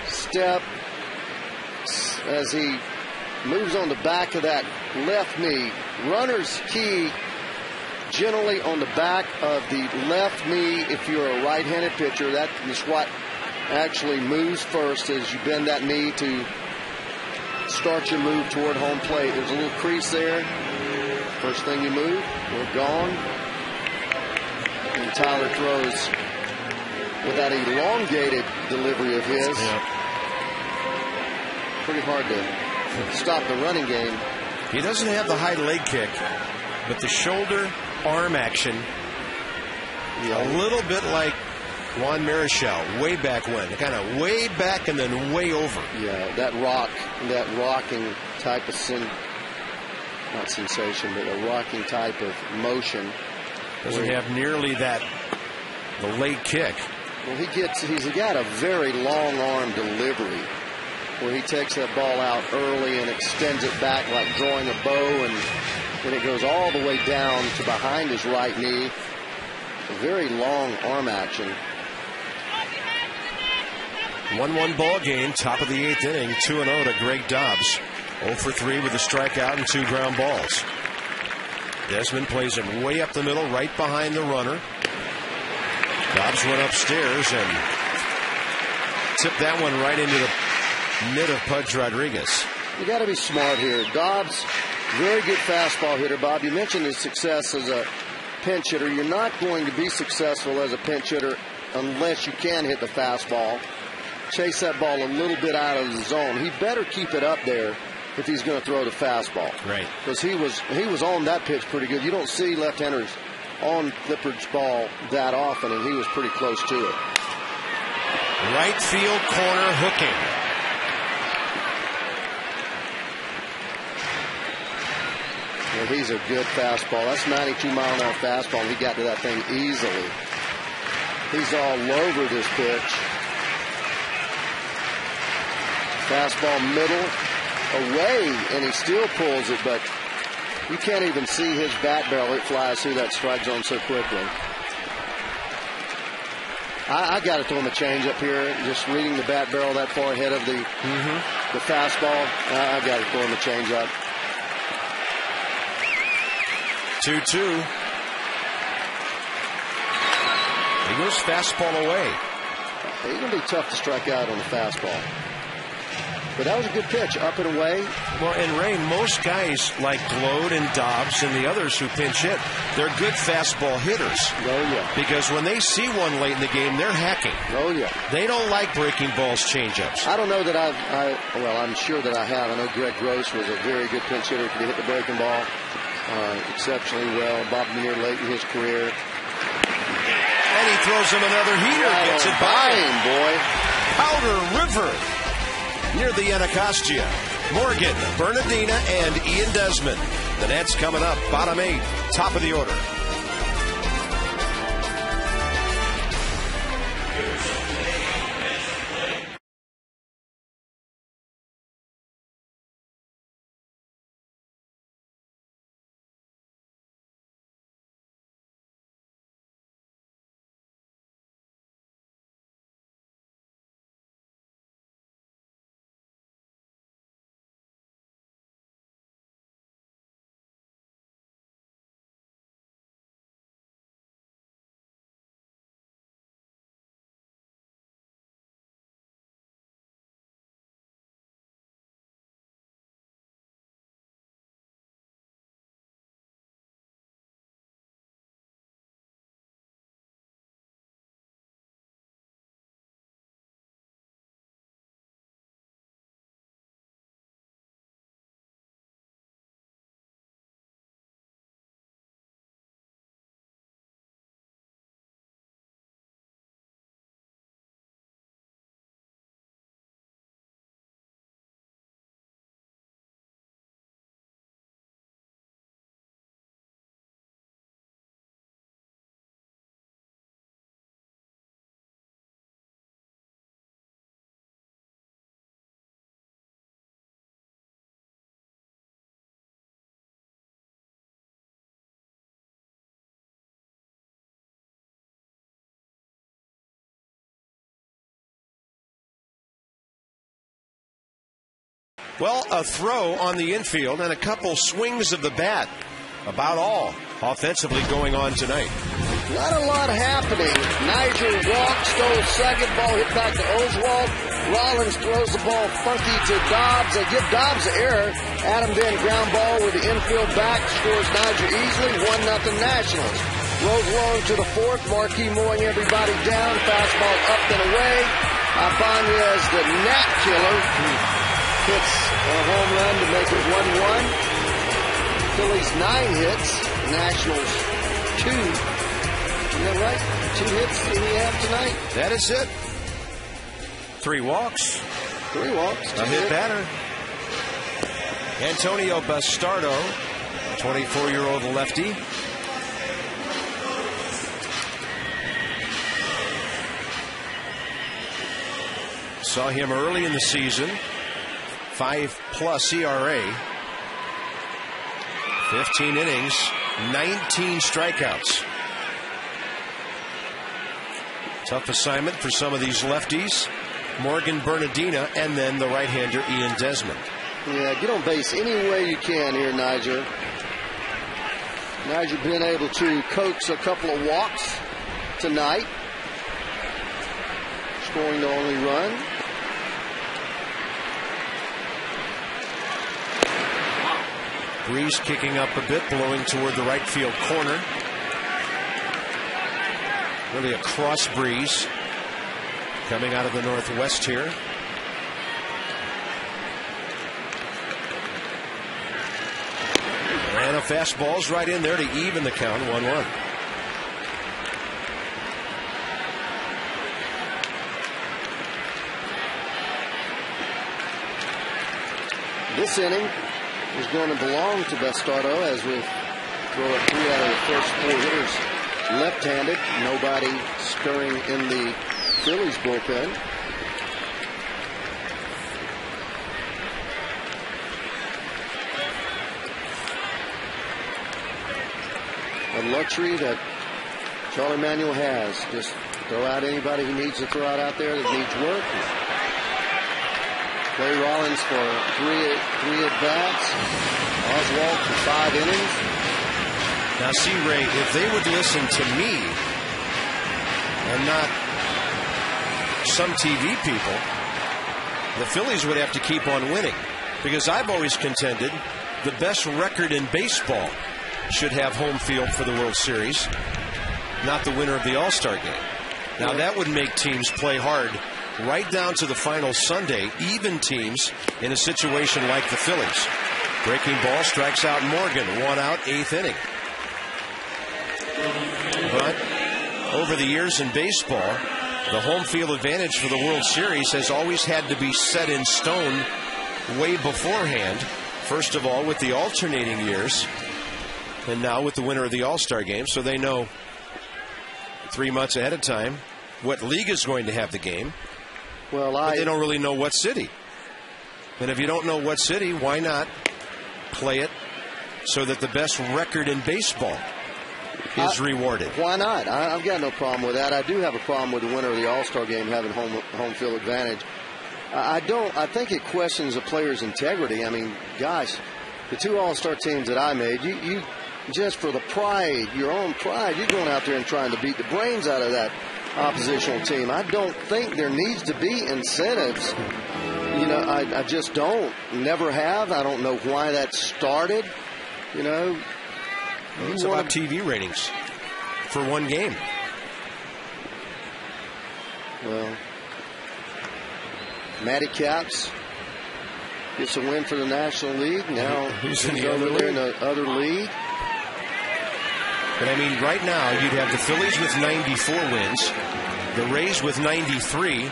step, as he moves on the back of that left knee, runner's key generally on the back of the left knee. If you're a right-handed pitcher, that is what actually moves first as you bend that knee to start your move toward home plate. There's a little crease there. First thing you move, we're gone. And Tyler throws with that elongated delivery of his. Pretty hard to stop the running game. He doesn't have the high leg kick, but the shoulder arm action, a little bit like Juan Marichal way back when, kind of way back and then way over. Yeah, that rocking type of not sensation, but a rocking type of motion. Doesn't have nearly the leg kick. Well, he's got a very long arm delivery where he takes that ball out early and extends it back like drawing a bow, and then it goes all the way down to behind his right knee. A very long arm action. 1-1 ball game, top of the 8th inning, 2-0 to Greg Dobbs. 0 for 3 with a strikeout and 2 ground balls. Desmond plays him way up the middle, right behind the runner. Dobbs went upstairs and tipped that one right into the mid of Pudge Rodriguez. You got to be smart here. Dobbs, very good fastball hitter. Bob, you mentioned his success as a pinch hitter. You're not going to be successful as a pinch hitter unless you can hit the fastball. Chase that ball a little bit out of the zone. He better keep it up there if he's going to throw the fastball. Right. Because he was on that pitch pretty good. You don't see left-handers on Clippard's ball that often, and he was pretty close to it. Right field corner hooking. Well, he's a good fastball. That's 92-mile-an-hour fastball, and he got to that thing easily. He's all over this pitch. Fastball middle, away, and he still pulls it, but you can't even see his bat barrel. It flies through that strike zone so quickly. I got to throw him a change up here. Just reading the bat barrel that far ahead of the fastball, I got to throw him a change up. 2-2. He goes fastball away. He's going to be tough to strike out on the fastball. But that was a good pitch, up and away. Well, and Ray, most guys like Glode and Dobbs and the others who pinch hit, they're good fastball hitters. Oh, yeah. Because when they see one late in the game, they're hacking. Oh, yeah. They don't like breaking balls, changeups. I don't know that well, I'm sure that I have. I know Greg Gross was a very good pinch hitter. Could hit the breaking ball exceptionally well. Bob near late in his career. And he throws him another heater. Gets it by him, boy. Powder River near the Anacostia. Morgan, Bernadina, and Ian Desmond. The Nets coming up, bottom 8, top of the order. Well, a throw on the infield and a couple swings of the bat. About all offensively going on tonight. Not a lot happening. Niger walks, goes second, ball hit back to Oswald. Rollins throws the ball funky to Dobbs. They give Dobbs an error. Adam then ground ball with the infield back, scores Niger easily, 1-0 Nationals. Rolls along to the fourth, Marquis mowing everybody down, fastball up and away. Ibanez, the Nat killer, hits a home run to make it 1-1. Phillies 9 hits, Nationals 2. Isn't that right? 2 hits in the half tonight. That is it. 3 walks. 3 walks. A hit batter. Antonio Bastardo, 24-year-old lefty. Saw him early in the season. 5+ ERA. 15 innings, 19 strikeouts. Tough assignment for some of these lefties. Morgan Bernadina and then the right-hander Ian Desmond. Yeah, get on base any way you can here, Niger. Niger been able to coax a couple of walks tonight, scoring the only run. Breeze kicking up a bit, blowing toward the right field corner. Really a cross breeze coming out of the northwest here. And a fastball's right in there to even the count, 1-1. This inning is going to belong to Bastardo as we throw a 3 out of the first 4 hitters left-handed. Nobody stirring in the Phillies bullpen. A luxury that Charlie Manuel has. Just throw out anybody he needs to throw out there that needs work. Play Rollins for 3 at-bats. Oswald for 5 innings. Now, see, Ray, if they would listen to me and not some TV people, the Phillies would have to keep on winning, because I've always contended the best record in baseball should have home field for the World Series, not the winner of the All-Star game. Now, that would make teams play hard right down to the final Sunday, even teams in a situation like the Phillies. Breaking ball strikes out Morgan, 1 out, 8th inning. But over the years in baseball, the home field advantage for the World Series has always had to be set in stone way beforehand. First of all, with the alternating years, and now with the winner of the All-Star game, so they know 3 months ahead of time what league is going to have the game. Well, but they don't really know what city. And if you don't know what city, why not play it so that the best record in baseball is rewarded? Why not? I've got no problem with that. I do have a problem with the winner of the All-Star game having home field advantage. I think it questions a player's integrity. I mean, gosh, the 2 All-Star teams that I made, you just for the pride, your own pride, you're going out there and trying to beat the brains out of that oppositional team. I don't think there needs to be incentives. You know, I just don't. Never have. I don't know why that started. You know, it's about TV ratings for one game. Well, Matty Caps gets a win for the National League. Now he's in the other league. But I mean, right now you'd have the Phillies with 94 wins, the Rays with 93,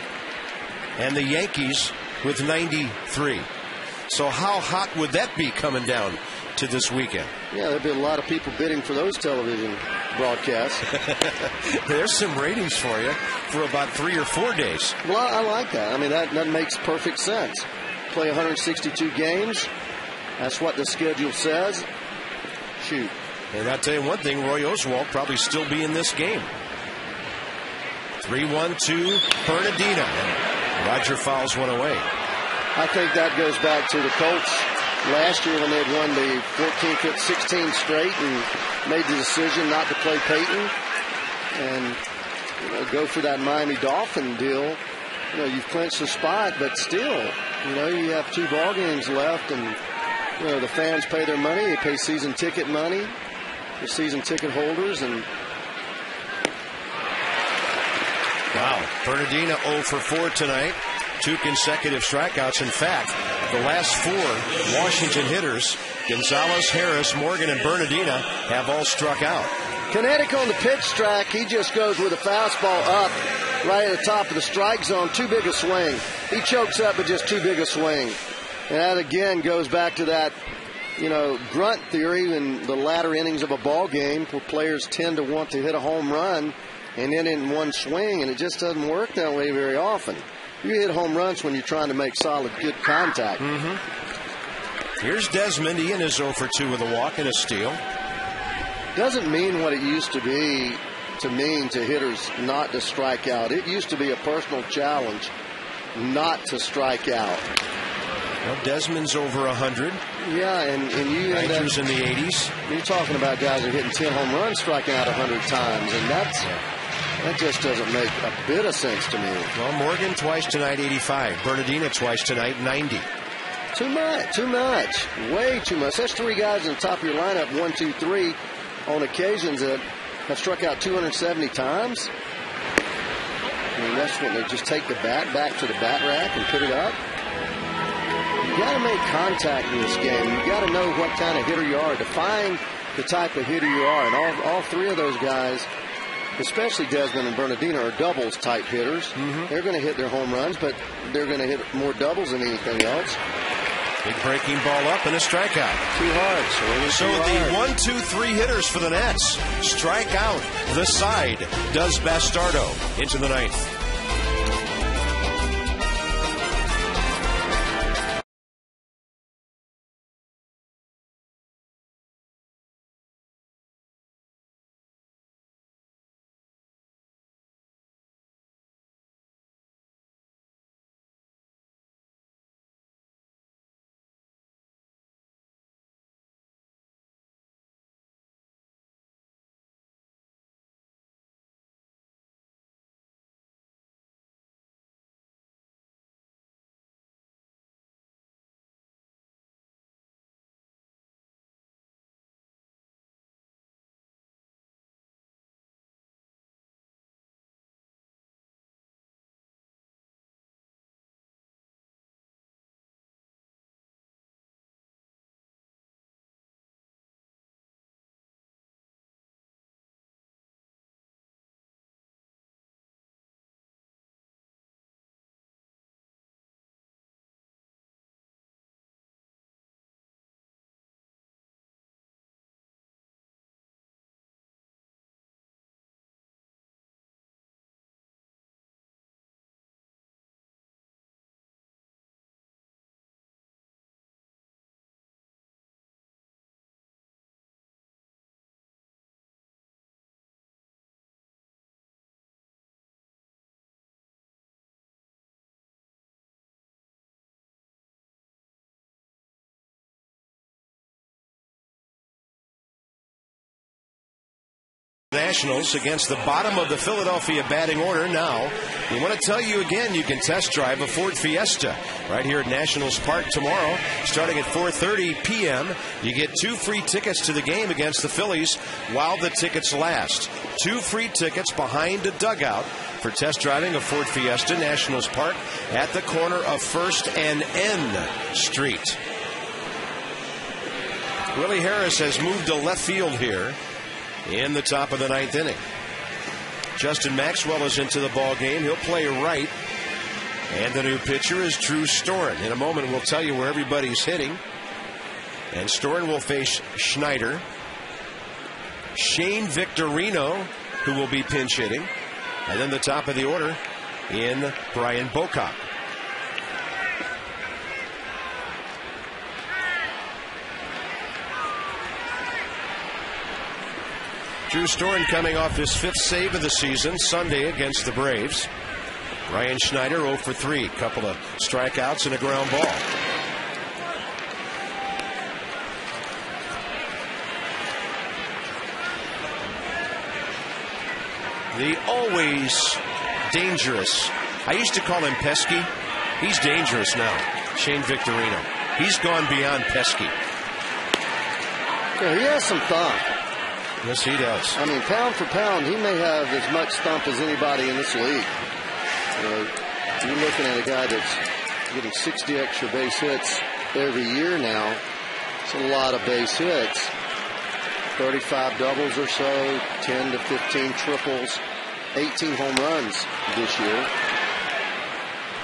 and the Yankees with 93. So how hot would that be coming down to this weekend? Yeah, there'd be a lot of people bidding for those television broadcasts. There's some ratings for you for about 3 or 4 days. Well, I like that. I mean, that makes perfect sense. Play 162 games. That's what the schedule says. Shoot. And I'll tell you one thing, Roy Oswalt probably still be in this game. 3-1 to Bernadina. Roger fouls one away. I think that goes back to the Colts last year when they had won the 14th, 16th straight and made the decision not to play Peyton and go for that Miami Dolphin deal. You know, you've clinched the spot, but still, you know, you have 2 ball games left, and you know the fans pay their money. They pay season ticket money. The season ticket holders. And wow, Bernadina 0 for 4 tonight. 2 consecutive strikeouts. In fact, the last 4 Washington hitters, Gonzalez, Harris, Morgan, and Bernadina, have all struck out. Kinetic on the pitch track. He just goes with a fastball up right at the top of the strike zone. Too big a swing. He chokes up, but just too big a swing. And that again goes back to that, you know, grunt theory in the latter innings of a ball game where players tend to want to hit a home run and then in one swing, and it just doesn't work that way very often. You hit home runs when you're trying to make solid, good contact. Here's Desmond. Ian is 0 for 2 with a walk and a steal. Doesn't mean what it used to be to mean to hitters not to strike out. It used to be a personal challenge not to strike out. Well, Desmond's over 100. Yeah, and you end up in the 80s. You're talking about guys that are hitting 10 home runs, striking out 100 times, and that just doesn't make a bit of sense to me. Well, Morgan twice tonight, 85. Bernadina twice tonight, 90. Too much. Way too much. That's 3 guys in the top of your lineup, 1, 2, 3, on occasions that have struck out 270 times. I mean, that's when they just take the bat back to the bat rack and put it up. You got to make contact in this game. You got to know what kind of hitter you are. Define the type of hitter you are. And all 3 of those guys, especially Desmond and Bernadina, are doubles type hitters. They're going to hit their home runs, but they're going to hit more doubles than anything else. Big breaking ball up and a strikeout. Too hard. So the 1, 2, 3 hitters for the Nets strike out the side. Does Bastardo into the 9th. Nationals against the bottom of the Philadelphia batting order. Now, we want to tell you again, you can test drive a Ford Fiesta right here at Nationals Park tomorrow, starting at 4:30 p.m. You get 2 free tickets to the game against the Phillies while the tickets last. 2 free tickets behind a dugout for test driving a Ford Fiesta, Nationals Park, at the corner of 1st and N Street. Willie Harris has moved to left field here in the top of the 9th inning. Justin Maxwell is into the ball game. He'll play right. And the new pitcher is Drew Storen. In a moment, we'll tell you where everybody's hitting. And Storen will face Schneider. Shane Victorino, who will be pinch hitting. And then the top of the order in Brian Bocock. Drew Storen coming off his 5th save of the season Sunday against the Braves. Ryan Schneider 0 for 3. Couple of strikeouts and a ground ball. The always dangerous, I used to call him pesky. He's dangerous now. Shane Victorino. He's gone beyond pesky. Yeah, he has some thump. Yes, he does. I mean, pound for pound, he may have as much thump as anybody in this league. You're looking at a guy that's getting 60 extra base hits every year now. It's a lot of base hits. 35 doubles or so, 10 to 15 triples, 18 home runs this year.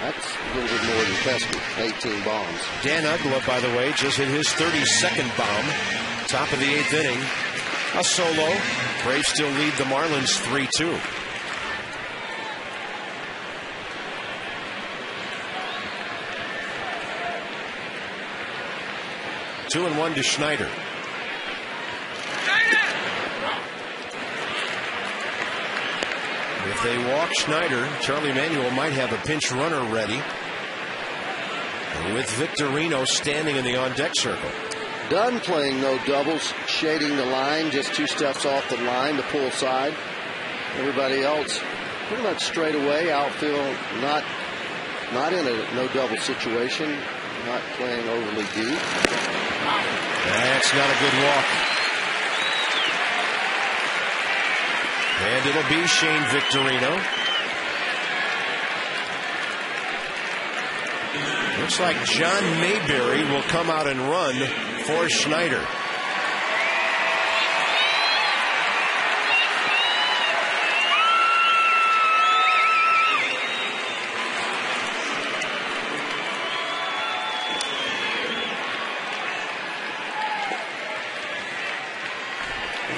That's a little bit more than pesky. 18 bombs. Dan Uggla, by the way, just hit his 32nd bomb. Top of the 8th inning. A solo. Braves still lead the Marlins 3-2. Two and 1 to Schneider. If they walk Schneider, Charlie Manuel might have a pinch runner ready. And with Victorino standing in the on-deck circle. Dunn playing no doubles, shading the line, just 2 steps off the line to pull side. Everybody else pretty much straight away, outfield, not in a no double situation, not playing overly deep. That's not a good walk. And it'll be Shane Victorino. Looks like John Mayberry will come out and run for Schneider.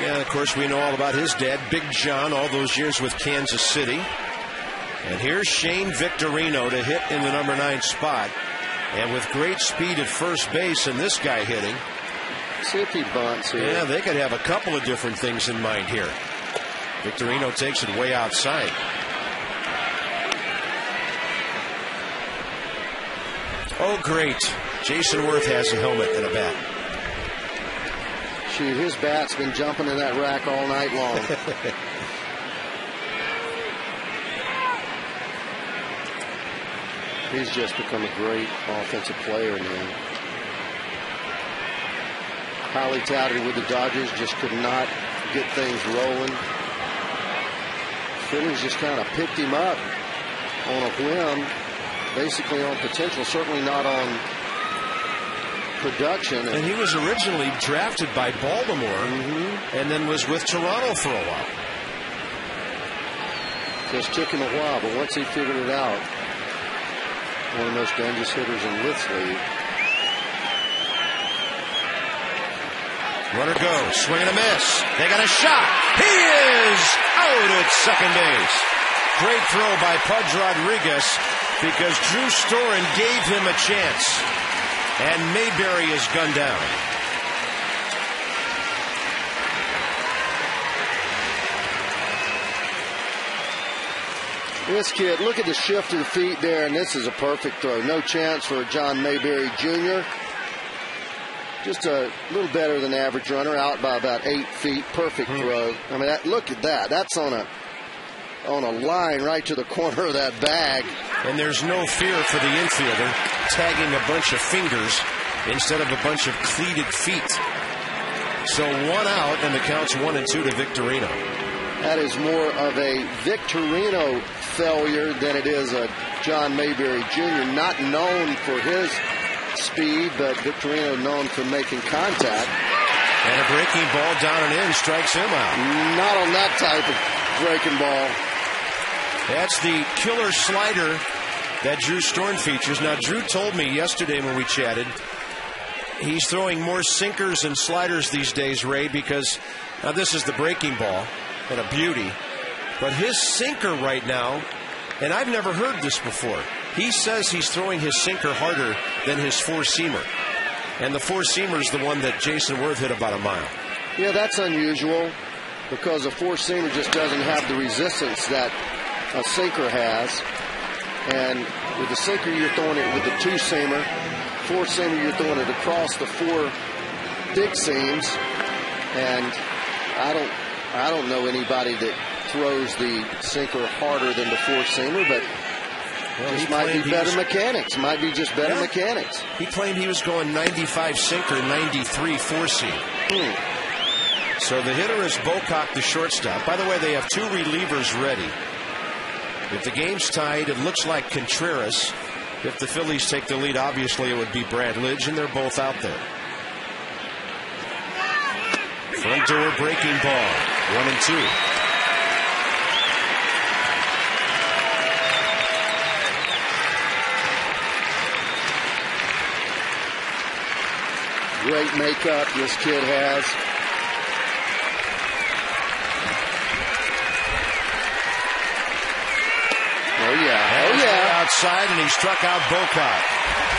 Yeah, of course, we know all about his dad, Big John, all those years with Kansas City. And here's Shane Victorino to hit in the number 9 spot. And with great speed at first base and this guy hitting. See if he bunts here. Yeah, they could have a couple of different things in mind here. Victorino takes it way outside. Oh, great. Jason Worth has a helmet and a bat. Shoot, his bat's been jumping in that rack all night long. He's just become a great offensive player now. Highly touted with the Dodgers, just could not get things rolling. Phillies just kind of picked him up on a whim, basically on potential, certainly not on production. And he was originally drafted by Baltimore and then was with Toronto for a while. Just took him a while, but once he figured it out, one of the most dangerous hitters in this league. Runner goes, swing and a miss. They got a shot. He is out at second base. Great throw by Pudge Rodriguez because Drew Storen gave him a chance. And Mayberry is gunned down. This kid, look at the shift of the feet there, and this is a perfect throw. No chance for John Mayberry Jr. just a little better than average runner, out by about 8 feet. Perfect throw. I mean, look at that. That's on a line right to the corner of that bag. And there's no fear for the infielder tagging a bunch of fingers instead of a bunch of cleated feet. So 1 out, and the count's 1-2 to Victorino. That is more of a Victorino failure than it is a John Mayberry Jr. Not known for his speed, but Victorino known for making contact. And a breaking ball down and in strikes him out. Not on that type of breaking ball. That's the killer slider that Drew Storn features. Now, Drew told me yesterday when we chatted, he's throwing more sinkers and sliders these days, Ray, because now this is the breaking ball and a beauty. But his sinker right now, and I've never heard this before, he says he's throwing his sinker harder than his four-seamer. And the four-seamer is the one that Jason Worth hit about a mile. Yeah, that's unusual because a four-seamer just doesn't have the resistance that a sinker has. And with the sinker, you're throwing it with the two-seamer. Four-seamer, you're throwing it across the 4 big seams. And I don't know anybody that throws the sinker harder than the four-seamer, but this might be better mechanics. Might be just better mechanics. He claimed he was going 95 sinker, 93 four-seam. So the hitter is Bocock, the shortstop. By the way, they have 2 relievers ready. If the game's tied, it looks like Contreras. If the Phillies take the lead, obviously it would be Brad Lidge, and they're both out there. Front door breaking ball, 1-2. Great makeup this kid has. Outside, and he struck out Bocock.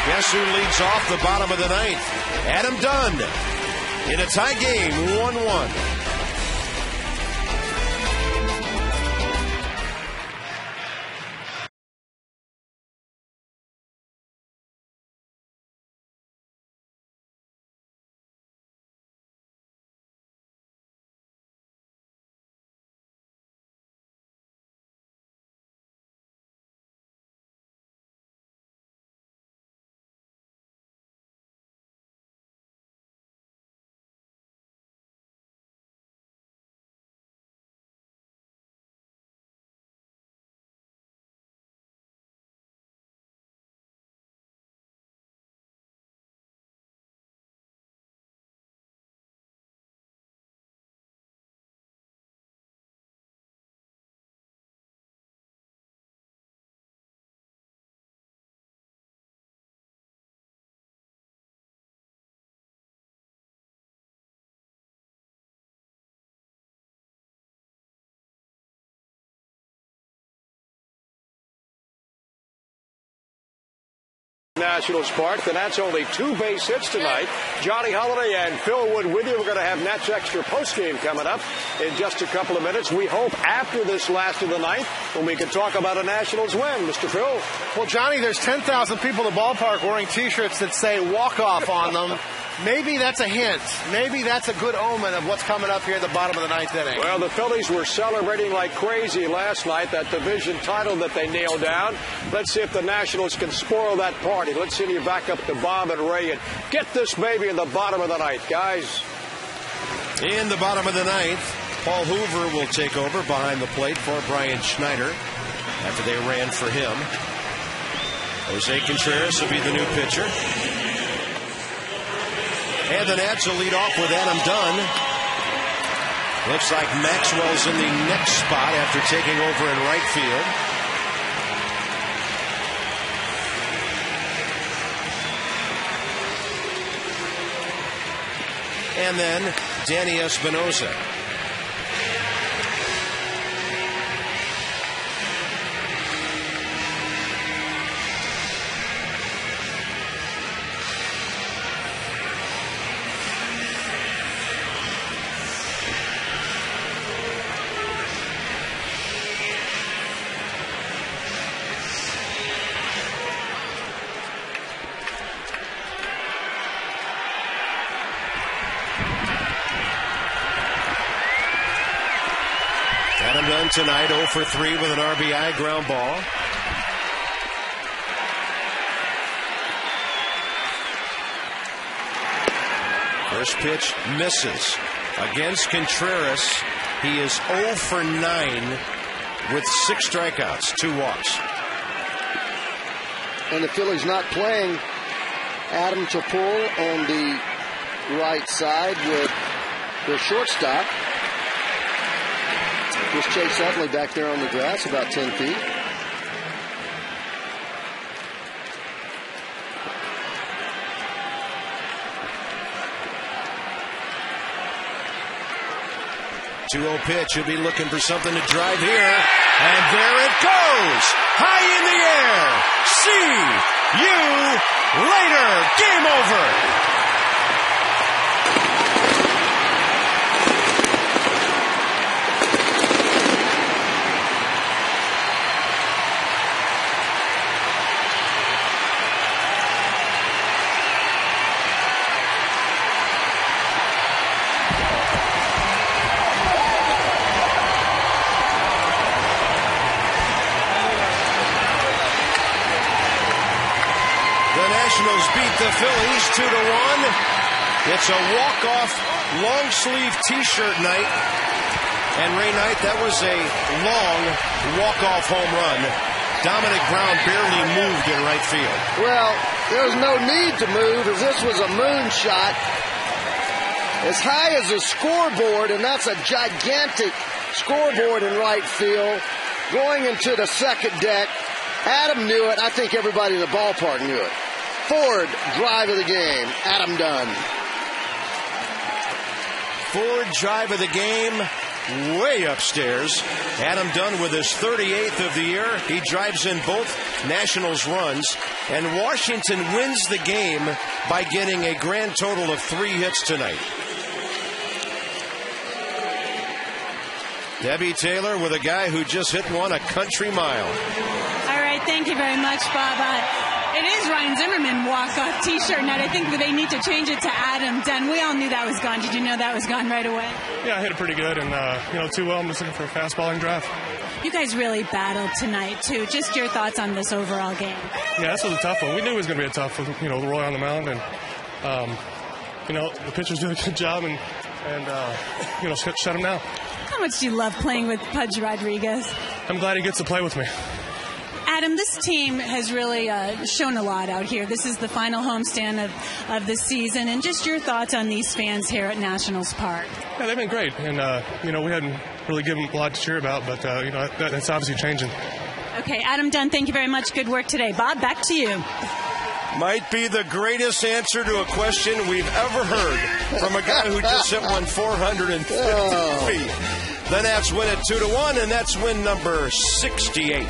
Guess who leads off the bottom of the 9th? Adam Dunn in a tie game, 1-1. Nationals Park. The Nats only 2 base hits tonight. Johnny Holiday and Phil Wood with you. We're going to have Nats Extra postgame coming up in just a couple of minutes. We hope after this last of the 9th when we can talk about a Nationals win. Mr. Phil? Well, Johnny, there's 10,000 people in the ballpark wearing T-shirts that say walk-off on them. Maybe that's a hint. Maybe that's a good omen of what's coming up here at the bottom of the 9th inning. Well, the Phillies were celebrating like crazy last night, that division title that they nailed down. Let's see if the Nationals can spoil that party. Let's send you back up to Bob and Ray and get this baby in the bottom of the 9th, guys. In the bottom of the 9th, Paul Hoover will take over behind the plate for Brian Schneider after they ran for him. Jose Contreras will be the new pitcher. And the Nats will lead off with Adam Dunn. Looks like Maxwell's in the next spot after taking over in right field. And then Danny Espinosa. Dunn tonight 0 for 3 with an RBI ground ball. First pitch misses. Against Contreras, he is 0 for 9 with 6 strikeouts, 2 walks. And the Phillies not playing Adam Chapul on the right side with their shortstop. Just Chase Utley back there on the grass, about 10 feet. Two-0 pitch. He'll be looking for something to drive here. And there it goes. High in the air. See you later. Game over. Nationals beat the Phillies 2-1. It's a walk-off long sleeve t-shirt night. And Ray Knight, that was a long walk-off home run. Dominic Brown barely moved in right field. Well, there was no need to move as this was a moonshot. As high as a scoreboard, and that's a gigantic scoreboard in right field. Going into the second deck. Adam knew it. I think everybody in the ballpark knew it. Ford drive of the game, Adam Dunn. Ford drive of the game, way upstairs. Adam Dunn with his 38th of the year. He drives in both Nationals runs, and Washington wins the game by getting a grand total of 3 hits tonight. Debbie Taylor with a guy who just hit one a country mile. All right, thank you very much, Bob. It is Ryan Zimmerman walk-off t-shirt night. I think they need to change it to Adam Dunn. We all knew that was gone. Did you know that was gone right away? Yeah, I hit it pretty good, and, too well. I'm just looking for a fastball and drive. You guys really battled tonight, too. Just your thoughts on this overall game. Yeah, this was a tough one. We knew it was going to be a tough one, the Roy on the mound, and, the pitchers did a good job, and shut him down. How much do you love playing with Pudge Rodriguez? I'm glad he gets to play with me. Adam, this team has really shown a lot out here. This is the final homestand of the season, and just your thoughts on these fans here at Nationals Park. Yeah, they've been great, and, we hadn't really given them a lot to cheer about, but, that's obviously changing. Okay, Adam Dunn, thank you very much. Good work today. Bob, back to you. Might be the greatest answer to a question we've ever heard from a guy who just hit one 450 feet. The Nats win it 2-1, and that's win number 68.